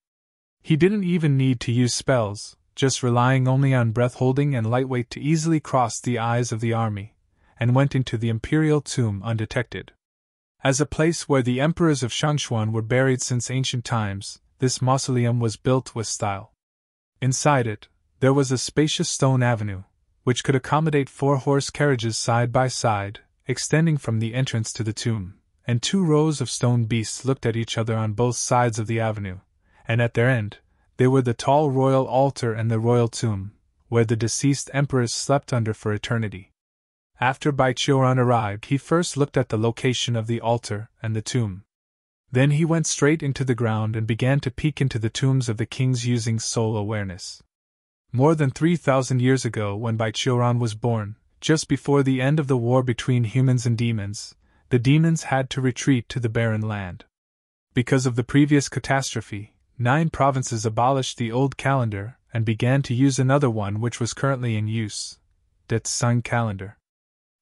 He didn't even need to use spells, just relying only on breath-holding and lightweight to easily cross the eyes of the army, and went into the Imperial tomb undetected. As a place where the emperors of Shangxuan were buried since ancient times, this mausoleum was built with style. Inside it, there was a spacious stone avenue, which could accommodate 4 horse carriages side by side, extending from the entrance to the tomb, and 2 rows of stone beasts looked at each other on both sides of the avenue, and at their end, they were the tall royal altar and the royal tomb, where the deceased emperors slept under for eternity. After Baiqiuran arrived, he first looked at the location of the altar and the tomb. Then he went straight into the ground and began to peek into the tombs of the kings using soul awareness. More than 3,000 years ago, when Baiqiuran was born, just before the end of the war between humans and demons, the demons had to retreat to the barren land. Because of the previous catastrophe, 9 provinces abolished the old calendar and began to use another one which was currently in use, the Tsang calendar.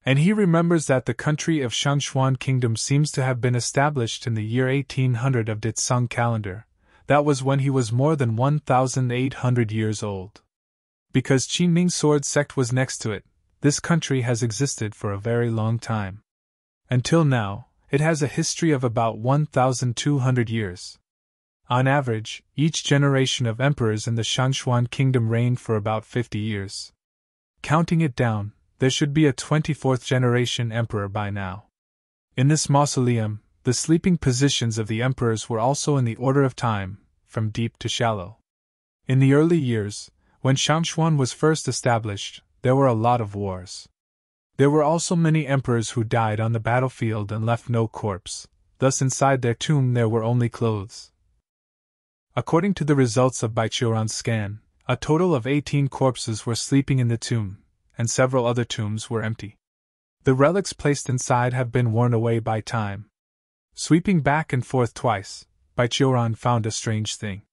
And he remembers that the country of Shangxuan Kingdom seems to have been established in the year 1800 of the Tsang calendar. That was when he was more than 1,800 years old. Because Qingming sword sect was next to it, this country has existed for a very long time. Until now, it has a history of about 1,200 years. On average, each generation of emperors in the Shangxuan kingdom reigned for about 50 years. Counting it down, there should be a 24th generation emperor by now. In this mausoleum, the sleeping positions of the emperors were also in the order of time, from deep to shallow. In the early years, when Shangxuan was first established, there were a lot of wars. There were also many emperors who died on the battlefield and left no corpse, thus inside their tomb there were only clothes. According to the results of Baiqiuran's scan, a total of 18 corpses were sleeping in the tomb, and several other tombs were empty. The relics placed inside have been worn away by time. Sweeping back and forth twice, Baiqiuran found a strange thing.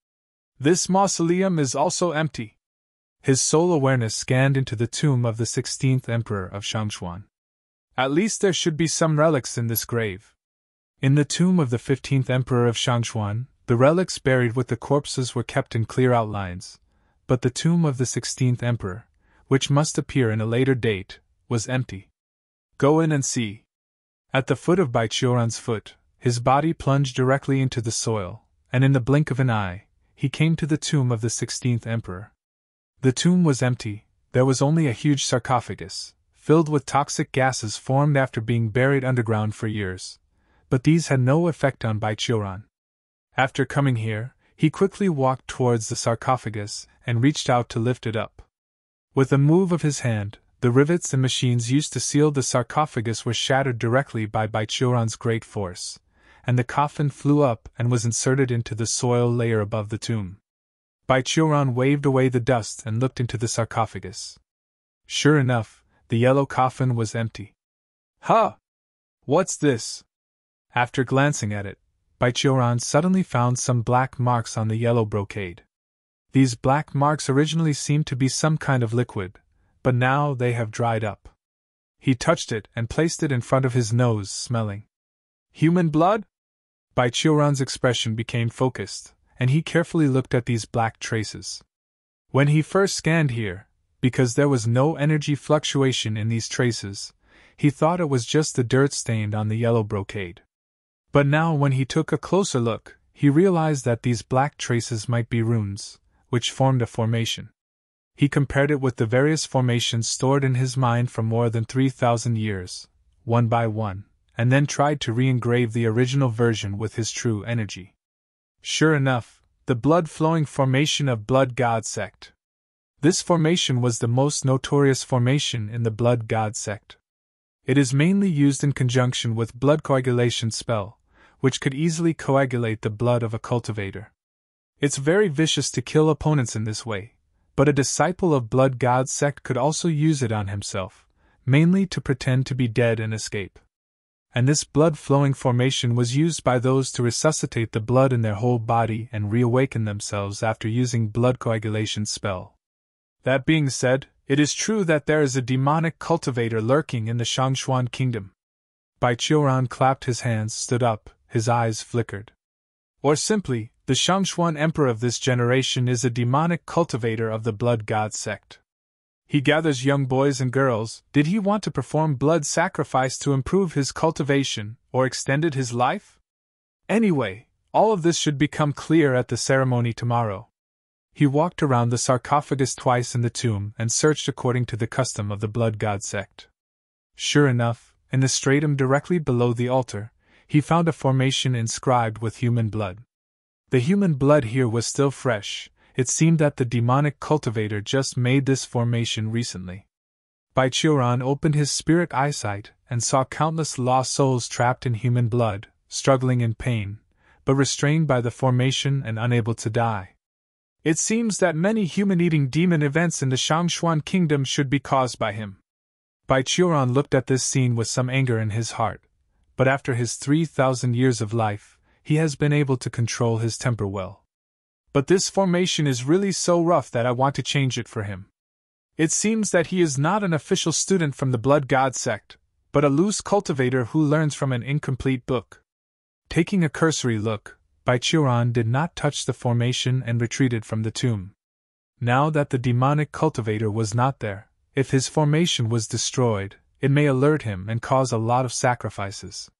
This mausoleum is also empty. His soul awareness scanned into the tomb of the 16th emperor of Shangxuan. At least there should be some relics in this grave. In the tomb of the 15th emperor of Shangxuan, the relics buried with the corpses were kept in clear outlines, but the tomb of the 16th emperor, which must appear in a later date, was empty. Go in and see. At the foot of Baiqiuran's foot, his body plunged directly into the soil, and in the blink of an eye, he came to the tomb of the 16th emperor. The tomb was empty, there was only a huge sarcophagus, filled with toxic gases formed after being buried underground for years. but these had no effect on Baichuran. After coming here, he quickly walked towards the sarcophagus and reached out to lift it up. With a move of his hand, the rivets and machines used to seal the sarcophagus were shattered directly by Baichuran's great force, and the coffin flew up and was inserted into the soil layer above the tomb. Baichuran waved away the dust and looked into the sarcophagus. Sure enough, the yellow coffin was empty. Huh! What's this? After glancing at it, Baichuran suddenly found some black marks on the yellow brocade. These black marks originally seemed to be some kind of liquid, but now they have dried up. He touched it and placed it in front of his nose, smelling. Human blood? Baichuran's expression became focused, and he carefully looked at these black traces. When he first scanned here, because there was no energy fluctuation in these traces, he thought it was just the dirt stained on the yellow brocade. But now when he took a closer look, he realized that these black traces might be runes, which formed a formation. He compared it with the various formations stored in his mind for more than 3,000 years, one by one, and then tried to re-engrave the original version with his true energy. Sure enough, the blood-flowing formation of Blood God Sect. This formation was the most notorious formation in the Blood God Sect. It is mainly used in conjunction with blood coagulation spell, which could easily coagulate the blood of a cultivator. It's very vicious to kill opponents in this way, but a disciple of Blood God Sect could also use it on himself, mainly to pretend to be dead and escape. And this blood-flowing formation was used by those to resuscitate the blood in their whole body and reawaken themselves after using blood coagulation spell. That being said, it is true that there is a demonic cultivator lurking in the Shangxuan kingdom. Baichuran clapped his hands, stood up, his eyes flickered. Or simply, the Shangxuan emperor of this generation is a demonic cultivator of the Blood God Sect. He gathers young boys and girls. Did he want to perform blood sacrifice to improve his cultivation, or extended his life? Anyway, all of this should become clear at the ceremony tomorrow. He walked around the sarcophagus twice in the tomb and searched according to the custom of the Blood God Sect. Sure enough, in the stratum directly below the altar, he found a formation inscribed with human blood. The human blood here was still fresh. It seemed that the demonic cultivator just made this formation recently. Baichuran opened his spirit eyesight and saw countless lost souls trapped in human blood, struggling in pain, but restrained by the formation and unable to die. It seems that many human-eating demon events in the Shangxuan kingdom should be caused by him. Baichuran looked at this scene with some anger in his heart, but after his 3,000 years of life, he has been able to control his temper well. But this formation is really so rough that I want to change it for him. It seems that he is not an official student from the Blood God Sect, but a loose cultivator who learns from an incomplete book. Taking a cursory look, Baichuran did not touch the formation and retreated from the tomb. Now that the demonic cultivator was not there, if his formation was destroyed, it may alert him and cause a lot of sacrifices.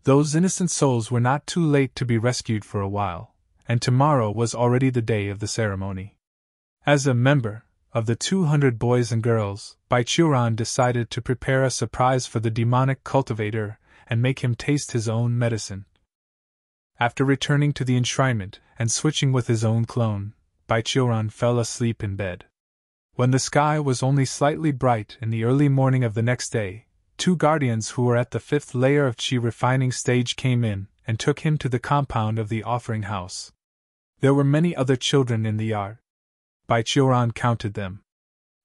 Those innocent souls were not too late to be rescued for a while, and tomorrow was already the day of the ceremony. As a member of the 200 boys and girls, Baichuran decided to prepare a surprise for the demonic cultivator and make him taste his own medicine. After returning to the enshrinement and switching with his own clone, Baichuran fell asleep in bed. When the sky was only slightly bright in the early morning of the next day, 2 guardians who were at the 5th layer of Qi refining stage came in and took him to the compound of the offering house. There were many other children in the yard. Baichuran counted them.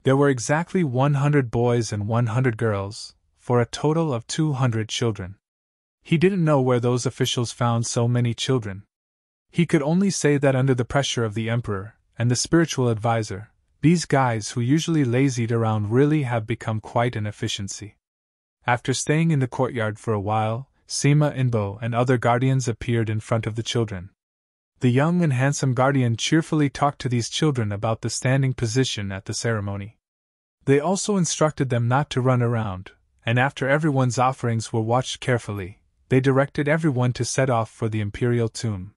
There were exactly 100 boys and 100 girls, for a total of 200 children. He didn't know where those officials found so many children. He could only say that under the pressure of the emperor and the spiritual advisor, these guys who usually lazied around really have become quite an efficiency. After staying in the courtyard for a while, Sima Inbo and other guardians appeared in front of the children. The young and handsome guardian cheerfully talked to these children about the standing position at the ceremony. They also instructed them not to run around, and after everyone's offerings were watched carefully, they directed everyone to set off for the Imperial tomb.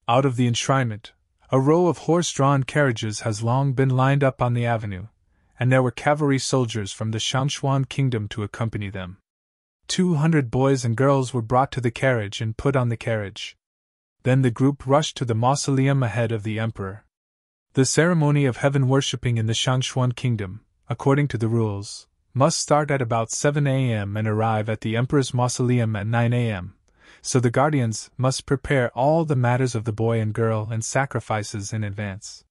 Out of the enshrinement, a row of horse-drawn carriages has long been lined up on the avenue, and there were cavalry soldiers from the Shangxuan kingdom to accompany them. 200 boys and girls were brought to the carriage and put on the carriage. Then the group rushed to the mausoleum ahead of the emperor. The ceremony of heaven worshipping in the Shangxuan kingdom, according to the rules, must start at about 7 a.m. and arrive at the emperor's mausoleum at 9 a.m., so the guardians must prepare all the matters of the boy and girl and sacrifices in advance.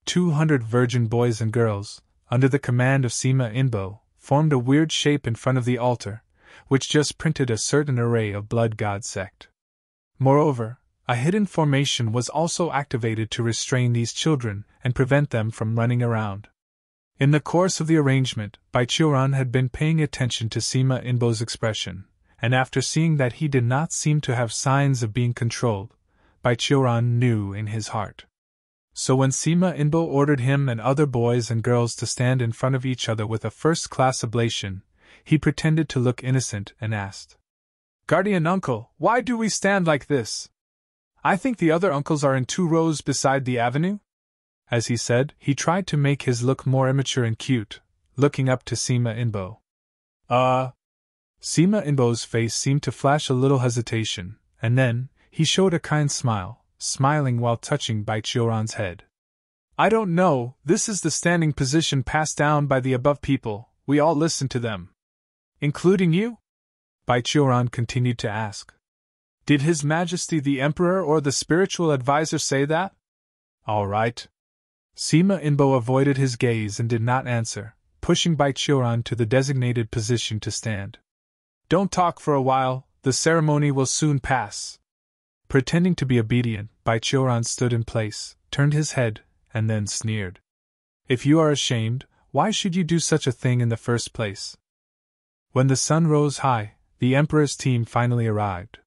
200 virgin boys and girls, under the command of Sima Inbo, formed a weird shape in front of the altar, which just printed a certain array of blood god sect. Moreover, a hidden formation was also activated to restrain these children and prevent them from running around. In the course of the arrangement, Baichuran had been paying attention to Sima Inbo's expression, and after seeing that he did not seem to have signs of being controlled, Baichuran knew in his heart. So when Sima Inbo ordered him and other boys and girls to stand in front of each other with a first-class oblation, he pretended to look innocent and asked, "Guardian uncle, why do we stand like this? I think the other uncles are in 2 rows beside the avenue?" As he said, he tried to make his look more immature and cute, looking up to Sima Inbo. Sima Inbo's face seemed to flash a little hesitation, and then he showed a kind smile, smiling while touching Baichuran's head. "I don't know, this is the standing position passed down by the above people, we all listen to them." "Including you?" Baichuran continued to ask. "Did His Majesty the Emperor or the spiritual advisor say that?" "All right." Sima Inbo avoided his gaze and did not answer, pushing Baichuran to the designated position to stand. "Don't talk for a while, the ceremony will soon pass." Pretending to be obedient, Baichuran stood in place, turned his head, and then sneered. "If you are ashamed, why should you do such a thing in the first place?" When the sun rose high, the emperor's team finally arrived.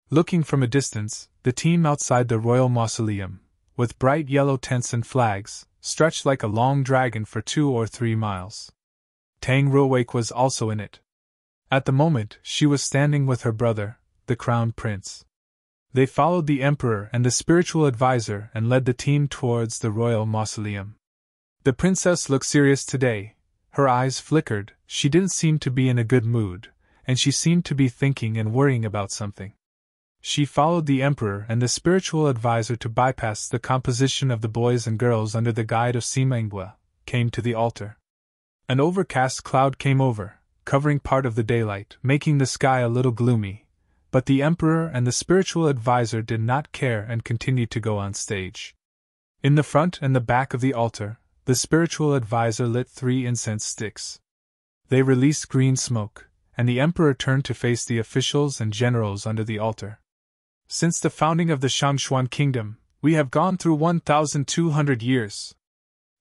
Looking from a distance, the team outside the royal mausoleum, with bright yellow tents and flags, stretched like a long dragon for 2 or 3 miles. Tang Ruowake was also in it. At the moment, she was standing with her brother, the crown prince. They followed the emperor and the spiritual advisor and led the team towards the royal mausoleum. The princess looked serious today. Her eyes flickered, she didn't seem to be in a good mood, and she seemed to be thinking and worrying about something. She followed the emperor and the spiritual advisor to bypass the composition of the boys and girls under the guide of Sima Inbo, came to the altar. An overcast cloud came over, covering part of the daylight, making the sky a little gloomy, but the emperor and the spiritual advisor did not care and continued to go on stage. In the front and the back of the altar, the spiritual advisor lit 3 incense sticks. They released green smoke, and the emperor turned to face the officials and generals under the altar. "Since the founding of the Shangxuan kingdom, we have gone through 1,200 years.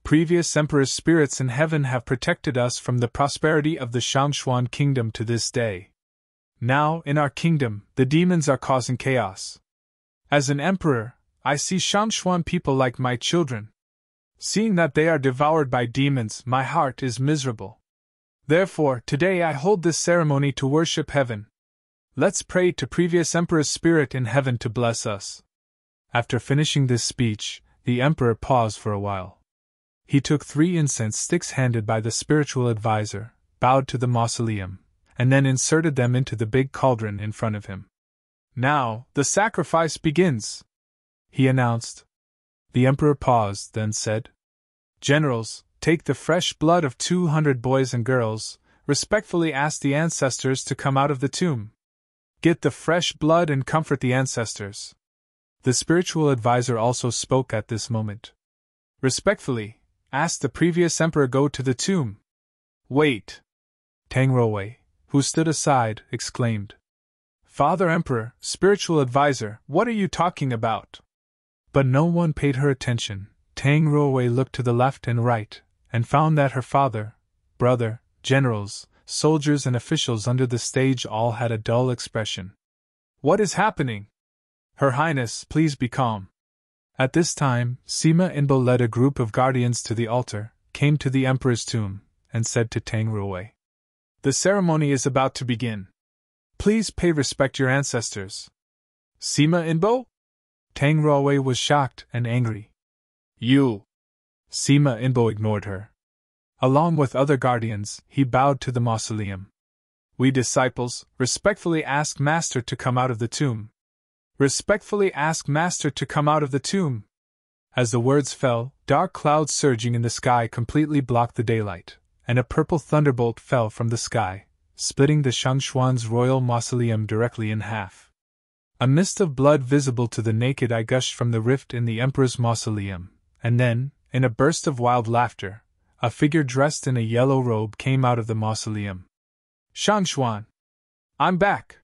Previous emperors' spirits in heaven have protected us from the prosperity of the Shangxuan kingdom to this day. Now, in our kingdom, the demons are causing chaos. As an emperor, I see Shangxuan people like my children. Seeing that they are devoured by demons, my heart is miserable. Therefore, today I hold this ceremony to worship heaven. Let's pray to previous emperor's spirit in heaven to bless us." After finishing this speech, the emperor paused for a while. He took 3 incense sticks handed by the spiritual advisor, bowed to the mausoleum, and then inserted them into the big cauldron in front of him. "Now, the sacrifice begins," he announced. The emperor paused, then said, "Generals, take the fresh blood of 200 boys and girls, respectfully ask the ancestors to come out of the tomb. Get the fresh blood and comfort the ancestors." The spiritual advisor also spoke at this moment. "Respectfully, ask the previous emperor go to the tomb." "Wait!" Tang Ruowake, who stood aside, exclaimed. "Father Emperor, spiritual advisor, what are you talking about?" But no one paid her attention. Tang Ruowake looked to the left and right, and found that her father, brother, generals, soldiers and officials under the stage all had a dull expression. "What is happening? Her Highness, please be calm." At this time, Sima Inbo led a group of guardians to the altar, came to the emperor's tomb, and said to Tang Ruowake, "The ceremony is about to begin. Please pay respect your ancestors." "Sima Inbo?" Tang Ruowake was shocked and angry. "You!" Sima Inbo ignored her. Along with other guardians, he bowed to the mausoleum. We disciples respectfully ask Master to come out of the tomb. Respectfully ask Master to come out of the tomb. As the words fell, dark clouds surging in the sky completely blocked the daylight, and a purple thunderbolt fell from the sky, splitting the Shangxuan's royal mausoleum directly in half. A mist of blood visible to the naked eye gushed from the rift in the emperor's mausoleum, and then, in a burst of wild laughter, a figure dressed in a yellow robe came out of the mausoleum. Shangxuan! I'm back!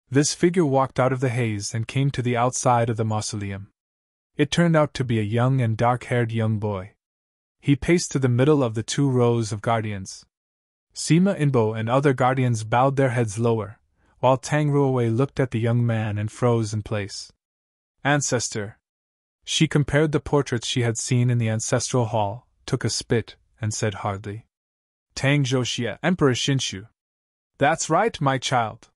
This figure walked out of the haze and came to the outside of the mausoleum. It turned out to be a young and dark-haired young boy. He paced to the middle of the 2 rows of guardians. Sima Inbo and other guardians bowed their heads lower, while Tang Ruowei looked at the young man and froze in place. Ancestor! She compared the portraits she had seen in the ancestral hall, took a spit, and said hardly, Tang Zhouxie, Emperor Xinshu. That's right, my child.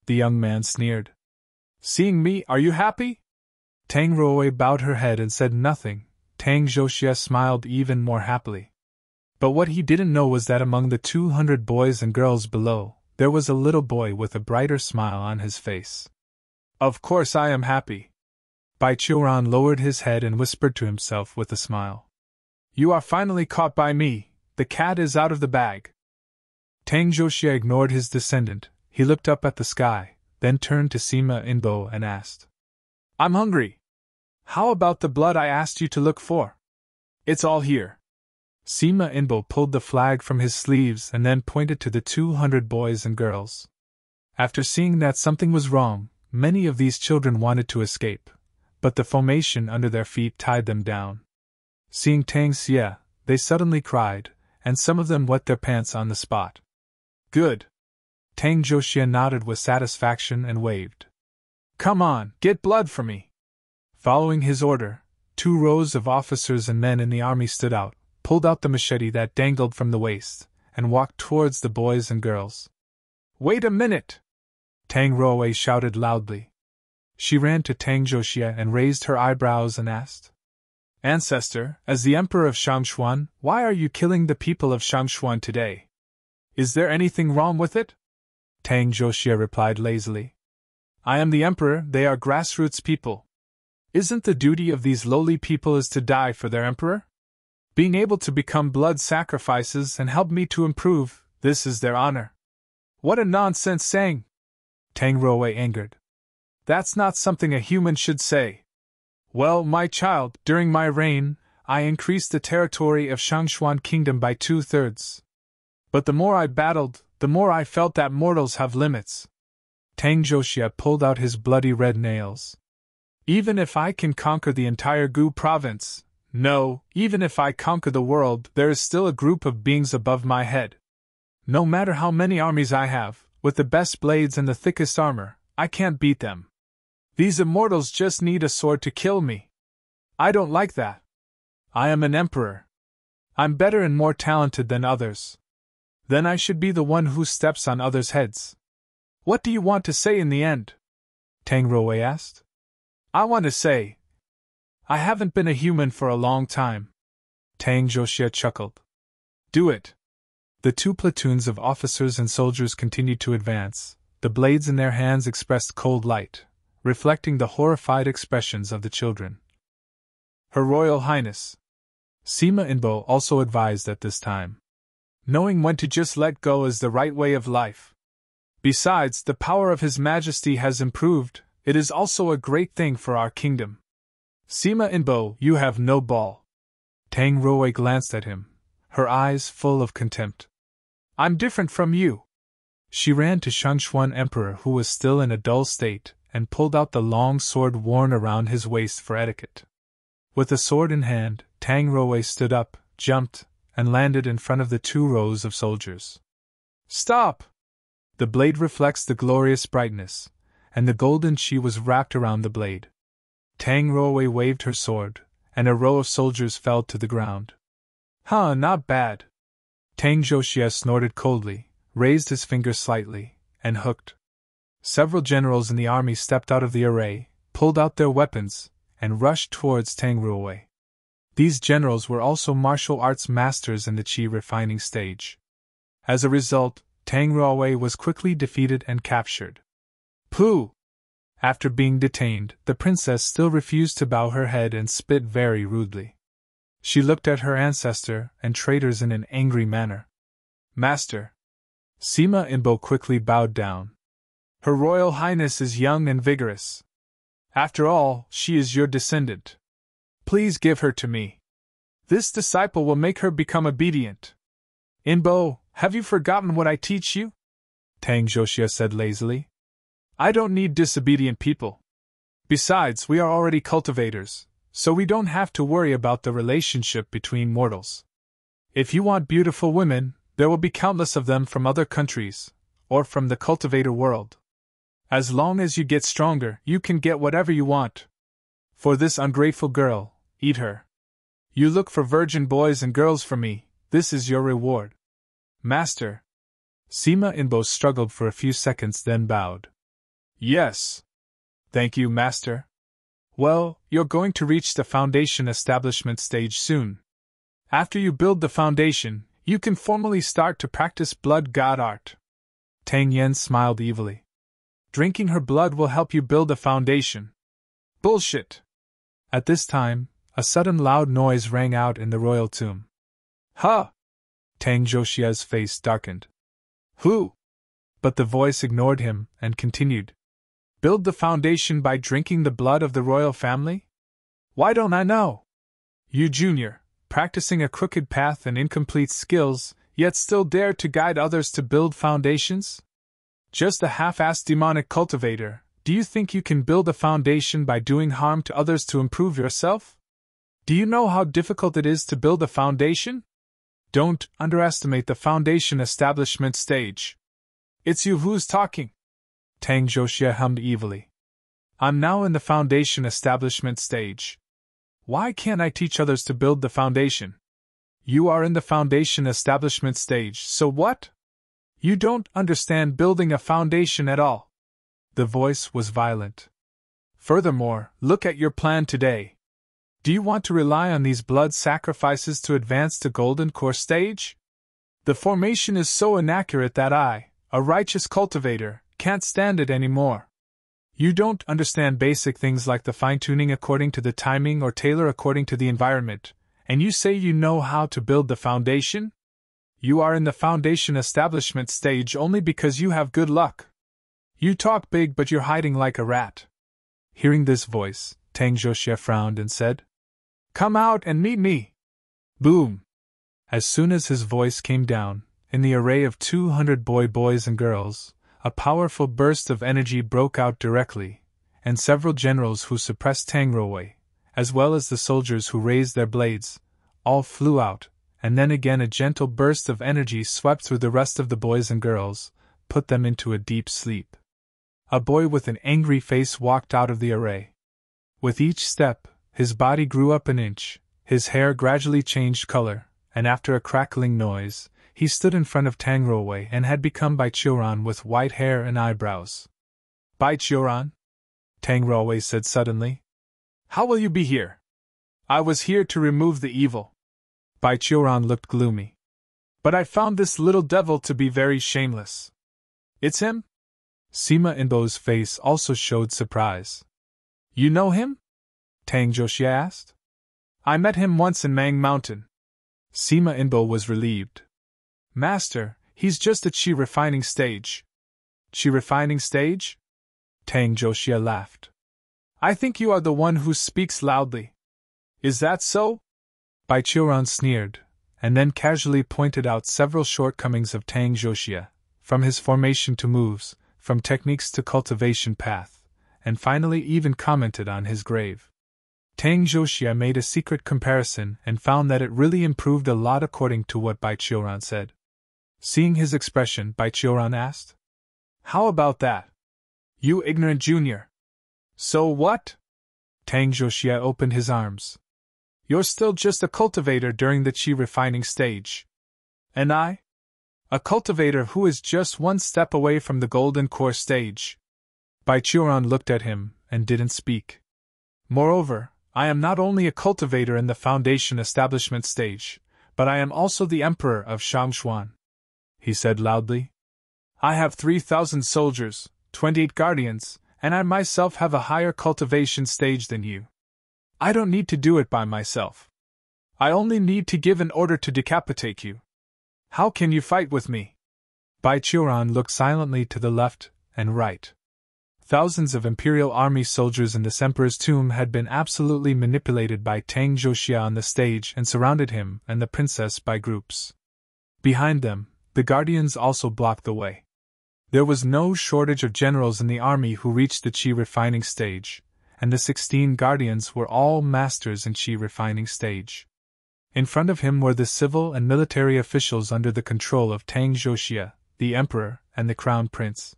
The young man sneered. Seeing me, are you happy? Tang Ruowei bowed her head and said nothing. Tang Zhouxie smiled even more happily. But what he didn't know was that among the 200 boys and girls below, there was a little boy with a brighter smile on his face. Of course I am happy. Bai Qiuran lowered his head and whispered to himself with a smile. You are finally caught by me. The cat is out of the bag. Tang Zhouxie ignored his descendant. He looked up at the sky, then turned to Sima Inbo and asked, I'm hungry. How about the blood I asked you to look for? It's all here. Sima Inbo pulled the flag from his sleeves and then pointed to the 200 boys and girls. After seeing that something was wrong, many of these children wanted to escape, but the formation under their feet tied them down. Seeing Tang Xie, they suddenly cried, and some of them wet their pants on the spot. Good. Tang Zhouxie nodded with satisfaction and waved. Come on, get blood for me. Following his order, 2 rows of officers and men in the army stood out, pulled out the machete that dangled from the waist, and walked towards the boys and girls. Wait a minute! Tang Ruowei shouted loudly. She ran to Tang Zhouxie and raised her eyebrows and asked, Ancestor, as the Emperor of Shangxuan, why are you killing the people of Shangxuan today? Is there anything wrong with it? Tang Zhouxie replied lazily. I am the Emperor, they are grassroots people. Isn't the duty of these lowly people is to die for their Emperor? Being able to become blood sacrifices and help me to improve, this is their honor. What a nonsense saying! Tang Ruowei angered. That's not something a human should say. Well, my child, during my reign, I increased the territory of Shangxuan Kingdom by 2/3. But the more I battled, the more I felt that mortals have limits. Tang Zhouxie pulled out his bloody red nails. Even if I can conquer the entire Gu province, no, even if I conquer the world, there is still a group of beings above my head. No matter how many armies I have, with the best blades and the thickest armor, I can't beat them. These immortals just need a sword to kill me. I don't like that. I am an emperor. I'm better and more talented than others. Then I should be the one who steps on others' heads. What do you want to say in the end? Tang Ruowei asked. I want to say, I haven't been a human for a long time. Tang Zhouxie chuckled. Do it. The 2 platoons of officers and soldiers continued to advance. The blades in their hands expressed cold light, reflecting the horrified expressions of the children. Her Royal Highness. Sima Inbo also advised at this time. Knowing when to just let go is the right way of life. Besides, the power of His Majesty has improved. It is also a great thing for our kingdom. Sima Inbo, you have no ball. Tang Ruowei glanced at him, her eyes full of contempt. I'm different from you. She ran to Shangxuan Emperor, who was still in a dull state, and pulled out the long sword worn around his waist for etiquette. With the sword in hand, Tang Ruowei stood up, jumped, and landed in front of the 2 rows of soldiers. Stop! The blade reflects the glorious brightness, and the golden chi was wrapped around the blade. Tang Ruowei waved her sword, and a row of soldiers fell to the ground. Huh, not bad. Tang Zhouxie snorted coldly, raised his finger slightly, and hooked. Several generals in the army stepped out of the array, pulled out their weapons, and rushed towards Tang Ruowei. These generals were also martial arts masters in the chi refining stage. As a result, Tang Ruowei was quickly defeated and captured. Pooh! After being detained, the princess still refused to bow her head and spit very rudely. She looked at her ancestor and traitors in an angry manner. Master! Sima Inbo quickly bowed down. Her Royal Highness is young and vigorous. After all, she is your descendant. Please give her to me. This disciple will make her become obedient. Inbo, have you forgotten what I teach you? Tang Zhoxia said lazily. I don't need disobedient people. Besides, we are already cultivators, so we don't have to worry about the relationship between mortals. If you want beautiful women, there will be countless of them from other countries, or from the cultivator world. As long as you get stronger, you can get whatever you want. For this ungrateful girl, eat her. You look for virgin boys and girls for me, this is your reward. Master. Sima Inbo struggled for a few seconds, then bowed. Yes. Thank you, Master. Well, you're going to reach the foundation establishment stage soon. After you build the foundation, you can formally start to practice blood god art. Tang Yen smiled evilly. Drinking her blood will help you build a foundation. Bullshit! At this time, a sudden loud noise rang out in the royal tomb. Huh! Tang Zhoxia's face darkened. Who? But the voice ignored him and continued. Build the foundation by drinking the blood of the royal family? Why don't I know? You junior, practicing a crooked path and incomplete skills, yet still dare to guide others to build foundations? Just a half-assed demonic cultivator, do you think you can build a foundation by doing harm to others to improve yourself? Do you know how difficult it is to build a foundation? Don't underestimate the foundation establishment stage. It's you who's talking. Tang Zhoxia hummed evilly. I'm now in the foundation establishment stage. Why can't I teach others to build the foundation? You are in the foundation establishment stage, so what? You don't understand building a foundation at all. The voice was violent. Furthermore, look at your plan today. Do you want to rely on these blood sacrifices to advance to Golden Core stage? The formation is so inaccurate that I, a righteous cultivator, can't stand it anymore. You don't understand basic things like the fine-tuning according to the timing or tailor according to the environment, and you say you know how to build the foundation? You are in the foundation establishment stage only because you have good luck. You talk big but you're hiding like a rat. Hearing this voice, Tang Zhoxia frowned and said, Come out and meet me! Boom! As soon as his voice came down, in the array of 200 boys and girls, a powerful burst of energy broke out directly, and several generals who suppressed Tang Ruowei, as well as the soldiers who raised their blades, all flew out, and then again a gentle burst of energy swept through the rest of the boys and girls, put them into a deep sleep. A boy with an angry face walked out of the array. With each step, his body grew up an inch, his hair gradually changed color, and after a crackling noise, he stood in front of Tang Ruowei and had become Bai Qiuran with white hair and eyebrows. Bai Qiuran? Tang Ruowei said suddenly. How will you be here? I was here to remove the evil. Bai Qiuran looked gloomy. But I found this little devil to be very shameless. It's him? Sima Inbo's face also showed surprise. You know him? Tang Zhoxia asked. I met him once in Mang Mountain. Sima Inbo was relieved. Master, he's just at Qi refining stage. Qi refining stage? Tang Zhoxia laughed. I think you are the one who speaks loudly. Is that so? Bai Qiuran sneered, and then casually pointed out several shortcomings of Tang Zhoxia, from his formation to moves, from techniques to cultivation path, and finally even commented on his grave. Tang Zhoxia made a secret comparison and found that it really improved a lot according to what Bai Qiuran said. Seeing his expression, Bai Qiuran asked, How about that? You ignorant junior. So what? Tang Zhoxia opened his arms. You're still just a cultivator during the Qi refining stage. And I? A cultivator who is just one step away from the Golden Core stage. Bai Qiuran looked at him and didn't speak. Moreover, I am not only a cultivator in the foundation establishment stage, but I am also the emperor of Shangxuan, he said loudly. I have 3,000 soldiers, 28 guardians, and I myself have a higher cultivation stage than you. I don't need to do it by myself. I only need to give an order to decapitate you. How can you fight with me?" Baichuran looked silently to the left and right. Thousands of Imperial army soldiers in this Emperor's tomb had been absolutely manipulated by Tang Zhoxia on the stage and surrounded him and the princess by groups. Behind them, the guardians also blocked the way. There was no shortage of generals in the army who reached the qi refining stage, and the 16 guardians were all masters in qi refining stage. In front of him were the civil and military officials under the control of Tang Zhoxia, the emperor, and the crown prince.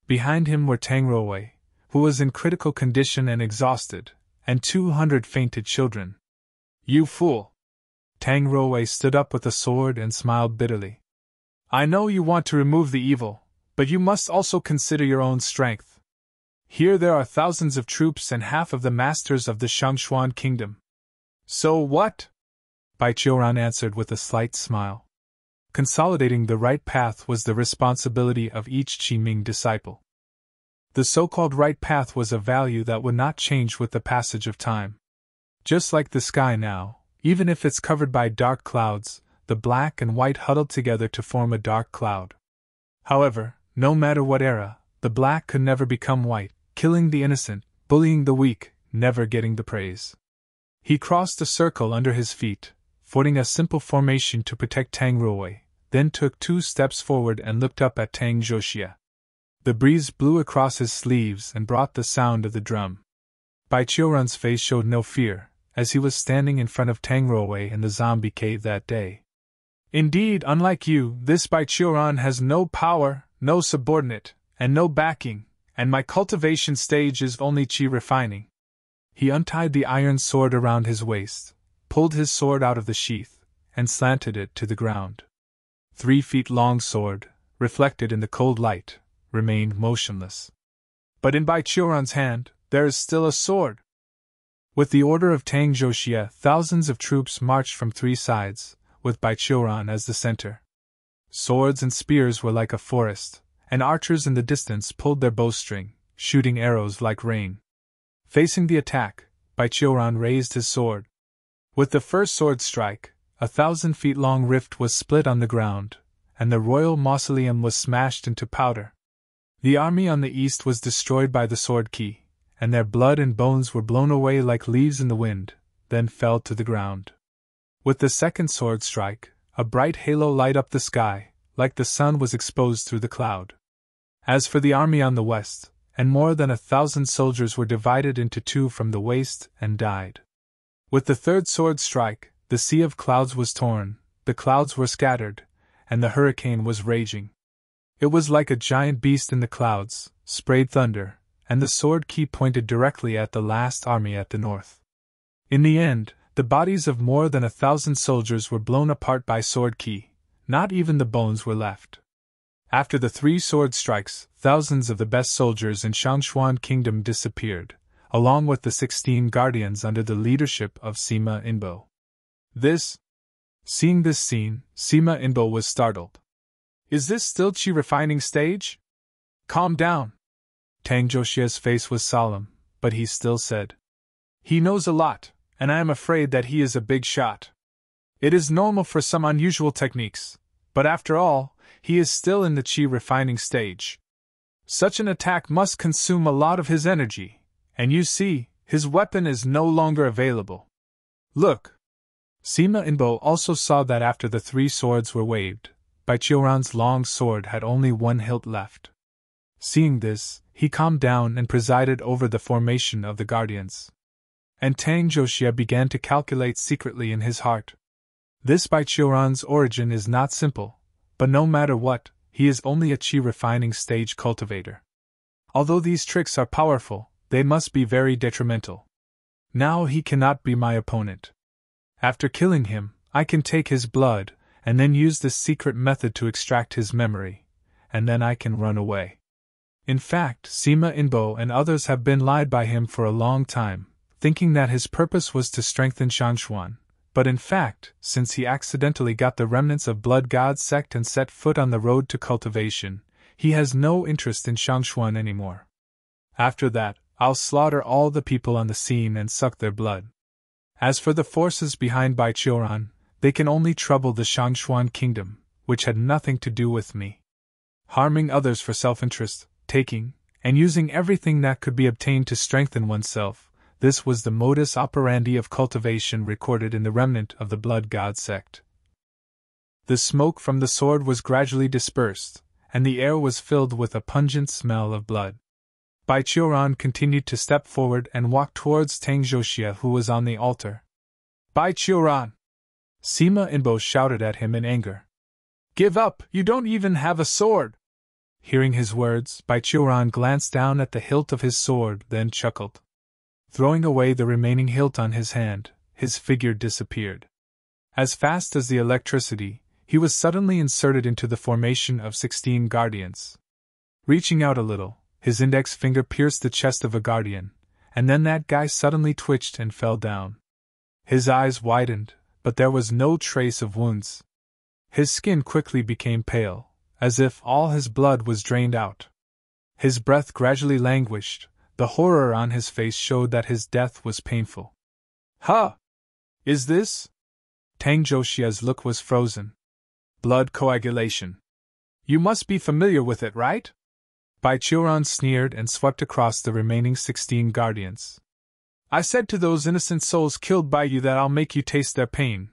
Behind him were Tang Ruowei, who was in critical condition and exhausted, and 200 fainted children. "You fool!" Tang Ruowei stood up with a sword and smiled bitterly. "I know you want to remove the evil, but you must also consider your own strength. Here there are thousands of troops and half of the masters of the Shangxuan kingdom." "So what?" Baichuran answered with a slight smile. Consolidating the right path was the responsibility of each Qiming disciple. The so-called right path was a value that would not change with the passage of time. Just like the sky now, even if it's covered by dark clouds, the black and white huddled together to form a dark cloud. However, no matter what era, the black could never become white, killing the innocent, bullying the weak, never getting the praise. He crossed a circle under his feet, forming a simple formation to protect Tang Ruowei, then took 2 steps forward and looked up at Tang Zhoxia. The breeze blew across his sleeves and brought the sound of the drum. Baichuran's face showed no fear, as he was standing in front of Tang Ruowei in the zombie cave that day. "Indeed, unlike you, this Baichuran has no power, no subordinate, and no backing, and my cultivation stage is only qi refining." He untied the iron sword around his waist, pulled his sword out of the sheath, and slanted it to the ground. 3-feet-long sword, reflected in the cold light, remained motionless. But in Baichuran's hand, there is still a sword. With the order of Tang Zhoxia, thousands of troops marched from 3 sides, with Baichuran as the center. Swords and spears were like a forest, and archers in the distance pulled their bowstring, shooting arrows like rain. Facing the attack, Baichuran raised his sword. With the first sword strike, a 1,000-feet-long rift was split on the ground, and the royal mausoleum was smashed into powder. The army on the east was destroyed by the sword key, and their blood and bones were blown away like leaves in the wind, then fell to the ground. With the second sword strike, a bright halo light up the sky, like the sun was exposed through the cloud. As for the army on the west, and more than 1,000 soldiers were divided into 2 from the waist and died. With the third sword strike, the sea of clouds was torn, the clouds were scattered, and the hurricane was raging. It was like a giant beast in the clouds, sprayed thunder, and the sword key pointed directly at the last army at the north. In the end, the bodies of more than 1,000 soldiers were blown apart by sword key, not even the bones were left. After the 3 sword strikes, thousands of the best soldiers in Shangxuan kingdom disappeared, along with the 16 guardians under the leadership of Sima Inbo. Seeing this scene, Sima Inbo was startled. "Is this still qi refining stage?" "Calm down." Tang Zhoxia's face was solemn, but he still said, "He knows a lot, and I am afraid that he is a big shot. It is normal for some unusual techniques, but after all, he is still in the qi refining stage. Such an attack must consume a lot of his energy, and you see, his weapon is no longer available. Look." Sima Inbo also saw that after the 3 swords were waved, Baichuran's long sword had only 1 hilt left. Seeing this, he calmed down and presided over the formation of the guardians. And Tang Zhoxia began to calculate secretly in his heart. This Baichuran's origin is not simple, but no matter what, he is only a qi refining stage cultivator. Although these tricks are powerful, they must be very detrimental. Now he cannot be my opponent. After killing him, I can take his blood, and then use this secret method to extract his memory, and then I can run away. In fact, Sima Inbo and others have been lied by him for a long time, thinking that his purpose was to strengthen Shangxuan, but in fact, since he accidentally got the remnants of Blood God sect and set foot on the road to cultivation, He has no interest in Shangxuan anymore. After that, I'll slaughter all the people on the scene and suck their blood. As for the forces behind Baichuan, they can only trouble the Shangxuan kingdom, which had nothing to do with me. Harming others for self-interest, taking, and using everything that could be obtained to strengthen oneself, this was the modus operandi of cultivation recorded in the remnant of the Blood God sect. The smoke from the sword was gradually dispersed, and the air was filled with a pungent smell of blood. Baichuan continued to step forward and walk towards Tang Zhoxia, who was on the altar. Baichuan! Sima Inbo shouted at him in anger. Give up, you don't even have a sword! Hearing his words, Baichuan glanced down at the hilt of his sword, then chuckled. Throwing away the remaining hilt on his hand, his figure disappeared. As fast as the electricity, he was suddenly inserted into the formation of 16 guardians. Reaching out a little, his index finger pierced the chest of a guardian, and then that guy suddenly twitched and fell down. His eyes widened, but there was no trace of wounds. His skin quickly became pale, as if all his blood was drained out. His breath gradually languished. The horror on his face showed that his death was painful. Huh! Is this? Tang Zhoxia's look was frozen. Blood coagulation. You must be familiar with it, right? Baichuan sneered and swept across the remaining 16 guardians. I said to those innocent souls killed by you that I'll make you taste their pain,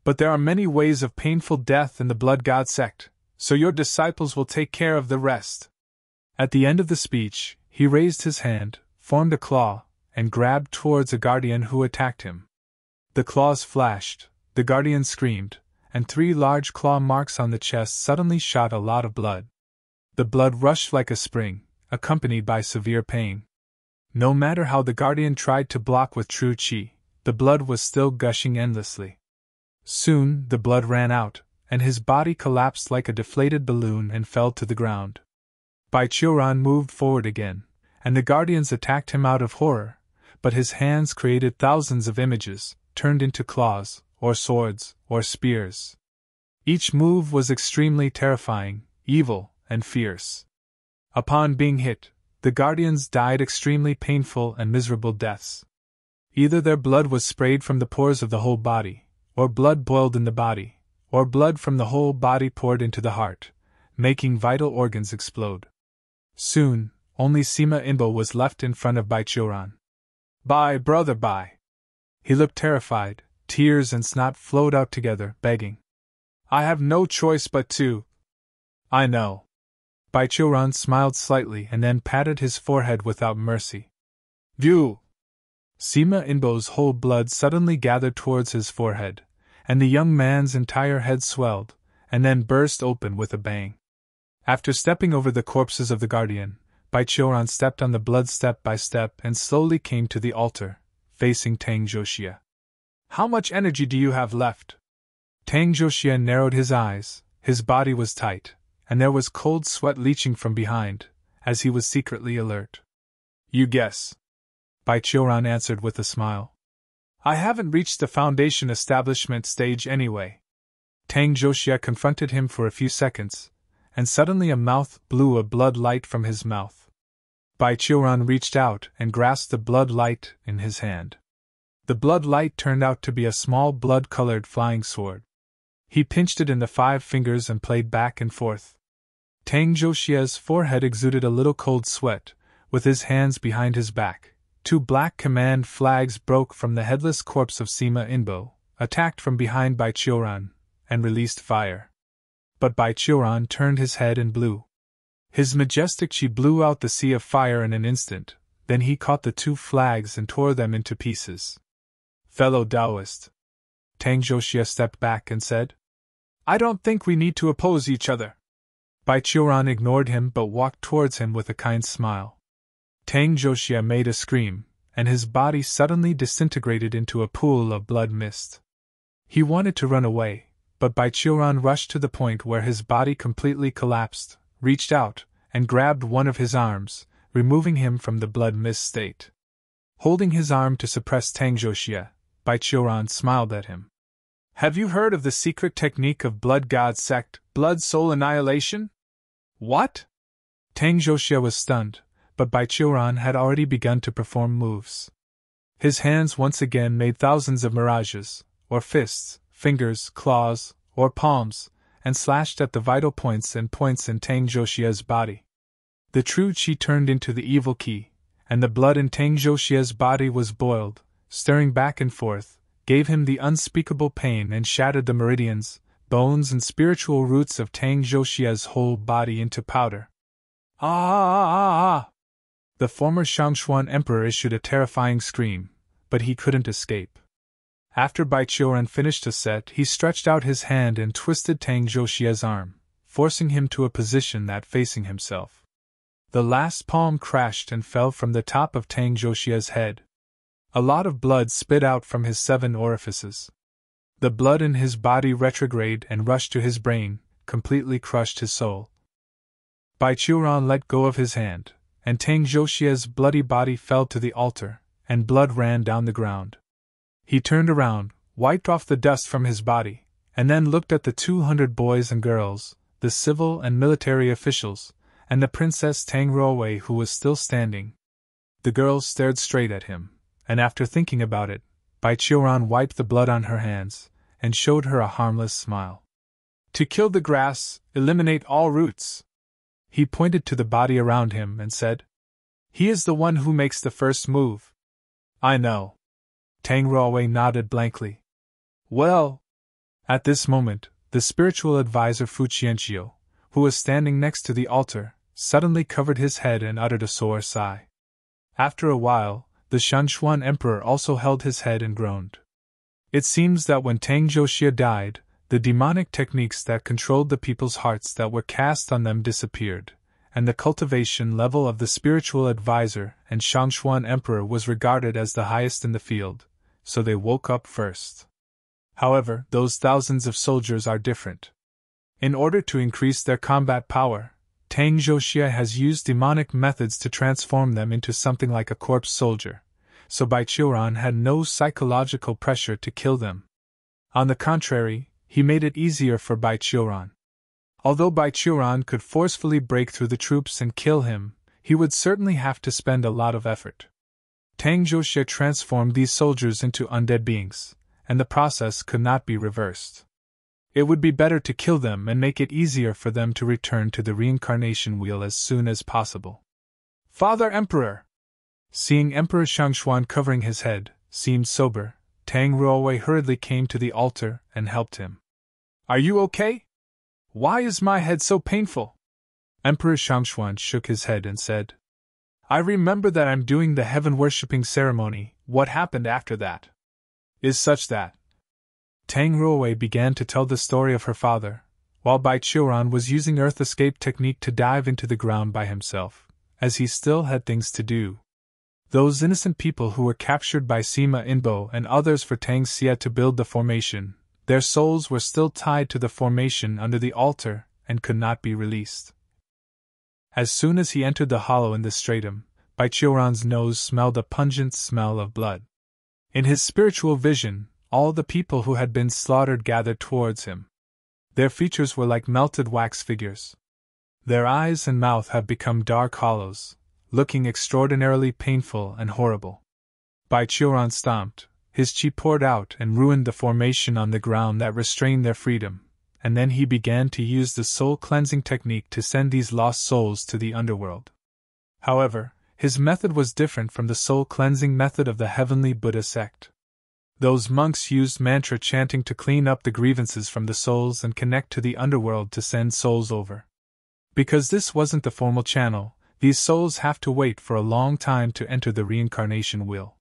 but there are many ways of painful death in the Blood God sect, so your disciples will take care of the rest. At the end of the speech, he raised his hand, formed a claw, and grabbed towards a guardian who attacked him. The claws flashed, the guardian screamed, and 3 large claw marks on the chest suddenly shot a lot of blood. The blood rushed like a spring, accompanied by severe pain. No matter how the guardian tried to block with true qi, the blood was still gushing endlessly. Soon the blood ran out, and his body collapsed like a deflated balloon and fell to the ground. Baichuan moved forward again, and the guardians attacked him out of horror, but his hands created thousands of images, turned into claws, or swords, or spears. Each move was extremely terrifying, evil, and fierce. Upon being hit, the guardians died extremely painful and miserable deaths. Either their blood was sprayed from the pores of the whole body, or blood boiled in the body, or blood from the whole body poured into the heart, making vital organs explode. Soon, only Sima Inbo was left in front of Baichuan. Bye, brother, bye. He looked terrified, tears and snot flowed out together, begging. I have no choice but to. I know. Baichuan smiled slightly and then patted his forehead without mercy. View! Sima Inbo's whole blood suddenly gathered towards his forehead, and the young man's entire head swelled, and then burst open with a bang. After stepping over the corpses of the guardian, Baichuan stepped on the blood step by step and slowly came to the altar, facing Tang Zhoxia. How much energy do you have left? Tang Zhoxia narrowed his eyes, his body was tight, and there was cold sweat leaching from behind, as he was secretly alert. You guess. Baichuan answered with a smile. I haven't reached the foundation establishment stage anyway. Tang Zhoxia confronted him for a few seconds, and suddenly a mouth blew a blood light from his mouth. Baichuan reached out and grasped the blood light in his hand. The blood light turned out to be a small blood-colored flying sword. He pinched it in the 5 fingers and played back and forth. Tang Zhoxia's forehead exuded a little cold sweat. With his hands behind his back, 2 black command flags broke from the headless corpse of Sima Inbo, attacked from behind Baichuan, and released fire. But Baichuan turned his head and blew. His majestic qi blew out the sea of fire in an instant, then he caught the 2 flags and tore them into pieces. Fellow Taoist. Tang Zhoxia stepped back and said, I don't think we need to oppose each other. Baichuan ignored him but walked towards him with a kind smile. Tang Zhoxia made a scream, and his body suddenly disintegrated into a pool of blood mist. He wanted to run away, but Baichuan rushed to the point where his body completely collapsed, reached out, and grabbed one of his arms, removing him from the blood mist state. Holding his arm to suppress Tang Zhoxia, Baichuan smiled at him. Have you heard of the secret technique of Blood God sect, blood soul annihilation? What? Tang Zhoxia was stunned, but Bai Qiuran had already begun to perform moves. His hands once again made thousands of mirages, or fists, fingers, claws, or palms, and slashed at the vital points in Tang Zhoxia's body. The true qi turned into the evil qi, and the blood in Tang Zhoxia's body was boiled, stirring back and forth, gave him the unspeakable pain and shattered the meridians, bones and spiritual roots of Tang Zhoxia's whole body into powder. Ah! The former Shangxuan emperor issued a terrifying scream, but he couldn't escape. After Bai Qiuran finished a set, he stretched out his hand and twisted Tang Zhoxia's arm, forcing him to a position that facing himself. The last palm crashed and fell from the top of Tang Zhoxia's head. A lot of blood spit out from his 7 orifices. The blood in his body retrograde and rushed to his brain, completely crushed his soul. Bai Qiuran let go of his hand, and Tang Zhoxia's bloody body fell to the altar, and blood ran down the ground. He turned around, wiped off the dust from his body, and then looked at the 200 boys and girls, the civil and military officials, and the Princess Tang Ruowei who was still standing. The girls stared straight at him, and after thinking about it, Bai Qiuran wiped the blood on her hands, and showed her a harmless smile. To kill the grass, eliminate all roots. He pointed to the body around him and said, "He is the one who makes the first move." "I know." Tang Ruowei nodded blankly. "Well." At this moment, the spiritual advisor Fu Qianqiu, who was standing next to the altar, suddenly covered his head and uttered a sore sigh. After a while, the Shangxuan emperor also held his head and groaned. It seems that when Tang Zhoxia died, the demonic techniques that controlled the people's hearts that were cast on them disappeared, and the cultivation level of the spiritual advisor and Shangxuan emperor was regarded as the highest in the field, so they woke up first. However, those thousands of soldiers are different. In order to increase their combat power, Tang Zhoxia has used demonic methods to transform them into something like a corpse soldier, so Bai Qiuran had no psychological pressure to kill them. On the contrary, he made it easier for Bai Qiuran. Although Bai Qiuran could forcefully break through the troops and kill him, he would certainly have to spend a lot of effort. Tang Zhoxia transformed these soldiers into undead beings, and the process could not be reversed. It would be better to kill them and make it easier for them to return to the reincarnation wheel as soon as possible. "Father Emperor!" Seeing Emperor Shangxuan covering his head, seemed sober, Tang Ruowei hurriedly came to the altar and helped him. "Are you okay? Why is my head so painful?" Emperor Shangxuan shook his head and said, "I remember that I'm doing the heaven-worshipping ceremony. What happened after that is such that..." Tang Ruowei began to tell the story of her father, while Bai Qiuran was using earth escape technique to dive into the ground by himself, as he still had things to do. Those innocent people who were captured by Sima Inbo and others for Tang Xia to build the formation, their souls were still tied to the formation under the altar and could not be released. As soon as he entered the hollow in the stratum, Bai Qiuran's nose smelled a pungent smell of blood. In his spiritual vision, all the people who had been slaughtered gathered towards him. Their features were like melted wax figures. Their eyes and mouth have become dark hollows, looking extraordinarily painful and horrible. Bai Qiuran stomped, his qi poured out and ruined the formation on the ground that restrained their freedom, and then he began to use the soul-cleansing technique to send these lost souls to the underworld. However, his method was different from the soul-cleansing method of the heavenly Buddha sect. Those monks used mantra chanting to clean up the grievances from the souls and connect to the underworld to send souls over. Because this wasn't the formal channel, these souls have to wait for a long time to enter the reincarnation wheel.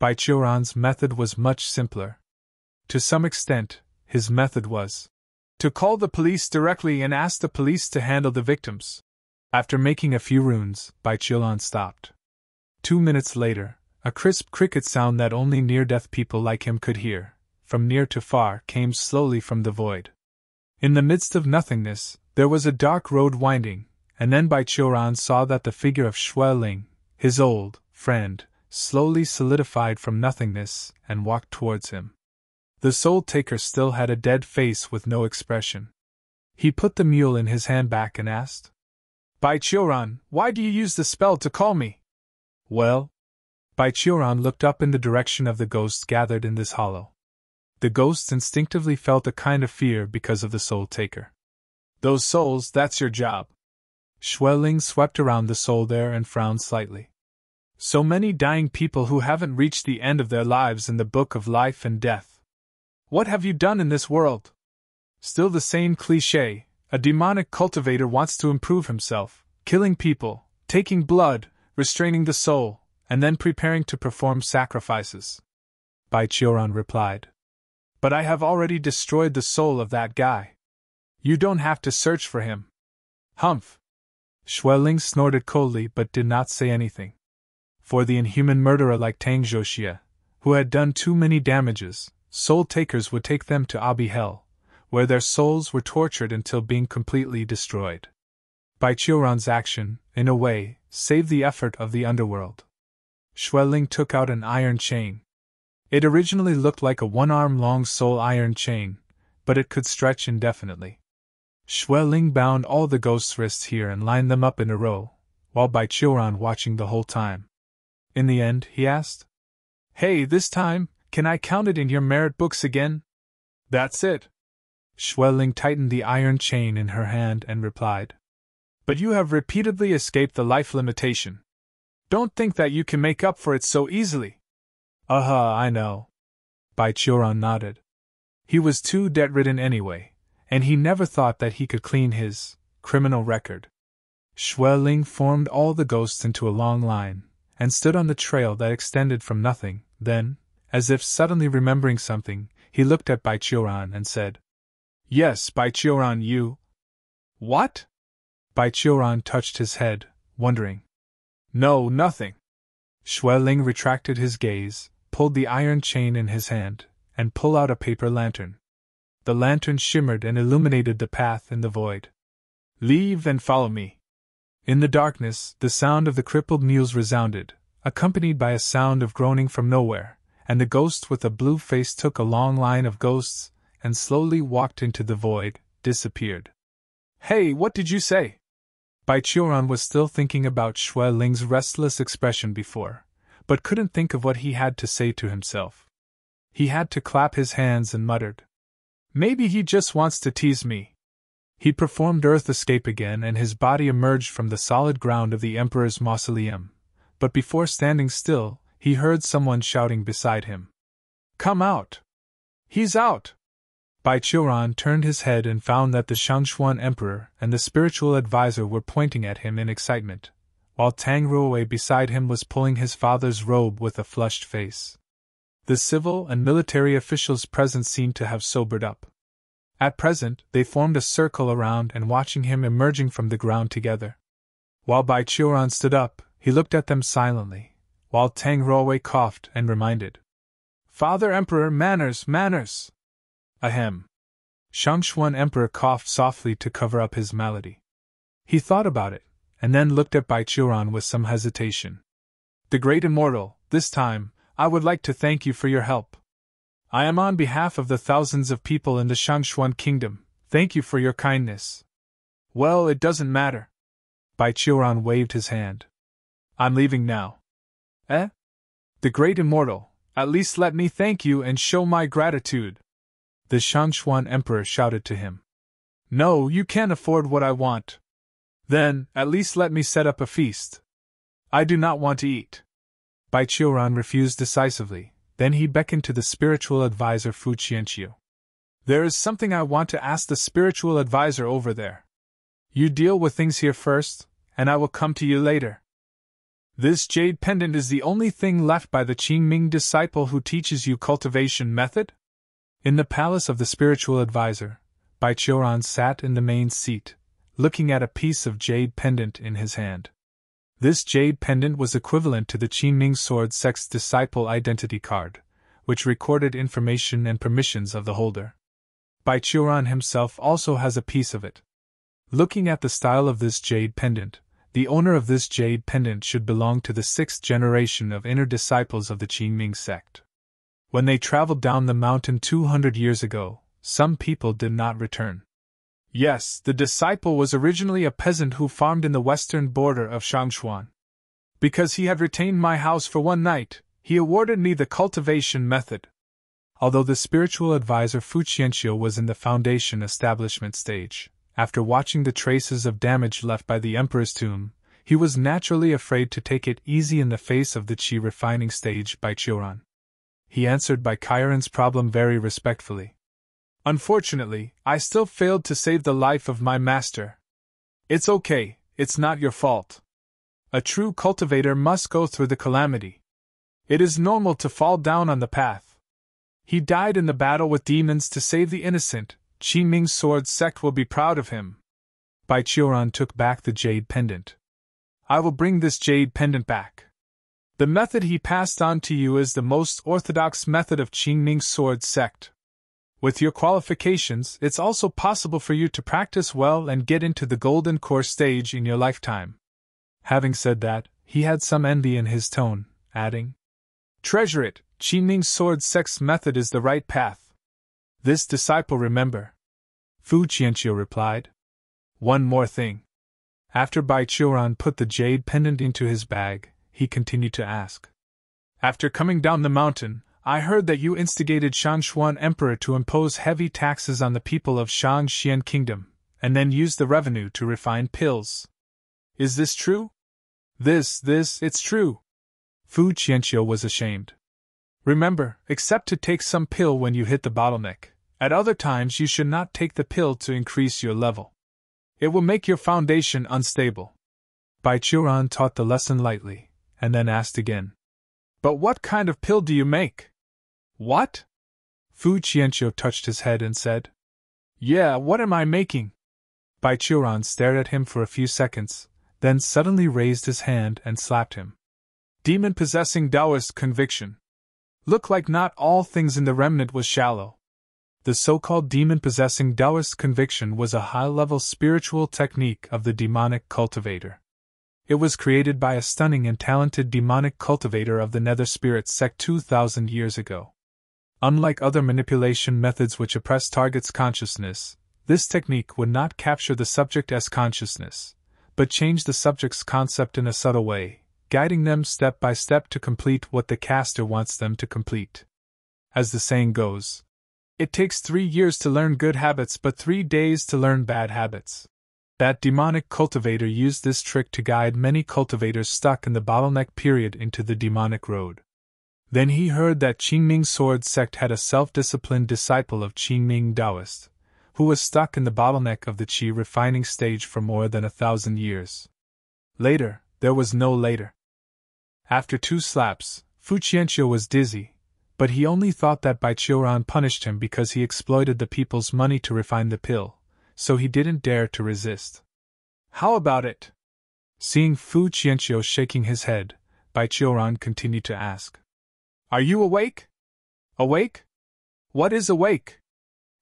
Bai Qiuran's method was much simpler. To some extent, his method was to call the police directly and ask the police to handle the victims. After making a few runes, Bai Qiuran stopped. 2 minutes later, a crisp cricket sound that only near-death people like him could hear, from near to far, came slowly from the void. In the midst of nothingness, there was a dark road winding, and then Bai Qiuran saw that the figure of Shui Ling, his old friend, slowly solidified from nothingness and walked towards him. The soul-taker still had a dead face with no expression. He put the mule in his hand back and asked, Bai Qiuran, why do you use the spell to call me? Well? Bai Qiuran looked up in the direction of the ghosts gathered in this hollow. The ghosts instinctively felt a kind of fear because of the soul taker. Those souls, that's your job. Xueling swept around the soul there and frowned slightly. So many dying people who haven't reached the end of their lives in the book of life and death. What have you done in this world? Still the same cliché, a demonic cultivator wants to improve himself, killing people, taking blood, restraining the soul, and then preparing to perform sacrifices. Bai Qiuran replied. But I have already destroyed the soul of that guy. You don't have to search for him. Humph! Xueling snorted coldly but did not say anything. For the inhuman murderer like Tang Zhoxie, who had done too many damages, soul takers would take them to Abi Hell, where their souls were tortured until being completely destroyed. Bai Qiuran's action, in a way, saved the effort of the underworld. Xueling took out an iron chain. It originally looked like a one-arm-long soul iron chain, but it could stretch indefinitely. Xueling bound all the ghosts' wrists here and lined them up in a row, while Bai Qiuran watching the whole time. In the end, he asked, Hey, this time, can I count it in your merit books again? That's it. Xueling tightened the iron chain in her hand and replied, But you have repeatedly escaped the life limitation. Don't think that you can make up for it so easily. I know. Bai Qiuran nodded. He was too debt-ridden anyway, and he never thought that he could clean his criminal record. Xueling formed all the ghosts into a long line, and stood on the trail that extended from nothing. Then, as if suddenly remembering something, he looked at Bai Qiuran and said, Yes, Bai Qiuran, you... What? Bai Qiuran touched his head, wondering. No, nothing. Xueling retracted his gaze, pulled the iron chain in his hand, and pulled out a paper lantern. The lantern shimmered and illuminated the path in the void. Leave and follow me. In the darkness, the sound of the crippled mules resounded, accompanied by a sound of groaning from nowhere, and the ghost with a blue face took a long line of ghosts, and slowly walked into the void, disappeared. Hey, what did you say? Bai Qiuran was still thinking about Xueling's restless expression before, but couldn't think of what he had to say to himself. He had to clap his hands and muttered, Maybe he just wants to tease me. He performed earth escape again and his body emerged from the solid ground of the Emperor's Mausoleum, but before standing still, he heard someone shouting beside him. Come out! He's out! Bai Qiuran turned his head and found that the Shangxuan Emperor and the spiritual advisor were pointing at him in excitement, while Tang Ruowei beside him was pulling his father's robe with a flushed face. The civil and military officials present seemed to have sobered up. At present, they formed a circle around and watching him emerging from the ground together. While Bai Qiuran stood up, he looked at them silently, while Tang Ruowei coughed and reminded. Father Emperor, manners, manners! Ahem. Shangxuan Emperor coughed softly to cover up his malady. He thought about it, and then looked at Bai Qiuran with some hesitation. The Great Immortal, this time, I would like to thank you for your help. I am on behalf of the thousands of people in the Shangxuan kingdom, thank you for your kindness. Well, it doesn't matter. Bai Qiuran waved his hand. I'm leaving now. Eh? The Great Immortal, at least let me thank you and show my gratitude. The Shangxuan Emperor shouted to him. No, you can't afford what I want. Then, at least let me set up a feast. I do not want to eat. Bai Qiuran refused decisively, then he beckoned to the spiritual advisor Fu Qianqiu. There is something I want to ask the spiritual advisor over there. You deal with things here first, and I will come to you later. This jade pendant is the only thing left by the Qingming disciple who teaches you cultivation method? In the palace of the spiritual advisor, Bai Qiuran sat in the main seat, looking at a piece of jade pendant in his hand. This jade pendant was equivalent to the Qingming sword sect's disciple identity card, which recorded information and permissions of the holder. Bai Qiuran himself also has a piece of it. Looking at the style of this jade pendant, the owner of this jade pendant should belong to the 6th generation of inner disciples of the Qingming sect. When they traveled down the mountain 200 years ago, some people did not return. Yes, the disciple was originally a peasant who farmed in the western border of Shangxuan. Because he had retained my house for one night, he awarded me the cultivation method. Although the spiritual advisor Fu Qianqiu was in the foundation establishment stage, after watching the traces of damage left by the emperor's tomb, he was naturally afraid to take it easy in the face of the qi refining stage by Qiuran. He answered Bai Qiuran's problem very respectfully. Unfortunately, I still failed to save the life of my master. It's okay, it's not your fault. A true cultivator must go through the calamity. It is normal to fall down on the path. He died in the battle with demons to save the innocent. Qi Ming's sword sect will be proud of him. Bai Qiuran took back the jade pendant. I will bring this jade pendant back. The method he passed on to you is the most orthodox method of Qi Ming's sword sect. With your qualifications, it's also possible for you to practice well and get into the golden core stage in your lifetime. Having said that, he had some envy in his tone, adding, Treasure it, Qi Ming's sword sect's method is the right path. This disciple remember. Fu Qianqiu replied. One more thing. After Bai Qiuran put the jade pendant into his bag, he continued to ask. After coming down the mountain, I heard that you instigated Shangxuan Emperor to impose heavy taxes on the people of Shangxuan Kingdom, and then used the revenue to refine pills. Is this true? It's true. Fu Qianqiu was ashamed. Remember, except to take some pill when you hit the bottleneck, at other times you should not take the pill to increase your level. It will make your foundation unstable. Bai Qiuran taught the lesson lightly, and then asked again. But what kind of pill do you make? What? Fu Qianqiu touched his head and said. Yeah, what am I making? Bai Qiuran stared at him for a few seconds, then suddenly raised his hand and slapped him. Demon-possessing Taoist conviction. Looked like not all things in the remnant was shallow. The so-called demon-possessing Taoist conviction was a high-level spiritual technique of the demonic cultivator. It was created by a stunning and talented demonic cultivator of the Nether Spirit sect 2,000 years ago. Unlike other manipulation methods which oppress targets' consciousness, this technique would not capture the subject's consciousness, but change the subject's concept in a subtle way, guiding them step by step to complete what the caster wants them to complete. As the saying goes, it takes 3 years to learn good habits but 3 days to learn bad habits. That demonic cultivator used this trick to guide many cultivators stuck in the bottleneck period into the demonic road. Then he heard that Qi Ming sword sect had a self-disciplined disciple of Qi Ming Taoist, who was stuck in the bottleneck of the Qi refining stage for more than 1,000 years. Later, there was no later. After 2 slaps, Fu Qianqiu was dizzy, but he only thought that Bai Qiuran punished him because he exploited the people's money to refine the pill, so he didn't dare to resist. How about it? Seeing Fu Qianqiu shaking his head, Bai Qiuran continued to ask. Are you awake? Awake? What is awake?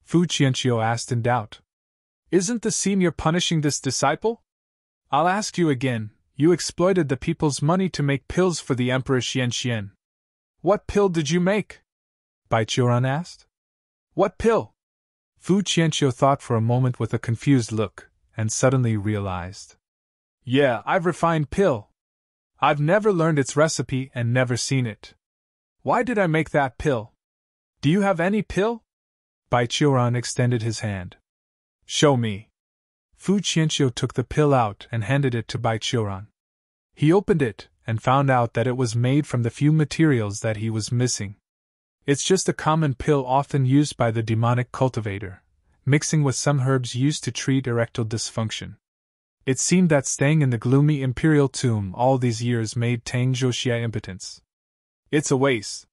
Fu Qianqiu asked in doubt. Isn't the senior punishing this disciple? I'll ask you again, you exploited the people's money to make pills for the Emperor Xianxian. What pill did you make? Bai Qiuran asked. What pill? Fu Qianqiu thought for a moment with a confused look, and suddenly realized. Yeah, I've refined pill. I've never learned its recipe and never seen it. Why did I make that pill? Do you have any pill? Bai Qiuran extended his hand. Show me. Fu Qianqiu took the pill out and handed it to Bai Qiuran. He opened it and found out that it was made from the few materials that he was missing. It's just a common pill often used by the demonic cultivator, mixing with some herbs used to treat erectile dysfunction. It seemed that staying in the gloomy Imperial tomb all these years made Tang Zhouxia impotence. It's a waste.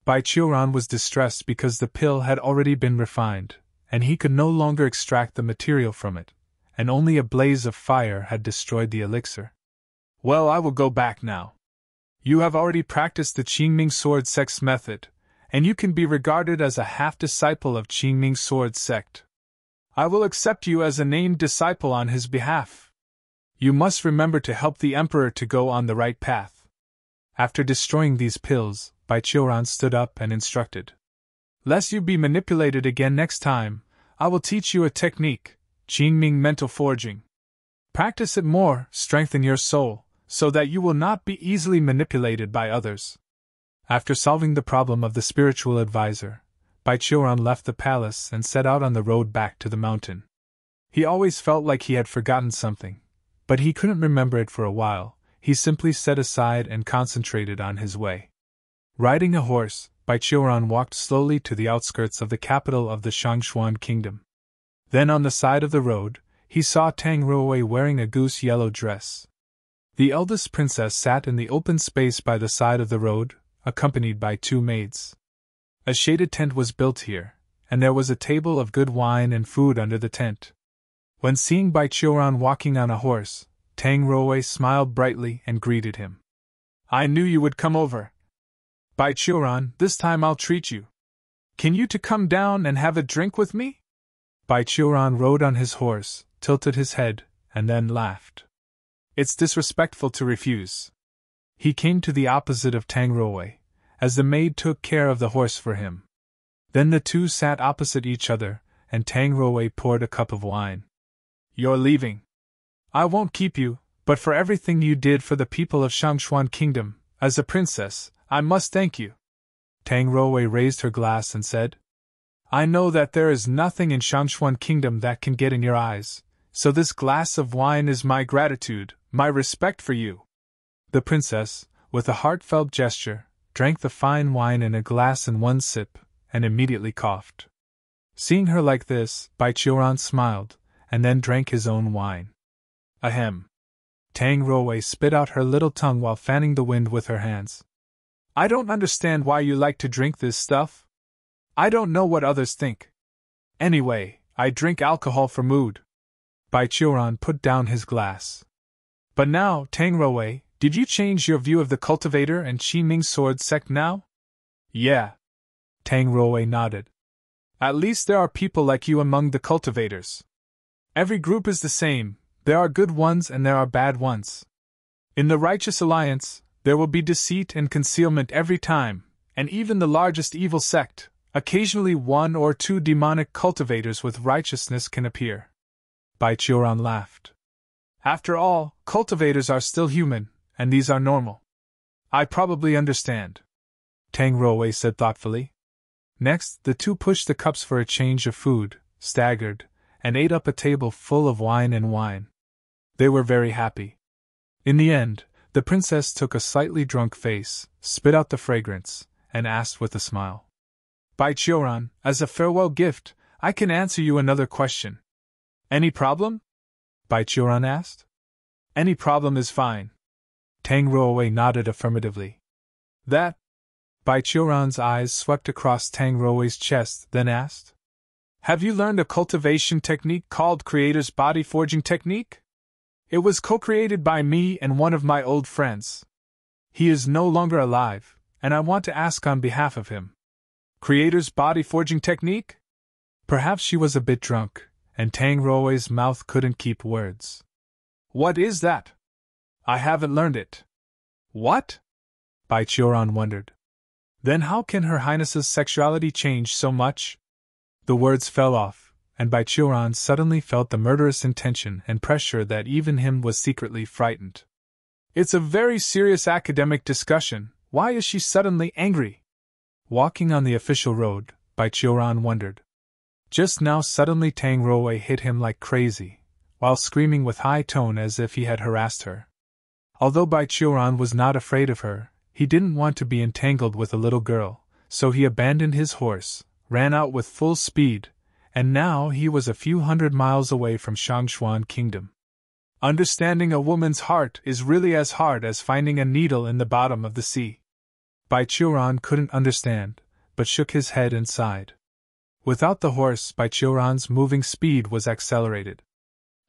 Bai Qiuran was distressed because the pill had already been refined, and he could no longer extract the material from it, and only a blaze of fire had destroyed the elixir. Well, I will go back now. You have already practiced the Qi Ming sword sect's method, and you can be regarded as a half-disciple of Qi Ming sword sect. I will accept you as a named disciple on his behalf. You must remember to help the Emperor to go on the right path. After destroying these pills, Bai Qiuran stood up and instructed. Lest you be manipulated again next time, I will teach you a technique, Qingming mental forging. Practice it more, strengthen your soul, so that you will not be easily manipulated by others. After solving the problem of the spiritual advisor, Baichuran left the palace and set out on the road back to the mountain. He always felt like he had forgotten something, but he couldn't remember it for a while. He simply set aside and concentrated on his way. Riding a horse, Baichuran walked slowly to the outskirts of the capital of the Shangxuan kingdom. Then on the side of the road, he saw Tang Ruowei wearing a goose-yellow dress. The eldest princess sat in the open space by the side of the road, accompanied by 2 maids. A shaded tent was built here, and there was a table of good wine and food under the tent. When seeing Baichuran walking on a horse, Tang Ruowei smiled brightly and greeted him. "I knew you would come over. Baichuran, this time I'll treat you. Can you to come down and have a drink with me?" Baichuran rode on his horse, tilted his head, and then laughed. "It's disrespectful to refuse." He came to the opposite of Tang Ruowei, as the maid took care of the horse for him. Then the two sat opposite each other, and Tang Ruowei poured a cup of wine. "You're leaving. I won't keep you, but for everything you did for the people of Shangxuan Kingdom, as a princess, I must thank you." Tang Ruowei raised her glass and said, "I know that there is nothing in Shangxuan Kingdom that can get in your eyes, so this glass of wine is my gratitude, my respect for you." The princess, with a heartfelt gesture, drank the fine wine in a glass in one sip, and immediately coughed. Seeing her like this, Baichuran smiled, and then drank his own wine. "Ahem." Tang Ruowei spit out her little tongue while fanning the wind with her hands. "I don't understand why you like to drink this stuff. I don't know what others think. Anyway, I drink alcohol for mood." Baichuran put down his glass. "But now, Tang Ruowei, did you change your view of the Cultivator and Qingming sword sect now?" "Yeah." Tang Ruowei nodded. "At least there are people like you among the cultivators. Every group is the same, there are good ones and there are bad ones. In the righteous alliance, there will be deceit and concealment every time, and even the largest evil sect, occasionally 1 or 2 demonic cultivators with righteousness can appear." Baichuran laughed. "After all, cultivators are still human, and these are normal. I probably understand," Tang Ruowei said thoughtfully. Next, the two pushed the cups for a change of food, staggered, and ate up a table full of wine and wine. They were very happy. In the end, the princess took a slightly drunk face, spit out the fragrance, and asked with a smile, "Baichuran, as a farewell gift, I can answer you another question." "Any problem?" Baichuran asked. "Any problem is fine." Tang Ruowei nodded affirmatively. "That?" Baichuran's eyes swept across Tang Ruowei's chest, then asked, "Have you learned a cultivation technique called Creator's Body Forging Technique? It was co-created by me and one of my old friends. He is no longer alive, and I want to ask on behalf of him. Creator's Body Forging Technique?" Perhaps she was a bit drunk, and Tang Ruowei's mouth couldn't keep words. "What is that? I haven't learned it." "What?" Baichuran wondered. "Then how can Her Highness's sexuality change so much?" The words fell off, and Baichuran suddenly felt the murderous intention and pressure that even him was secretly frightened. "It's a very serious academic discussion, why is she suddenly angry?" Walking on the official road, Baichuran wondered. Just now suddenly Tang Ruowei hit him like crazy, while screaming with high tone as if he had harassed her. Although Baichuran was not afraid of her, he didn't want to be entangled with a little girl, so he abandoned his horse, ran out with full speed, and now he was a few hundred miles away from Shangxuan Kingdom. Understanding a woman's heart is really as hard as finding a needle in the bottom of the sea. Baichuran couldn't understand, but shook his head and sighed. Without the horse, Baichuran's moving speed was accelerated.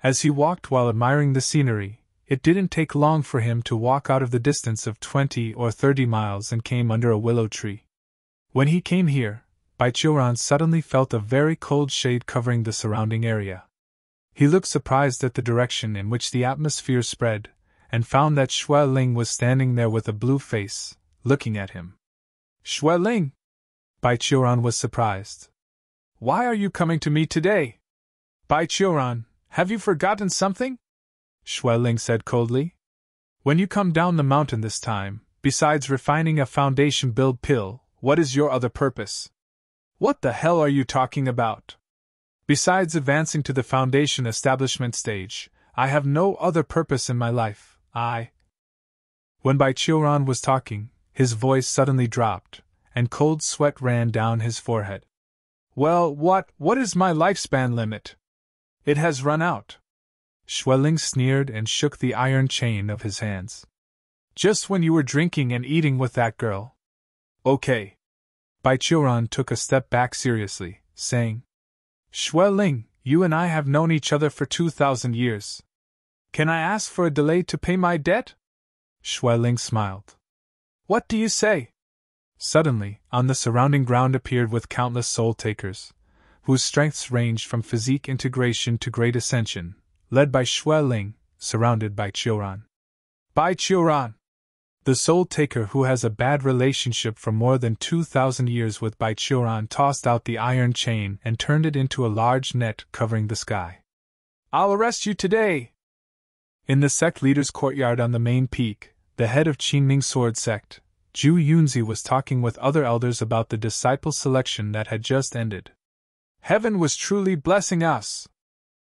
As he walked while admiring the scenery, it didn't take long for him to walk out of the distance of 20 or 30 miles and came under a willow tree. When he came here, Baichuran suddenly felt a very cold shade covering the surrounding area. He looked surprised at the direction in which the atmosphere spread, and found that Xue Ling was standing there with a blue face, looking at him. "Xue Ling?" Baichuran was surprised. "Why are you coming to me today?" "Baichuran, Have you forgotten something? Xueling said coldly. When you come down the mountain this time, besides refining a foundation build pill, what is your other purpose? What the hell are you talking about? Besides advancing to the foundation establishment stage, I have no other purpose in my life. When Bai Qiuran was talking, his voice suddenly dropped, and cold sweat ran down his forehead. Well, what is my lifespan limit? It has run out. Xueling sneered and shook the iron chain of his hands. Just when you were drinking and eating with that girl. Okay. Bai Qiuran took a step back seriously, saying, Xueling, you and I have known each other for 2,000 years. Can I ask for a delay to pay my debt? Xueling smiled. What do you say? Suddenly, on the surrounding ground appeared with countless soul-takers, whose strengths ranged from physique integration to great ascension, led by Xueling, surrounded by Qiuran. Bai Qiuran! The soul-taker who has a bad relationship for more than 2,000 years with Bai Qiuran tossed out the iron chain and turned it into a large net covering the sky. I'll arrest you today! In the sect leader's courtyard on the main peak, the head of Qingming Sword Sect, Zhu Yunzi, was talking with other elders about the disciple selection that had just ended. Heaven was truly blessing us!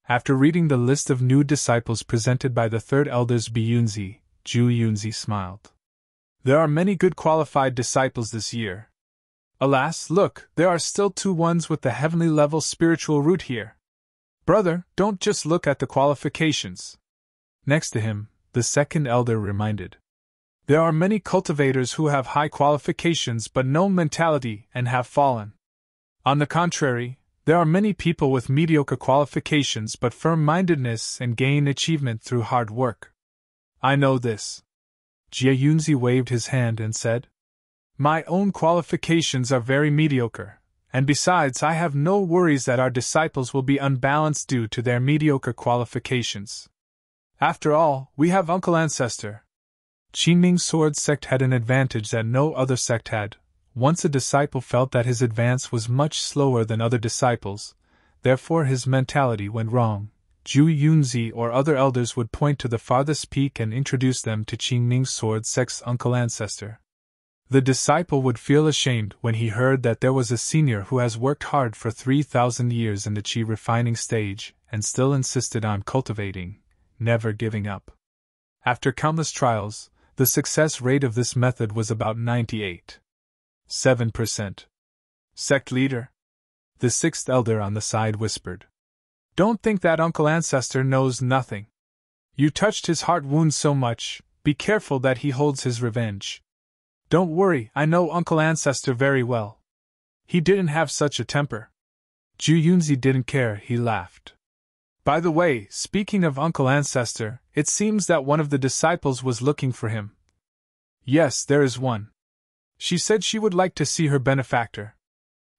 After reading the list of new disciples presented by the third elder's Biyunzi, Zhu Yunzi smiled. There are many good qualified disciples this year. Alas, look, there are still 2 ones with the heavenly level spiritual root here. Brother, don't just look at the qualifications. Next to him, the second elder reminded. There are many cultivators who have high qualifications but no mentality and have fallen. On the contrary, there are many people with mediocre qualifications but firm-mindedness and gain achievement through hard work. I know this. Jie Yunzi waved his hand and said, My own qualifications are very mediocre, and besides I have no worries that our disciples will be unbalanced due to their mediocre qualifications. After all, we have Uncle Ancestor. Qingming Sword Sect had an advantage that no other sect had. Once a disciple felt that his advance was much slower than other disciples, therefore his mentality went wrong. Zhu Yunzi or other elders would point to the farthest peak and introduce them to Qingming Sword Sect's Uncle Ancestor. The disciple would feel ashamed when he heard that there was a senior who has worked hard for 3,000 years in the qi refining stage and still insisted on cultivating, never giving up. After countless trials, the success rate of this method was about 98.7%. Sect leader? The sixth elder on the side whispered. Don't think that Uncle Ancestor knows nothing. You touched his heart wound so much, be careful that he holds his revenge. Don't worry, I know Uncle Ancestor very well. He didn't have such a temper. Zhu Yunzi didn't care, he laughed. By the way, speaking of Uncle Ancestor, it seems that one of the disciples was looking for him. Yes, there is one. She said she would like to see her benefactor.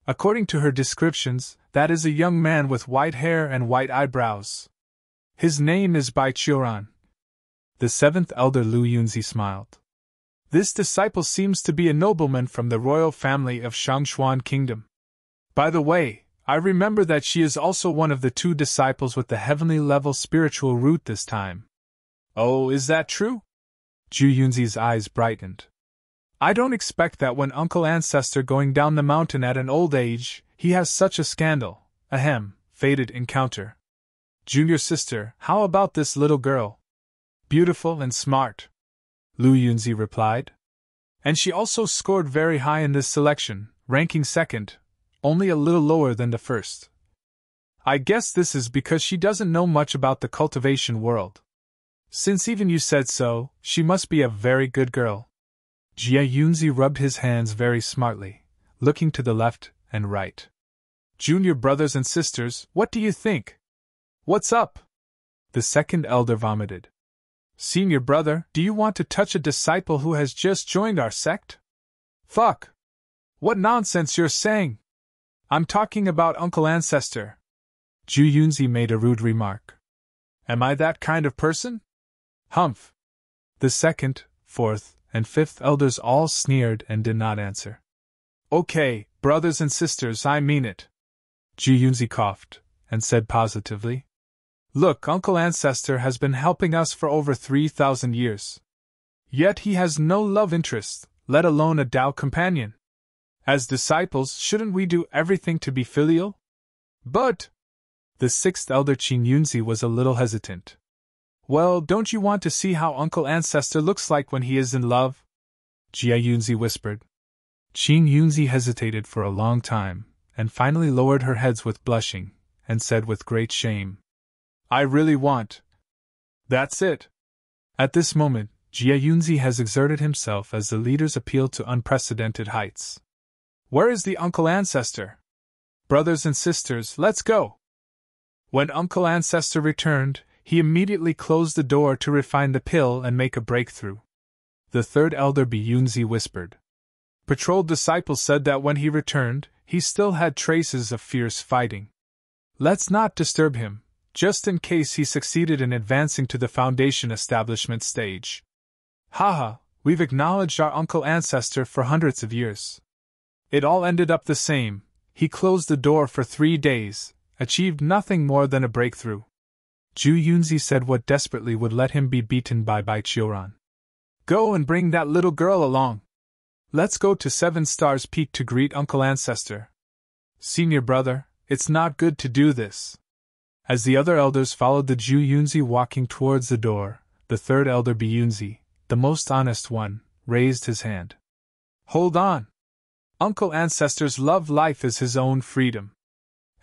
According to her descriptions, that is a young man with white hair and white eyebrows. His name is Bai Qiuran. The seventh elder Lu Yunzi smiled. This disciple seems to be a nobleman from the royal family of Shangxuan Kingdom. By the way, I remember that she is also one of the 2 disciples with the heavenly level spiritual root this time. Oh, is that true? Zhu Yunzi's eyes brightened. I don't expect that when Uncle Ancestor going down the mountain at an old age, he has such a scandal, fated encounter. Junior sister, how about this little girl? Beautiful and smart. Lu Yunzi replied. And she also scored very high in this selection, ranking second, only a little lower than the first. I guess this is because she doesn't know much about the cultivation world. Since even you said so, she must be a very good girl. Jie Yunzi rubbed his hands very smartly, looking to the left and right. Junior brothers and sisters, what do you think? What's up? The second elder vomited. Senior brother, do you want to touch a disciple who has just joined our sect? Fuck! What nonsense you're saying! I'm talking about Uncle Ancestor. Zhu Yunzi made a rude remark. Am I that kind of person? Humph! The second, fourth, and fifth elders all sneered and did not answer. Okay, brothers and sisters, I mean it. Zhu Yunzi coughed, and said positively. Look, Uncle Ancestor has been helping us for over 3,000 years. Yet he has no love interest, let alone a Tao companion. As disciples, shouldn't we do everything to be filial? But the sixth elder Qin Yunzi was a little hesitant. Well, don't you want to see how Uncle Ancestor looks like when he is in love? Jia Yunzi whispered. Qin Yunzi hesitated for a long time, and finally lowered her head with blushing, and said with great shame, I really want. That's it. At this moment, Jia Yunzi has exerted himself as the leaders appeal to unprecedented heights. Where is the Uncle Ancestor? Brothers and sisters, let's go! When Uncle Ancestor returned, he immediately closed the door to refine the pill and make a breakthrough. The third elder Bi Yunzi whispered. Patrol disciples said that when he returned, he still had traces of fierce fighting. Let's not disturb him, just in case he succeeded in advancing to the foundation establishment stage. Haha, we've acknowledged our Uncle Ancestor for hundreds of years. It all ended up the same. He closed the door for 3 days, achieved nothing more than a breakthrough. Zhu Yunzi said what desperately would let him be beaten by Bai Qiuran. Go and bring that little girl along. Let's go to 7 Stars Peak to greet Uncle Ancestor. Senior brother, it's not good to do this. As the other elders followed the Zhu Yunzi walking towards the door, the third elder Bi Yunzi, the most honest one, raised his hand. Hold on. Uncle Ancestor's love life is his own freedom.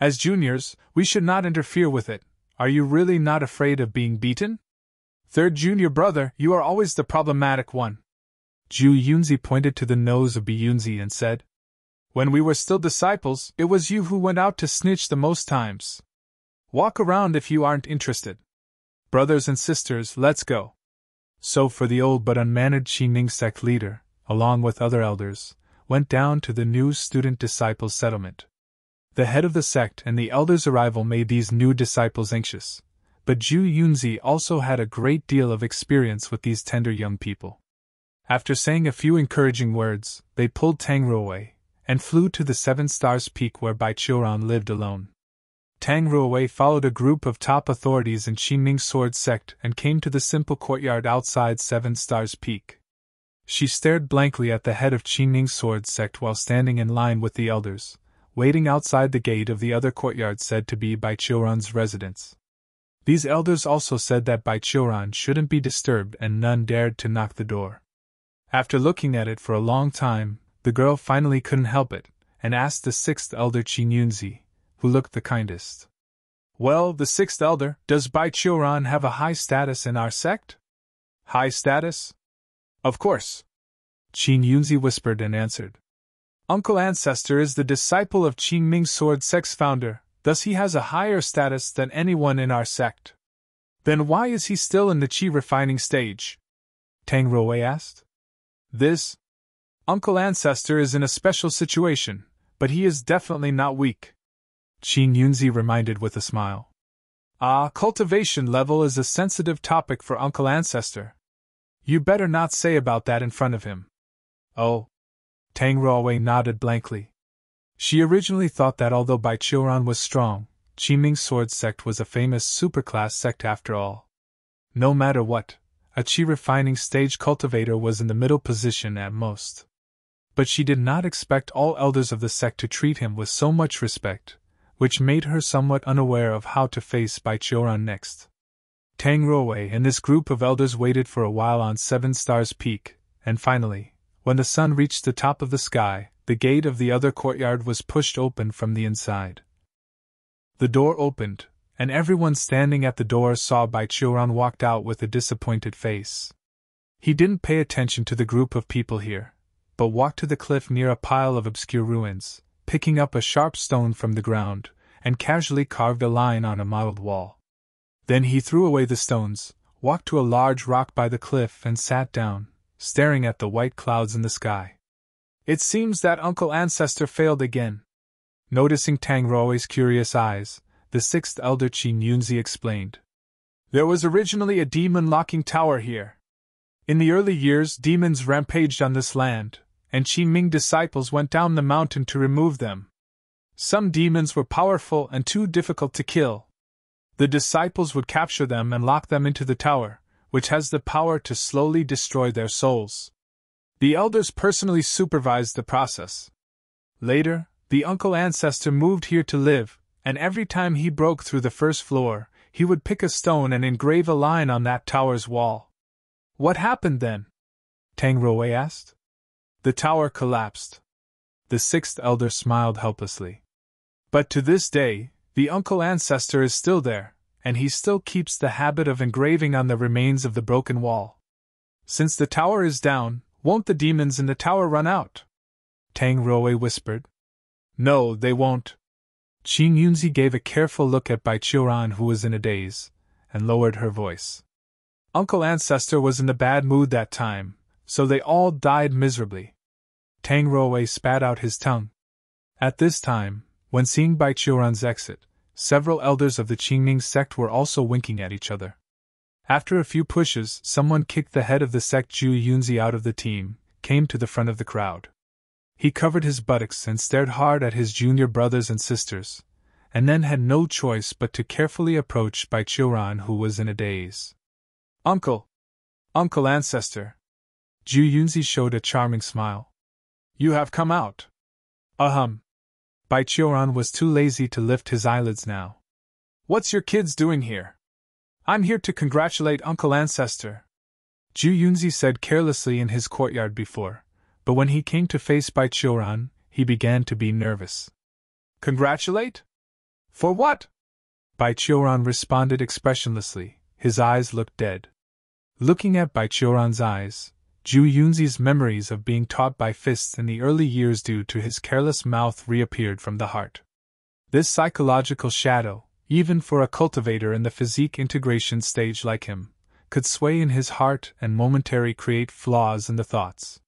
As juniors, we should not interfere with it. Are you really not afraid of being beaten? Third junior brother, you are always the problematic one. Zhu Yunzi pointed to the nose of Bi Yunzi and said, When we were still disciples, it was you who went out to snitch the most times. Walk around if you aren't interested. Brothers and sisters, let's go. So for the old but unmanaged Qingning sect leader, along with other elders, went down to the new student-disciple settlement. The head of the sect and the elders' arrival made these new disciples anxious, but Zhu Yunzi also had a great deal of experience with these tender young people. After saying a few encouraging words, they pulled Tang Ru away, and flew to the 7 Stars Peak where Bai Qiuran lived alone. Tang Ruowei followed a group of top authorities in Qingning Sword Sect and came to the simple courtyard outside 7 Stars Peak. She stared blankly at the head of Qingning Sword Sect while standing in line with the elders, waiting outside the gate of the other courtyard said to be Bai Qiuran's residence. These elders also said that Bai Qiuran shouldn't be disturbed and none dared to knock the door. After looking at it for a long time, the girl finally couldn't help it, and asked the 6th elder Qin Yunzi, who looked the kindest. Well, the 6th elder, does Bai Qiuran have a high status in our sect? High status? Of course. Qin Yunzi whispered and answered. Uncle Ancestor is the disciple of Qingming Sword Sect's founder, thus he has a higher status than anyone in our sect. Then why is he still in the qi refining stage? Tang Ruowei asked. This Uncle Ancestor is in a special situation, but he is definitely not weak. Qin Yunzi reminded with a smile. Cultivation level is a sensitive topic for Uncle Ancestor. You better not say about that in front of him. Oh. Tang Ruowei nodded blankly. She originally thought that although Bai Qiuran was strong, Qingming Sword Sect was a famous superclass sect after all. No matter what, a qi refining stage cultivator was in the middle position at most. But she did not expect all elders of the sect to treat him with so much respect, which made her somewhat unaware of how to face Bai Qiuran next. Tang Ruowei and this group of elders waited for a while on 7 Stars Peak, and finally, when the sun reached the top of the sky, the gate of the other courtyard was pushed open from the inside. The door opened, and everyone standing at the door saw Bai Qiuran walked out with a disappointed face. He didn't pay attention to the group of people here, but walked to the cliff near a pile of obscure ruins, picking up a sharp stone from the ground, and casually carved a line on a modeled wall. Then he threw away the stones, walked to a large rock by the cliff and sat down, staring at the white clouds in the sky. It seems that Uncle Ancestor failed again. Noticing Tang Ruowei's curious eyes, the 6th elder Qin Yunzi explained. There was originally a demon-locking tower here. In the early years, demons rampaged on this land, and Qingming disciples went down the mountain to remove them. Some demons were powerful and too difficult to kill. The disciples would capture them and lock them into the tower, which has the power to slowly destroy their souls. The elders personally supervised the process. Later, the uncle ancestor moved here to live, and every time he broke through the first floor, he would pick a stone and engrave a line on that tower's wall. What happened then? Tang Ruowei asked. The tower collapsed. The sixth elder smiled helplessly. But to this day, the uncle ancestor is still there, and he still keeps the habit of engraving on the remains of the broken wall. Since the tower is down, won't the demons in the tower run out? Tang Ruowei whispered. No, they won't. Qing Yunzi gave a careful look at Bai Qiuran, who was in a daze, and lowered her voice. Uncle Ancestor was in a bad mood that time, so they all died miserably. Tang Ruowei spat out his tongue. At this time, when seeing Bai Qiuran's exit, several elders of the Qingning sect were also winking at each other. After a few pushes, someone kicked the head of the sect Zhu Yunzi out of the team, came to the front of the crowd. He covered his buttocks and stared hard at his junior brothers and sisters, and then had no choice but to carefully approach Bai Qiuran, who was in a daze. Uncle Ancestor. Zhu Yunzi showed a charming smile. You have come out. Ahem. Bai Qiuran was too lazy to lift his eyelids now. What's your kids doing here? I'm here to congratulate Uncle Ancestor. Zhu Yunzi said carelessly in his courtyard before, but when he came to face Bai Qiuran, he began to be nervous. Congratulate? For what? Bai Qiuran responded expressionlessly, his eyes looked dead. Looking at Bai Qiuran's eyes, Zhu Yunzi's memories of being taught by fists in the early years due to his careless mouth reappeared from the heart. This psychological shadow, even for a cultivator in the physique integration stage like him, could sway in his heart and momentarily create flaws in the thoughts.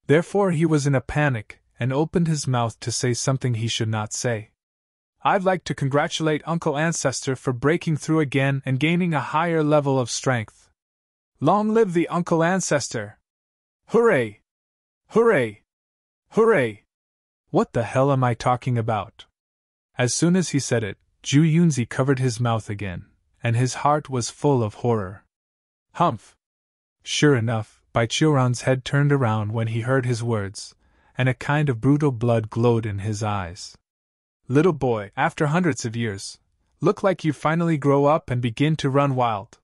Therefore he was in a panic, and opened his mouth to say something he should not say. I'd like to congratulate Uncle Ancestor for breaking through again and gaining a higher level of strength. Long live the Uncle Ancestor! Hooray! Hooray! Hooray! What the hell am I talking about? As soon as he said it, Zhu Yunzi covered his mouth again, and his heart was full of horror. Humph! Sure enough, Bai Qiuran's head turned around when he heard his words, and a kind of brutal blood glowed in his eyes. Little boy, after hundreds of years, look like you finally grow up and begin to run wild,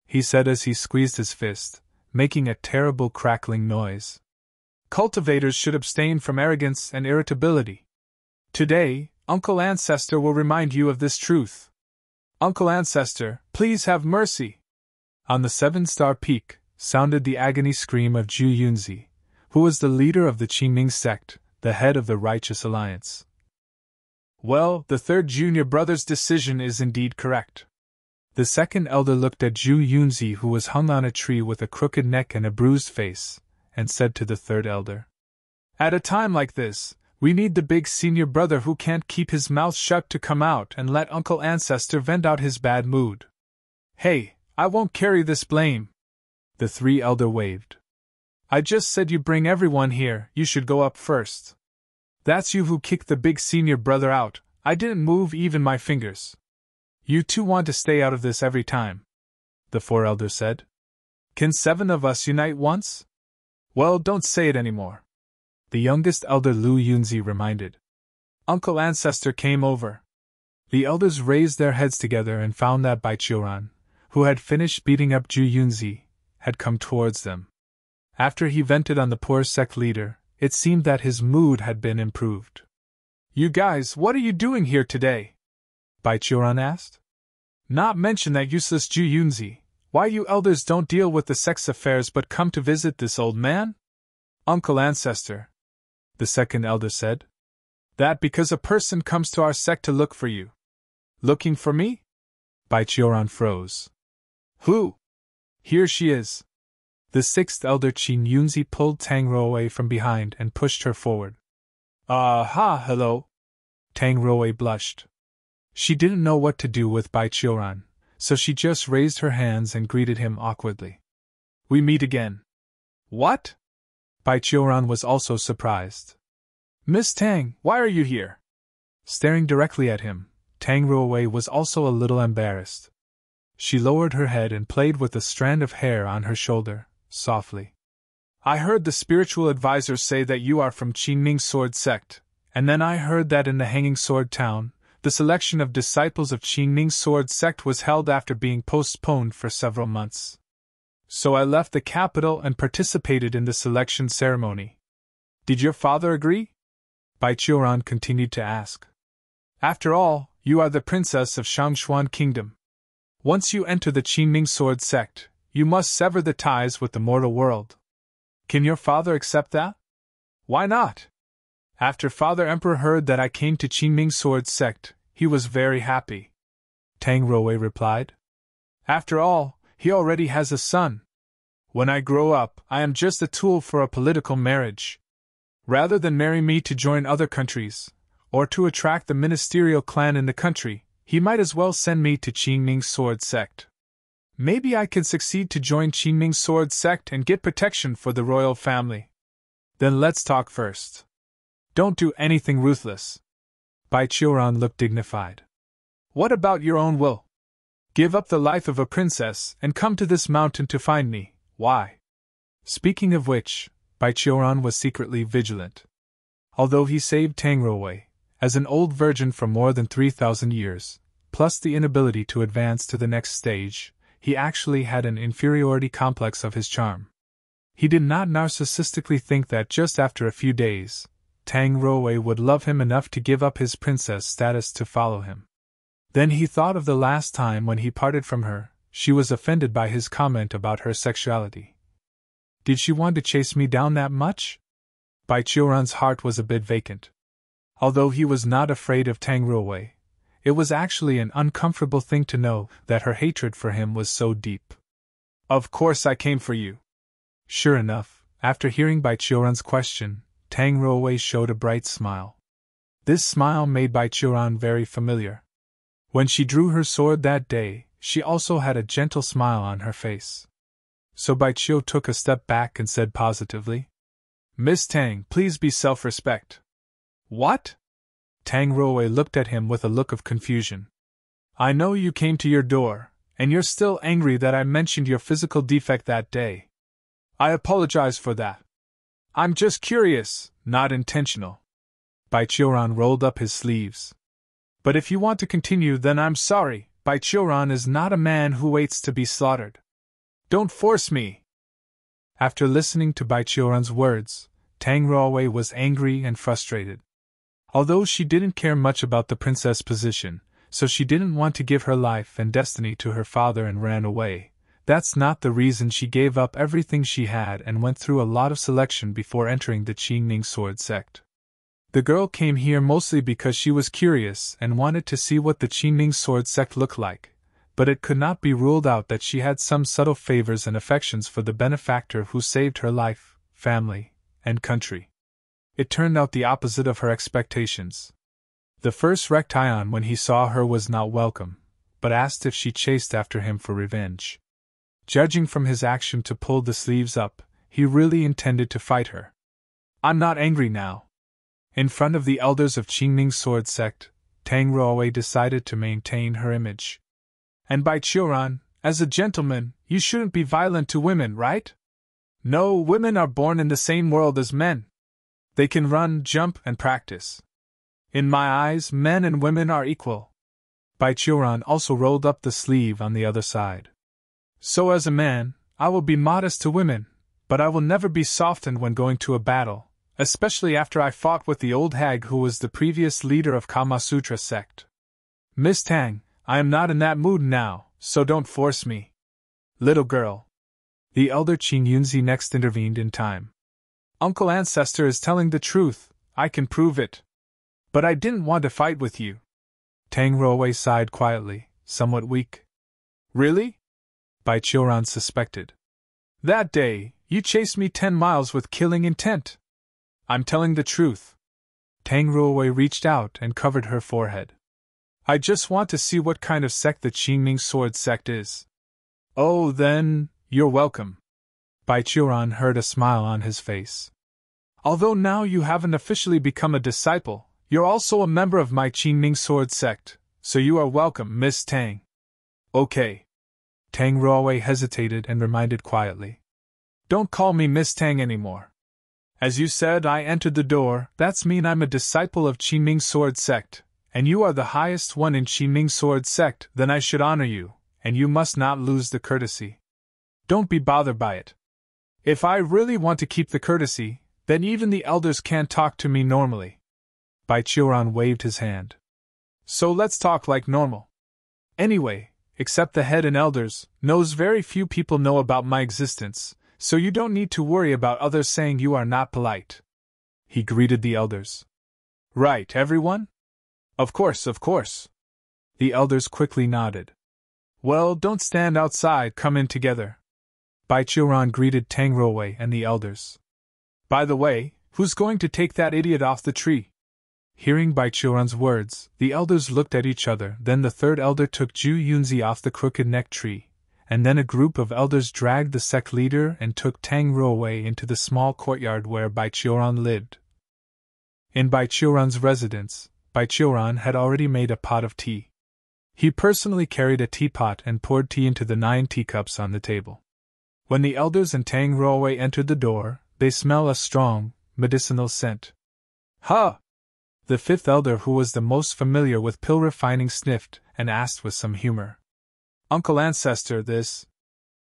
he said as he squeezed his fist, making a terrible crackling noise. Cultivators should abstain from arrogance and irritability. Today, Uncle Ancestor will remind you of this truth. Uncle Ancestor, please have mercy! On the 7-star peak sounded the agony scream of Zhu Yunzi, who was the leader of the Qingning sect, the head of the Righteous Alliance. Well, the third junior brother's decision is indeed correct. The second elder looked at Zhu Yunzi, who was hung on a tree with a crooked neck and a bruised face, and said to the third elder, At a time like this, we need the big senior brother who can't keep his mouth shut to come out and let Uncle Ancestor vent out his bad mood. Hey, I won't carry this blame. The three elder waved. I just said you bring everyone here, you should go up first. That's you who kicked the big senior brother out, I didn't move even my fingers. You two want to stay out of this every time, the 4 elders said. Can 7 of us unite once? Well, don't say it anymore. The youngest elder Lu Yunzi reminded. Uncle Ancestor came over. The elders raised their heads together and found that Bai Qiuran, who had finished beating up Zhu Yunzi, had come towards them. After he vented on the poor sect leader, it seemed that his mood had been improved. You guys, what are you doing here today? Bai Qiuran asked. Not mention that useless Zhu Yunzi. Why you elders don't deal with the sect's affairs but come to visit this old man? Uncle Ancestor, the second elder said. That because a person comes to our sect to look for you. Looking for me? Bai Qiuran froze. Who? Here she is. The 6th elder Qin Yunzi pulled Tang Ruowei from behind and pushed her forward. Hello. Tang Ruowei blushed. She didn't know what to do with Bai Qiuran, so she just raised her hands and greeted him awkwardly. We meet again. What? Bai Qiuran was also surprised. Miss Tang, why are you here? Staring directly at him, Tang Ruowei was also a little embarrassed. She lowered her head and played with a strand of hair on her shoulder, softly. I heard the spiritual advisors say that you are from Qingming Sword Sect, and then I heard that in the Hanging Sword Town, the selection of disciples of Qingming Sword Sect was held after being postponed for several months. So I left the capital and participated in the selection ceremony. Did your father agree? Bai Qiuran continued to ask. After all, you are the princess of Shangxuan Kingdom. Once you enter the Qingming Sword Sect, you must sever the ties with the mortal world. Can your father accept that? Why not? After Father Emperor heard that I came to Qingming Sword Sect, he was very happy. Tang Ruowei replied. After all, he already has a son. When I grow up, I am just a tool for a political marriage. Rather than marry me to join other countries, or to attract the ministerial clan in the country, he might as well send me to Qingming Sword Sect. Maybe I can succeed to join Qingming Sword Sect and get protection for the royal family. Then let's talk first. Don't do anything ruthless. Bai Qiuran looked dignified. What about your own will? Give up the life of a princess and come to this mountain to find me. Why? Speaking of which, Bai Qiuran was secretly vigilant. Although he saved Tang Ruowei, as an old virgin for more than 3,000 years, plus the inability to advance to the next stage, he actually had an inferiority complex of his charm. He did not narcissistically think that just after a few days, Tang Ruowei would love him enough to give up his princess status to follow him. Then he thought of the last time when he parted from her. She was offended by his comment about her sexuality. Did she want to chase me down that much? Bai Qiuran's heart was a bit vacant. Although he was not afraid of Tang Ruowei, it was actually an uncomfortable thing to know that her hatred for him was so deep. Of course I came for you. Sure enough, after hearing Bai Qiuran's question, Tang Ruowei showed a bright smile. This smile made Bai Qiuran very familiar. When she drew her sword that day, she also had a gentle smile on her face. So Bai Qiu took a step back and said positively, Miss Tang, please be self-respect. What? Tang Ruowei looked at him with a look of confusion. I know you came to your door, and you're still angry that I mentioned your physical defect that day. I apologize for that. I'm just curious, not intentional. Bai Qiuran rolled up his sleeves. But if you want to continue, then I'm sorry. Bai Qiuran is not a man who waits to be slaughtered. Don't force me. After listening to Bai Qiuran's words, Tang Ruowei was angry and frustrated. Although she didn't care much about the princess position, so she didn't want to give her life and destiny to her father and ran away, that's not the reason she gave up everything she had and went through a lot of selection before entering the Qingming Sword Sect. The girl came here mostly because she was curious and wanted to see what the Qingming Sword Sect looked like, but it could not be ruled out that she had some subtle favors and affections for the benefactor who saved her life, family, and country. It turned out the opposite of her expectations. The first Rection when he saw her was not welcome, but asked if she chased after him for revenge. Judging from his action to pull the sleeves up, he really intended to fight her. I'm not angry now. In front of the elders of Qingming Sword Sect, Tang Ruowei decided to maintain her image. And Bai Qiuran, as a gentleman, you shouldn't be violent to women, right? No, women are born in the same world as men. They can run, jump, and practice. In my eyes, men and women are equal. Bai Qiuran also rolled up the sleeve on the other side. So as a man, I will be modest to women, but I will never be softened when going to a battle, especially after I fought with the old hag who was the previous leader of Kamasutra sect. Miss Tang, I am not in that mood now, so don't force me. Little girl. The elder Qing Yunzi next intervened in time. Uncle Ancestor is telling the truth, I can prove it. But I didn't want to fight with you. Tang Ruowei sighed quietly, somewhat weak. Really? Bai Qiuran suspected. That day, you chased me 10 miles with killing intent. I'm telling the truth. Tang Ruowei reached out and covered her forehead. I just want to see what kind of sect the Qingming Sword Sect is. Oh, then, you're welcome. Bai Qiuran heard a smile on his face. Although now you haven't officially become a disciple, you're also a member of my Qingming Sword Sect, So you are welcome, Miss Tang. Okay. Tang Ruowei hesitated and reminded quietly. Don't call me Miss Tang anymore. As you said, I entered the door, that's mean I'm a disciple of Qiming Sword Sect, and you are the highest one in Qiming Sword Sect, then I should honor you, and you must not lose the courtesy. Don't be bothered by it. If I really want to keep the courtesy, then even the elders can't talk to me normally. Bai Qiuran waved his hand. So let's talk like normal. Anyway, except the head and elders, knows very few people know about my existence, so you don't need to worry about others saying you are not polite. He greeted the elders. Right, everyone? Of course, of course. The elders quickly nodded. Well, don't stand outside, come in together. Bai Qiuran greeted Tang Ruowei and the elders. By the way, who's going to take that idiot off the tree? Hearing Bai Qiuran's words, the elders looked at each other, then the third elder took Zhu Yunzi off the crooked neck tree, and then a group of elders dragged the sect leader and took Tang Ruowei into the small courtyard where Bai Qiuran lived. In Bai Qiuran's residence, Bai Qiuran had already made a pot of tea. He personally carried a teapot and poured tea into the 9 teacups on the table. When the elders and Tang Ruowei entered the door, they smelled a strong, medicinal scent. Huh! The fifth elder, who was the most familiar with pill refining, sniffed and asked with some humor. Uncle Ancestor, this.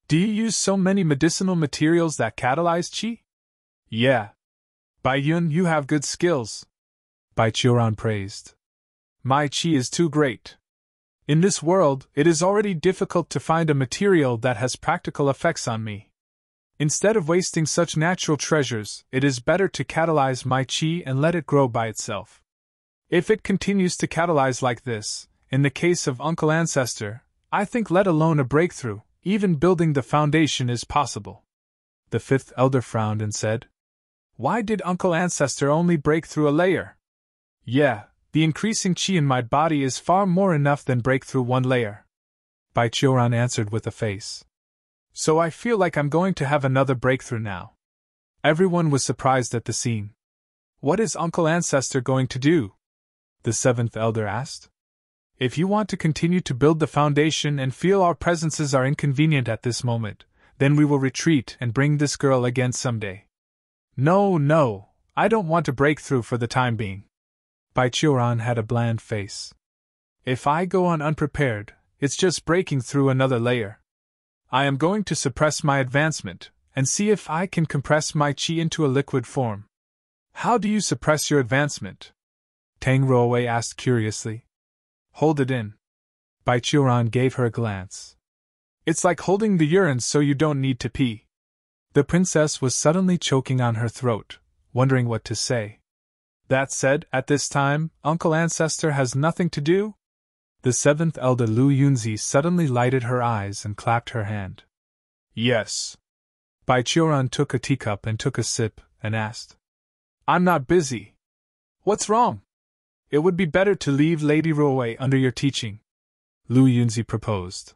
Do you use so many medicinal materials that catalyze qi? Yeah. Bai Yun, you have good skills. Bai Qiuran praised. My qi is too great. In this world, it is already difficult to find a material that has practical effects on me. Instead of wasting such natural treasures, it is better to catalyze my qi and let it grow by itself. If it continues to catalyze like this, in the case of Uncle Ancestor, I think let alone a breakthrough, even building the foundation is possible. The fifth elder frowned and said, Why did Uncle Ancestor only break through a layer? Yeah, the increasing qi in my body is far more enough than break through one layer. Bai Qiuran answered with a face. So I feel like I'm going to have another breakthrough now. Everyone was surprised at the scene. What is Uncle Ancestor going to do? The seventh elder asked. If you want to continue to build the foundation and feel our presences are inconvenient at this moment, then we will retreat and bring this girl again someday. No, I don't want to break through for the time being. Bai Qiuran had a bland face. If I go on unprepared, it's just breaking through another layer. I am going to suppress my advancement, and see if I can compress my qi into a liquid form. How do you suppress your advancement? Tang Ruowei asked curiously. Hold it in. Bai Qiuran gave her a glance. It's like holding the urine so you don't need to pee. The princess was suddenly choking on her throat, wondering what to say. That said, at this time, Uncle Ancestor has nothing to do? The seventh elder Lu Yunzi suddenly lighted her eyes and clapped her hand. Yes. Bai Qiuran took a teacup and took a sip, and asked. I'm not busy. What's wrong? It would be better to leave Lady Ruowei under your teaching. Lu Yunzi proposed.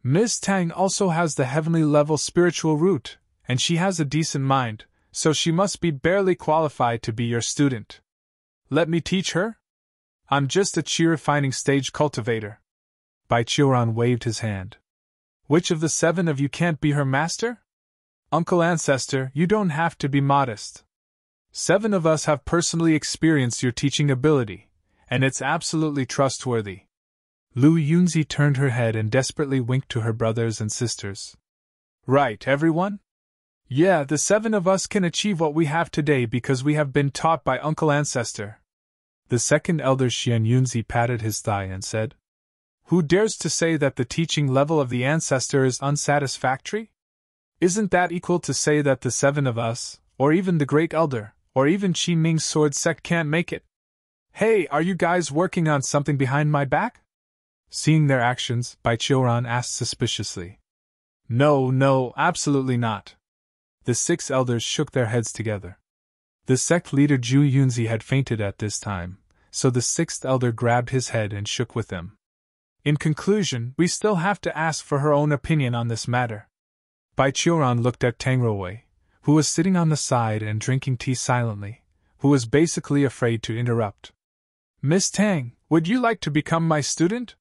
Miss Tang also has the heavenly level spiritual root, and she has a decent mind, so she must be barely qualified to be your student. Let me teach her? I'm just a qi refining stage cultivator. Bai Qiuran waved his hand. Which of the 7 of you can't be her master? Uncle Ancestor, you don't have to be modest. 7 of us have personally experienced your teaching ability, and it's absolutely trustworthy. Lu Yunzi turned her head and desperately winked to her brothers and sisters. Right, everyone? Yeah, the 7 of us can achieve what we have today because we have been taught by Uncle Ancestor. The second elder Xian Yunzi patted his thigh and said, Who dares to say that the teaching level of the Ancestor is unsatisfactory? Isn't that equal to say that the 7 of us, or even the Great Elder, or even Qiming's sword sect can't make it? Hey, are you guys working on something behind my back? Seeing their actions, Bai Qiuran asked suspiciously. No, absolutely not. The 6 elders shook their heads together. The sect leader Zhu Yunzi had fainted at this time, so the 6th elder grabbed his head and shook with him. In conclusion, we still have to ask for her own opinion on this matter. Bai Qiuran looked at Tang Ruowei, who was sitting on the side and drinking tea silently, who was basically afraid to interrupt. Miss Tang, Would you like to become my student?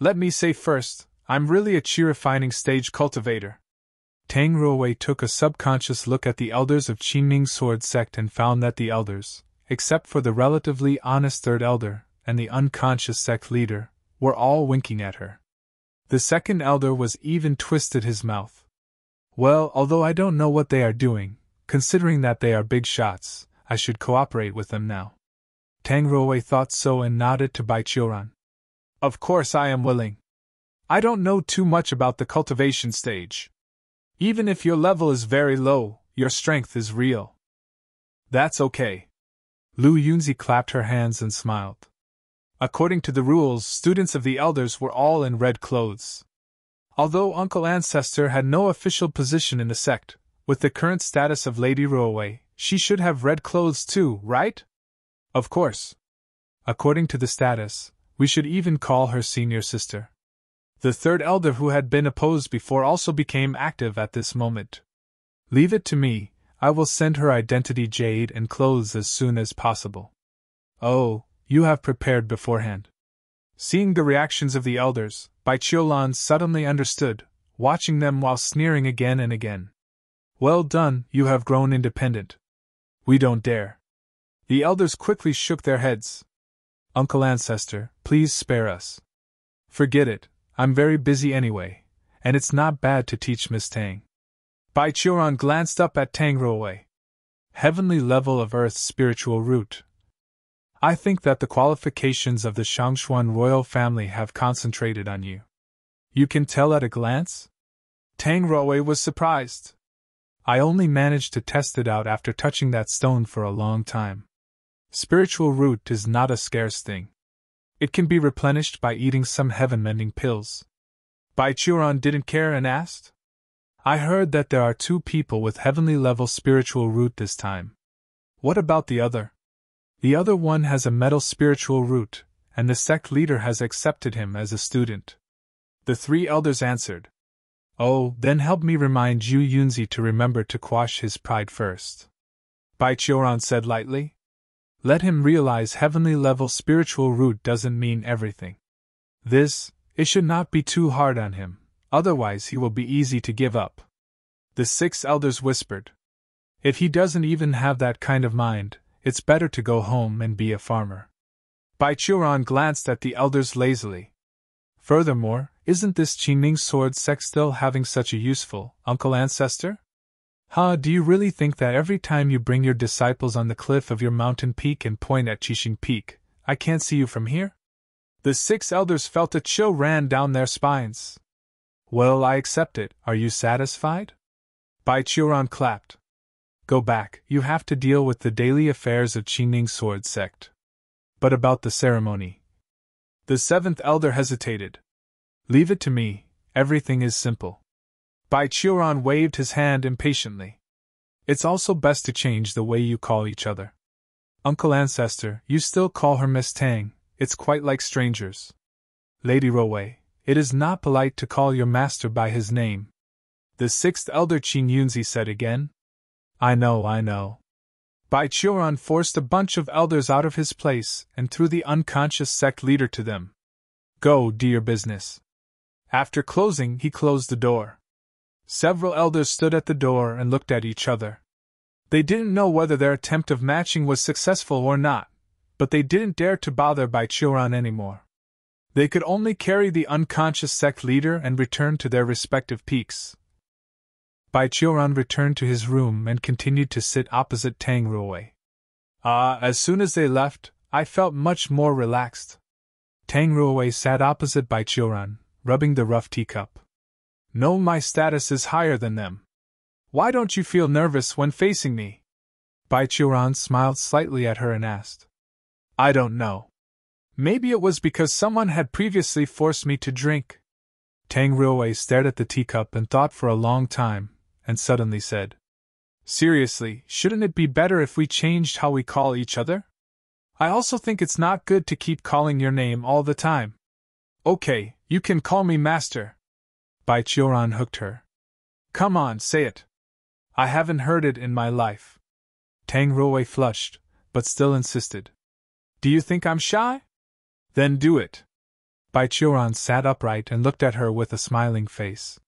Let me say first, I'm really a chi-refining stage cultivator. Tang Ruowei took a subconscious look at the elders of Qinming Sword Sect and found that the elders, except for the relatively honest third elder and the unconscious sect leader, were all winking at her. The second elder was even twisted his mouth. Well, although I don't know what they are doing, considering that they are big shots, I should cooperate with them now. Tang Ruowei thought so and nodded to Bai Qiuran. Of course I am willing. I don't know too much about the cultivation stage. Even if your level is very low, your strength is real. That's okay. Lu Yunzi clapped her hands and smiled. According to the rules, students of the elders were all in red clothes. Although Uncle Ancestor had no official position in the sect, with the current status of Lady Ruowei, she should have red clothes too, right? Of course. According to the status, we should even call her senior sister. The third elder who had been opposed before also became active at this moment. Leave it to me, I will send her identity jade and clothes as soon as possible. Oh, you have prepared beforehand. Seeing the reactions of the elders, Bai Qiuran suddenly understood, watching them while sneering again and again. Well done, you have grown independent. We don't dare. The elders quickly shook their heads. Uncle Ancestor, please spare us. Forget it, I'm very busy anyway, and it's not bad to teach Miss Tang. Bai Qiuran glanced up at Tang Ruowei. Heavenly level of Earth's spiritual root. I think that the qualifications of the Shangxuan royal family have concentrated on you. You can tell at a glance? Tang Ruowei was surprised. I only managed to test it out after touching that stone for a long time. Spiritual root is not a scarce thing. It can be replenished by eating some heaven-mending pills. Bai Qiuran didn't care and asked. I heard that there are 2 people with heavenly level spiritual root this time. What about the other? The other one has a metal spiritual root, and the sect leader has accepted him as a student. The 3 elders answered. Oh, then help me remind Yu Yunzi to remember to quash his pride first. Bai Qiuran said lightly. Let him realize heavenly level spiritual root doesn't mean everything. It should not be too hard on him, otherwise he will be easy to give up. The 6 elders whispered. If he doesn't even have that kind of mind, it's better to go home and be a farmer. Bai Qiuran glanced at the elders lazily. Furthermore, isn't this Qinming sword sect still having such a useful Uncle Ancestor? Do you really think that every time you bring your disciples on the cliff of your mountain peak and point at Qixing Peak, I can't see you from here? The 6 elders felt a chill ran down their spines. Well, I accept it. Are you satisfied? Bai Qiuran clapped. Go back, you have to deal with the daily affairs of Qinming Sword Sect. But about the ceremony. The 7th elder hesitated. Leave it to me, everything is simple. Bai Qiuran waved his hand impatiently. It's also best to change the way you call each other. Uncle Ancestor, you still call her Miss Tang, it's quite like strangers. Lady Ruowei, it is not polite to call your master by his name. The 6th elder Qin Yunzi said again. I know. Bai Qiuran forced a bunch of elders out of his place and threw the unconscious sect leader to them. Go, do your business. After closing, he closed the door. Several elders stood at the door and looked at each other. They didn't know whether their attempt of matching was successful or not, but they didn't dare to bother Bai Qiuran anymore. They could only carry the unconscious sect leader and return to their respective peaks. Bai Qiuran returned to his room and continued to sit opposite Tang Ruowei. As soon as they left, I felt much more relaxed. Tang Ruowei sat opposite Bai Qiuran, rubbing the rough teacup. No, my status is higher than them. Why don't you feel nervous when facing me? Bai Qiuran smiled slightly at her and asked. I don't know. Maybe it was because someone had previously forced me to drink. Tang Ruowei stared at the teacup and thought for a long time, and suddenly said, Seriously, shouldn't it be better if we changed how we call each other? I also think it's not good to keep calling your name all the time. Okay, you can call me Master. Bai Qiuran hooked her. Come on, say it. I haven't heard it in my life. Tang Ruowei flushed, but still insisted. Do you think I'm shy? Then do it. Bai Qiuran sat upright and looked at her with a smiling face.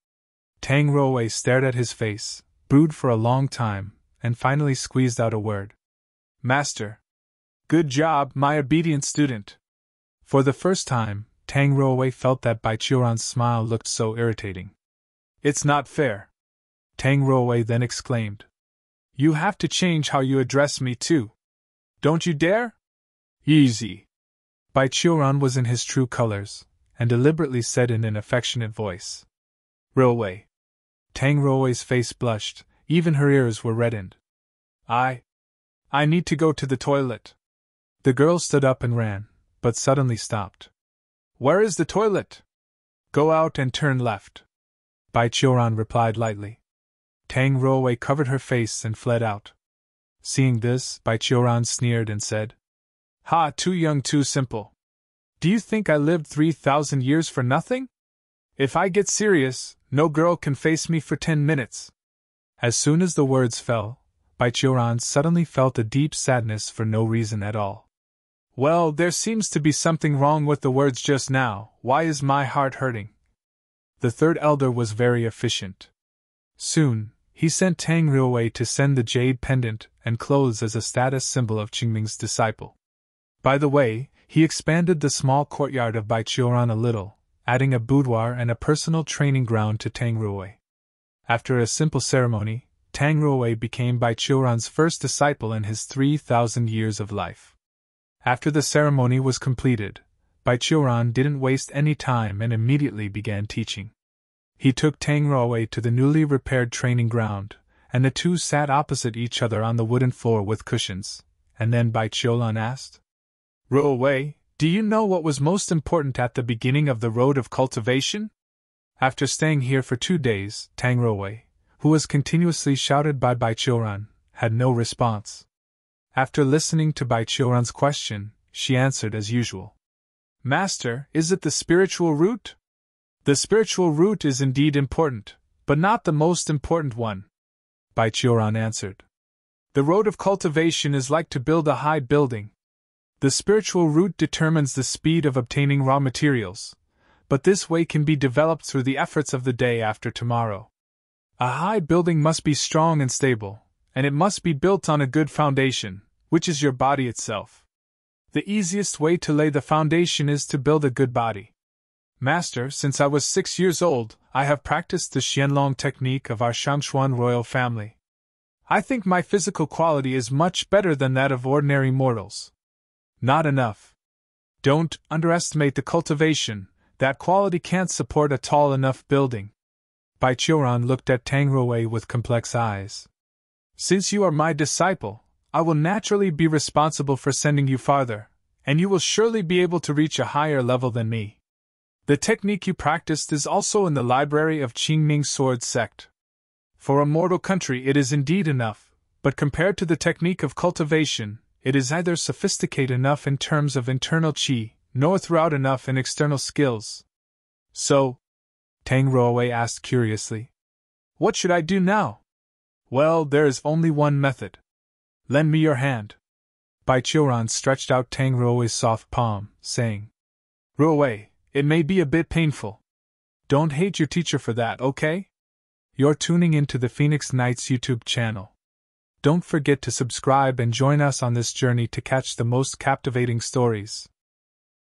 Tang Ruowei stared at his face, brooded for a long time, and finally squeezed out a word. Master. Good job, my obedient student. For the first time, Tang Ruowei felt that Bai Qiuran's smile looked so irritating. It's not fair. Tang Ruowei then exclaimed. You have to change how you address me too. Don't you dare? Easy. Bai Qiuran was in his true colors, and deliberately said in an affectionate voice. Ruowei. Tang Ruowei's face blushed, even her ears were reddened. I need to go to the toilet. The girl stood up and ran, but suddenly stopped. Where is the toilet? Go out and turn left. Bai Qiuran replied lightly. Tang Ruowei covered her face and fled out. Seeing this, Bai Qiuran sneered and said, Ha, too young, too simple. Do you think I lived 3,000 years for nothing? If I get serious, no girl can face me for 10 minutes. As soon as the words fell, Bai Qiuran suddenly felt a deep sadness for no reason at all. Well, there seems to be something wrong with the words just now. Why is my heart hurting? The third elder was very efficient. Soon, he sent Tang Ruowei to send the jade pendant and clothes as a status symbol of Qingming's disciple. By the way, he expanded the small courtyard of Bai Qiuran a little, adding a boudoir and a personal training ground to Tang Ruowei. After a simple ceremony, Tang Ruowei became Bai Qiuran's first disciple in his 3,000 years of life. After the ceremony was completed, Bai Qiuran didn't waste any time and immediately began teaching. He took Tang Ruowei to the newly repaired training ground, and the two sat opposite each other on the wooden floor with cushions, and then Bai Qiuran asked, Ruowei, do you know what was most important at the beginning of the road of cultivation? After staying here for 2 days, Tang Ruowei, who was continuously shouted by Bai Qiuran, had no response. After listening to Bai Qiuran's question, she answered as usual. Master, is it the spiritual root? The spiritual root is indeed important, but not the most important one. Bai Qiuran answered. The road of cultivation is like to build a high building. The spiritual root determines the speed of obtaining raw materials, but this way can be developed through the efforts of the day after tomorrow. A high building must be strong and stable, and it must be built on a good foundation, which is your body itself. The easiest way to lay the foundation is to build a good body. Master, since I was 6 years old, I have practiced the Xianlong technique of our Shangxuan royal family. I think my physical quality is much better than that of ordinary mortals. Not enough. Don't underestimate the cultivation, that quality can't support a tall enough building. Bai Qiuran looked at Tang Ruowei with complex eyes. Since you are my disciple, I will naturally be responsible for sending you farther, and you will surely be able to reach a higher level than me. The technique you practiced is also in the library of Qingming Sword Sect. For a mortal country it is indeed enough, but compared to the technique of cultivation, it is neither sophisticated enough in terms of internal qi, nor throughout enough in external skills. So? Tang Ruowei asked curiously. What should I do now? Well, there is only one method. Lend me your hand. Bai Qiuran stretched out Tang Ruowei's soft palm, saying, Ruowei, it may be a bit painful. Don't hate your teacher for that, okay? You're tuning into the Phoenix Knights YouTube channel. Don't forget to subscribe and join us on this journey to catch the most captivating stories.